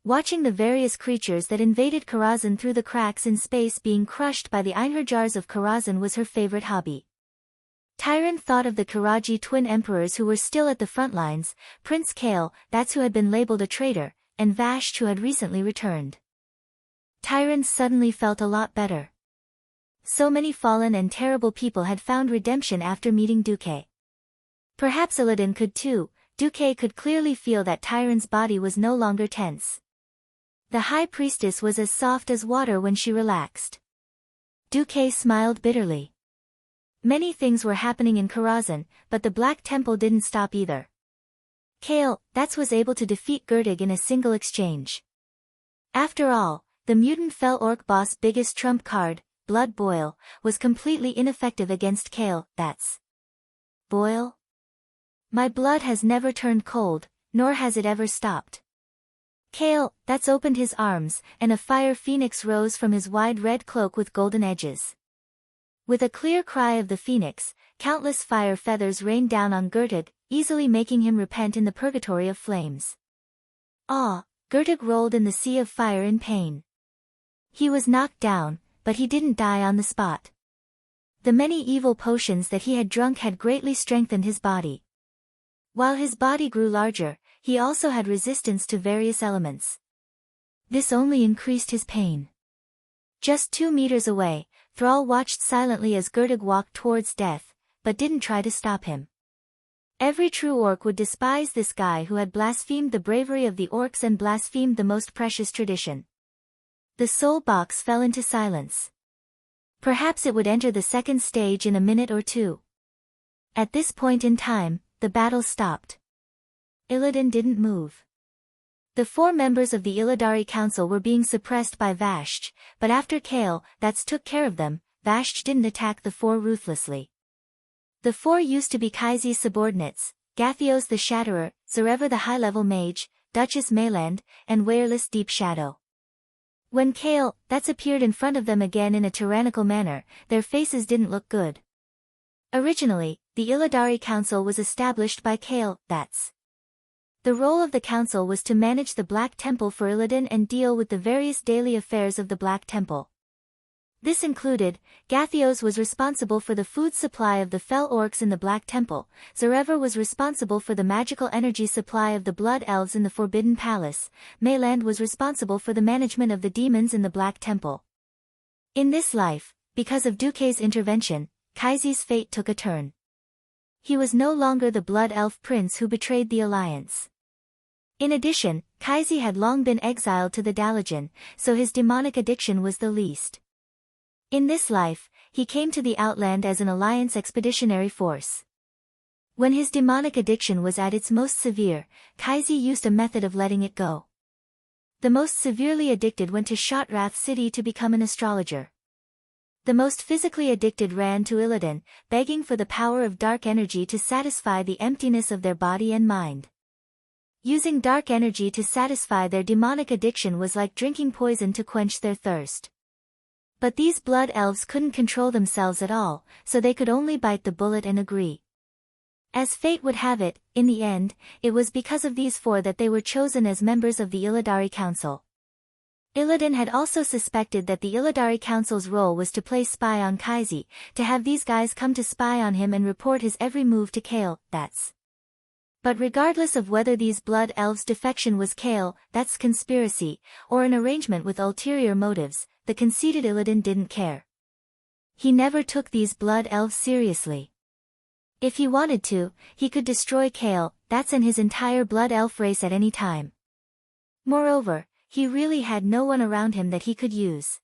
Watching the various creatures that invaded Karazhan through the cracks in space being crushed by the Einherjars of Karazhan was her favorite hobby. Tyron thought of the Karaji twin emperors who were still at the front lines, Prince Kale, that's who had been labeled a traitor, and Vashj who had recently returned. Tyron suddenly felt a lot better. So many fallen and terrible people had found redemption after meeting Duque. Perhaps Illidan could too. Duque could clearly feel that Tyron's body was no longer tense. The High Priestess was as soft as water when she relaxed. Duque smiled bitterly. Many things were happening in Karazhan, but the Black Temple didn't stop either. Kale, that's was able to defeat Gurtig in a single exchange. After all, the mutant fell orc boss' biggest trump card, Blood Boil, was completely ineffective against Kale, that's. Boil? My blood has never turned cold, nor has it ever stopped. Kale, that's opened his arms, and a fire phoenix rose from his wide red cloak with golden edges. With a clear cry of the phoenix, countless fire feathers rained down on Gurtig, easily making him repent in the purgatory of flames. Ah, Gurtig rolled in the sea of fire in pain. He was knocked down, but he didn't die on the spot. The many evil potions that he had drunk had greatly strengthened his body. While his body grew larger, he also had resistance to various elements. This only increased his pain. Just 2 meters away, Thrall watched silently as Gurtig walked towards death, but didn't try to stop him. Every true orc would despise this guy who had blasphemed the bravery of the orcs and blasphemed the most precious tradition. The soul box fell into silence. Perhaps it would enter the second stage in a minute or two. At this point in time, the battle stopped. Illidan didn't move. The 4 members of the Illidari Council were being suppressed by Vashj, but after Kale, that's took care of them, Vashj didn't attack the 4 ruthlessly. The 4 used to be Kaizi's subordinates, Gathios the Shatterer, Zareva the high-level mage, Duchess Mayland, and Wireless Deep Shadow. When Kale, that's appeared in front of them again in a tyrannical manner, their faces didn't look good. Originally, the Illidari Council was established by Kale, that's. The role of the council was to manage the Black Temple for Illidan and deal with the various daily affairs of the Black Temple. This included, Gathios was responsible for the food supply of the fell orcs in the Black Temple, Zareva was responsible for the magical energy supply of the Blood Elves in the Forbidden Palace, Mayland was responsible for the management of the demons in the Black Temple. In this life, because of Duque's intervention, Kaizi's fate took a turn. He was no longer the Blood Elf prince who betrayed the alliance. In addition, Kaizi had long been exiled to the Dalajan, so his demonic addiction was the least. In this life, he came to the Outland as an alliance expeditionary force. When his demonic addiction was at its most severe, Kaizi used a method of letting it go. The most severely addicted went to Shotrath City to become an astrologer. The most physically addicted ran to Illidan, begging for the power of dark energy to satisfy the emptiness of their body and mind. Using dark energy to satisfy their demonic addiction was like drinking poison to quench their thirst. But these blood elves couldn't control themselves at all, so they could only bite the bullet and agree. As fate would have it, in the end, it was because of these 4 that they were chosen as members of the Illidari Council. Illidan had also suspected that the Illidari Council's role was to play spy on Kaizi, to have these guys come to spy on him and report his every move to Kale, that's. But regardless of whether these blood elves' defection was Kale, that's conspiracy, or an arrangement with ulterior motives, the conceited Illidan didn't care. He never took these blood elves seriously. If he wanted to, he could destroy Kale, that's and his entire blood elf race at any time. Moreover, he really had no one around him that he could use.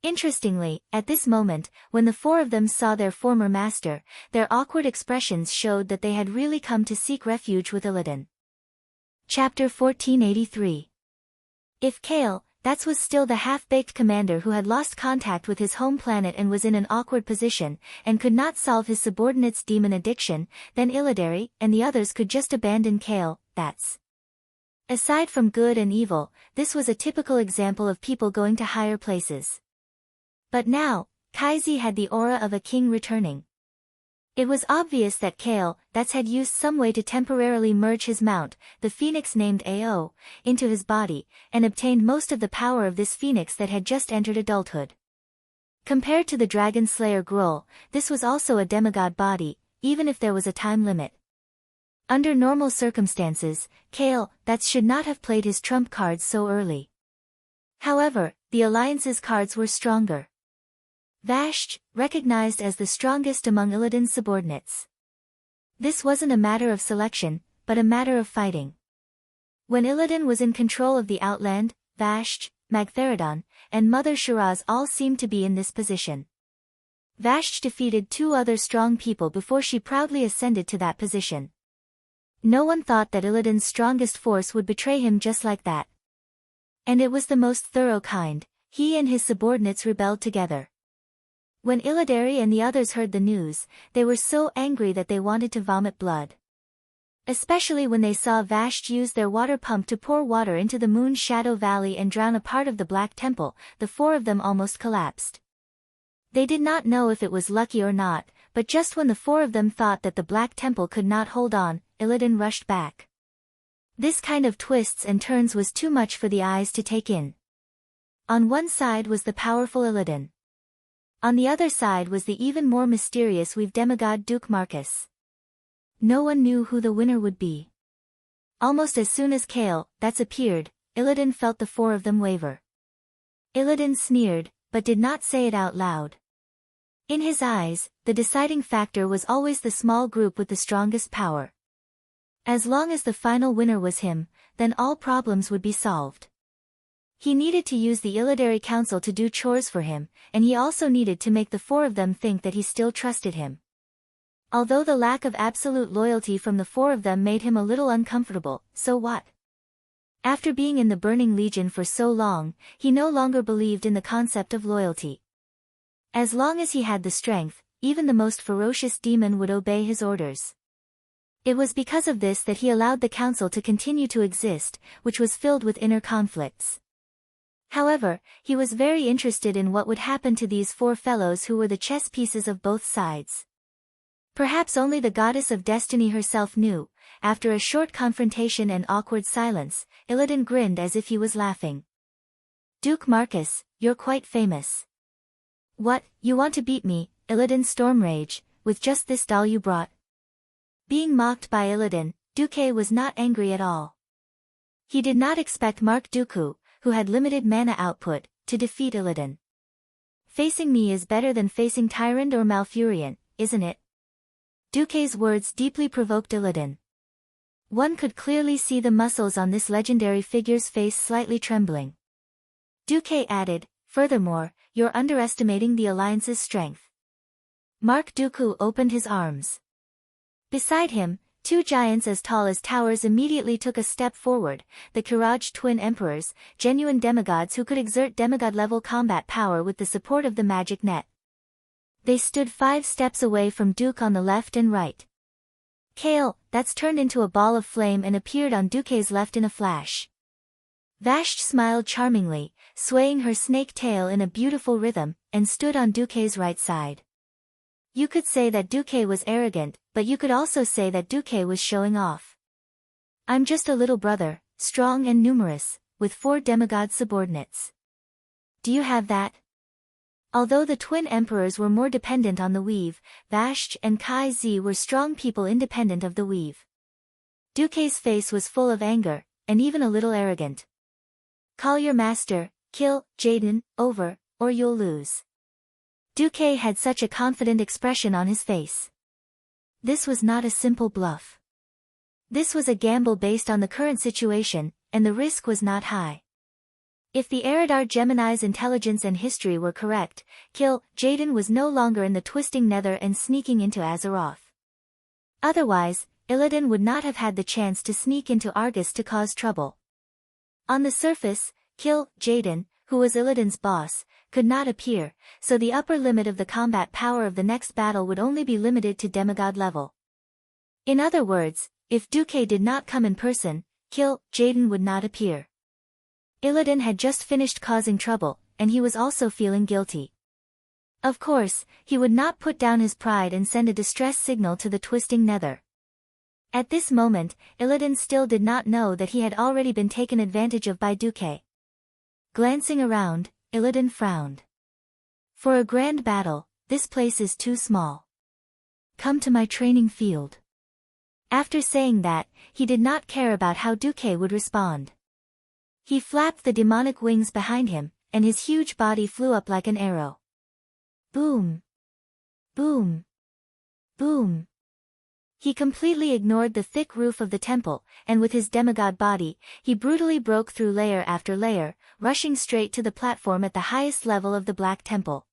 Interestingly, at this moment, when the four of them saw their former master, their awkward expressions showed that they had really come to seek refuge with Illidan. Chapter 1483. If Kale, that was still the half-baked commander who had lost contact with his home planet and was in an awkward position, and could not solve his subordinate's demon addiction, then Illidari and the others could just abandon Kale, that's. Aside from good and evil, this was a typical example of people going to higher places. But now, Kaizi had the aura of a king returning. It was obvious that Kale, had used some way to temporarily merge his mount, the phoenix named Ao, into his body, and obtained most of the power of this phoenix that had just entered adulthood. Compared to the dragon slayer Gruul, this was also a demigod body, even if there was a time limit. Under normal circumstances, Kale, should not have played his trump cards so early. However, the Alliance's cards were stronger. Vashj, recognized as the strongest among Illidan's subordinates. This wasn't a matter of selection, but a matter of fighting. When Illidan was in control of the Outland, Vashj, Magtheridon, and Mother Shiraz all seemed to be in this position. Vashj defeated two other strong people before she proudly ascended to that position. No one thought that Illidan's strongest force would betray him just like that. And it was the most thorough kind. He and his subordinates rebelled together. When Illidari and the others heard the news, they were so angry that they wanted to vomit blood. Especially when they saw Vashj use their water pump to pour water into the Moon Shadow Valley and drown a part of the Black Temple, the four of them almost collapsed. They did not know if it was lucky or not, but just when the four of them thought that the Black Temple could not hold on, Illidan rushed back. This kind of twists and turns was too much for the eyes to take in. On one side was the powerful Illidan. On the other side was the even more mysterious weave demigod Duke Marcus. No one knew who the winner would be. Almost as soon as Kale, appeared, Illidan felt the four of them waver. Illidan sneered, but did not say it out loud. In his eyes, the deciding factor was always the small group with the strongest power. As long as the final winner was him, then all problems would be solved. He needed to use the Illidari Council to do chores for him, and he also needed to make the four of them think that he still trusted him. Although the lack of absolute loyalty from the four of them made him a little uncomfortable, so what? After being in the Burning Legion for so long, he no longer believed in the concept of loyalty. As long as he had the strength, even the most ferocious demon would obey his orders. It was because of this that he allowed the council to continue to exist, which was filled with inner conflicts. However, he was very interested in what would happen to these four fellows who were the chess pieces of both sides. Perhaps only the goddess of destiny herself knew. After a short confrontation and awkward silence, Illidan grinned as if he was laughing. Duke Marcus, you're quite famous. What, you want to beat me, Illidan Stormrage, with just this doll you brought? Being mocked by Illidan, Duque was not angry at all. He did not expect Mark Dooku, who had limited mana output, to defeat Illidan. Facing me is better than facing Tyrant or Malfurion, isn't it? Duque's words deeply provoked Illidan. One could clearly see the muscles on this legendary figure's face slightly trembling. Duque added, furthermore, you're underestimating the Alliance's strength. Mark Dooku opened his arms. Beside him, two giants as tall as towers immediately took a step forward, the Kiraj twin emperors, genuine demigods who could exert demigod-level combat power with the support of the magic net. They stood 5 steps away from Duke on the left and right. Kale, turned into a ball of flame and appeared on Duque's left in a flash. Vashj smiled charmingly, swaying her snake tail in a beautiful rhythm, and stood on Duque's right side. You could say that Duque was arrogant, but you could also say that Duque was showing off. I'm just a little brother, strong and numerous, with 4 demigod subordinates. Do you have that? Although the twin emperors were more dependent on the weave, Vashj and Kai-Zi were strong people independent of the weave. Duque's face was full of anger, and even a little arrogant. Call your master, kill, Jaden, over, or you'll lose. Duque had such a confident expression on his face. This was not a simple bluff. This was a gamble based on the current situation, and the risk was not high. If the Eridar Gemini's intelligence and history were correct, Kil Jaden was no longer in the twisting nether and sneaking into Azeroth. Otherwise, Illidan would not have had the chance to sneak into Argus to cause trouble. On the surface, Kil Jaden, who was Illidan's boss, could not appear, so the upper limit of the combat power of the next battle would only be limited to demigod level. In other words, if Duque did not come in person, Kil Jaden would not appear. Illidan had just finished causing trouble, and he was also feeling guilty. Of course, he would not put down his pride and send a distress signal to the twisting nether. At this moment, Illidan still did not know that he had already been taken advantage of by Duque. Glancing around, Illidan frowned. For a grand battle, this place is too small. Come to my training field. After saying that, he did not care about how Duque would respond. He flapped the demonic wings behind him, and his huge body flew up like an arrow. Boom! Boom! Boom! He completely ignored the thick roof of the temple, and with his demigod body, he brutally broke through layer after layer, rushing straight to the platform at the highest level of the Black Temple.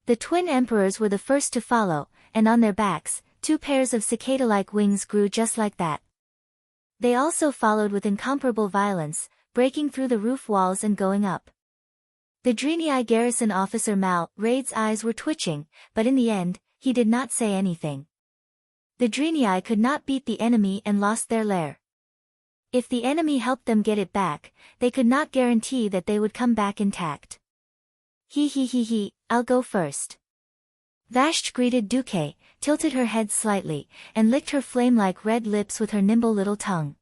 The twin emperors were the first to follow, and on their backs, 2 pairs of cicada-like wings grew just like that. They also followed with incomparable violence, breaking through the roof walls and going up. The Drenii garrison officer Mal Raid's eyes were twitching, but in the end, he did not say anything. The Drenii could not beat the enemy and lost their lair. If the enemy helped them get it back, they could not guarantee that they would come back intact. He, I'll go first. Vashti greeted Duque, tilted her head slightly, and licked her flame-like red lips with her nimble little tongue.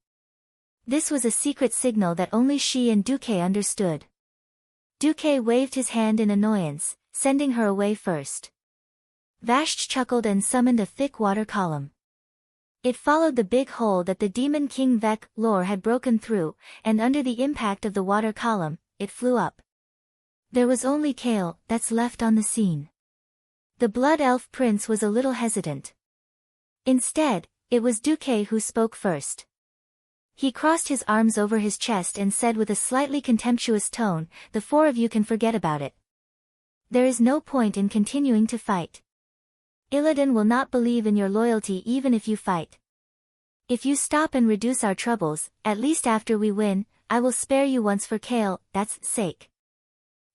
This was a secret signal that only she and Duque understood. Duque waved his hand in annoyance, sending her away first. Vashti chuckled and summoned a thick water column. It followed the big hole that the demon king Vec Lore had broken through, and under the impact of the water column, it flew up. There was only Kale that's left on the scene. The Blood Elf Prince was a little hesitant. Instead, it was Duque who spoke first. He crossed his arms over his chest and said with a slightly contemptuous tone, "The 4 of you can forget about it. There is no point in continuing to fight. Illidan will not believe in your loyalty even if you fight. If you stop and reduce our troubles, at least after we win, I will spare you once for Kale, that's sake.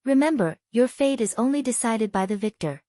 Remember, your fate is only decided by the victor."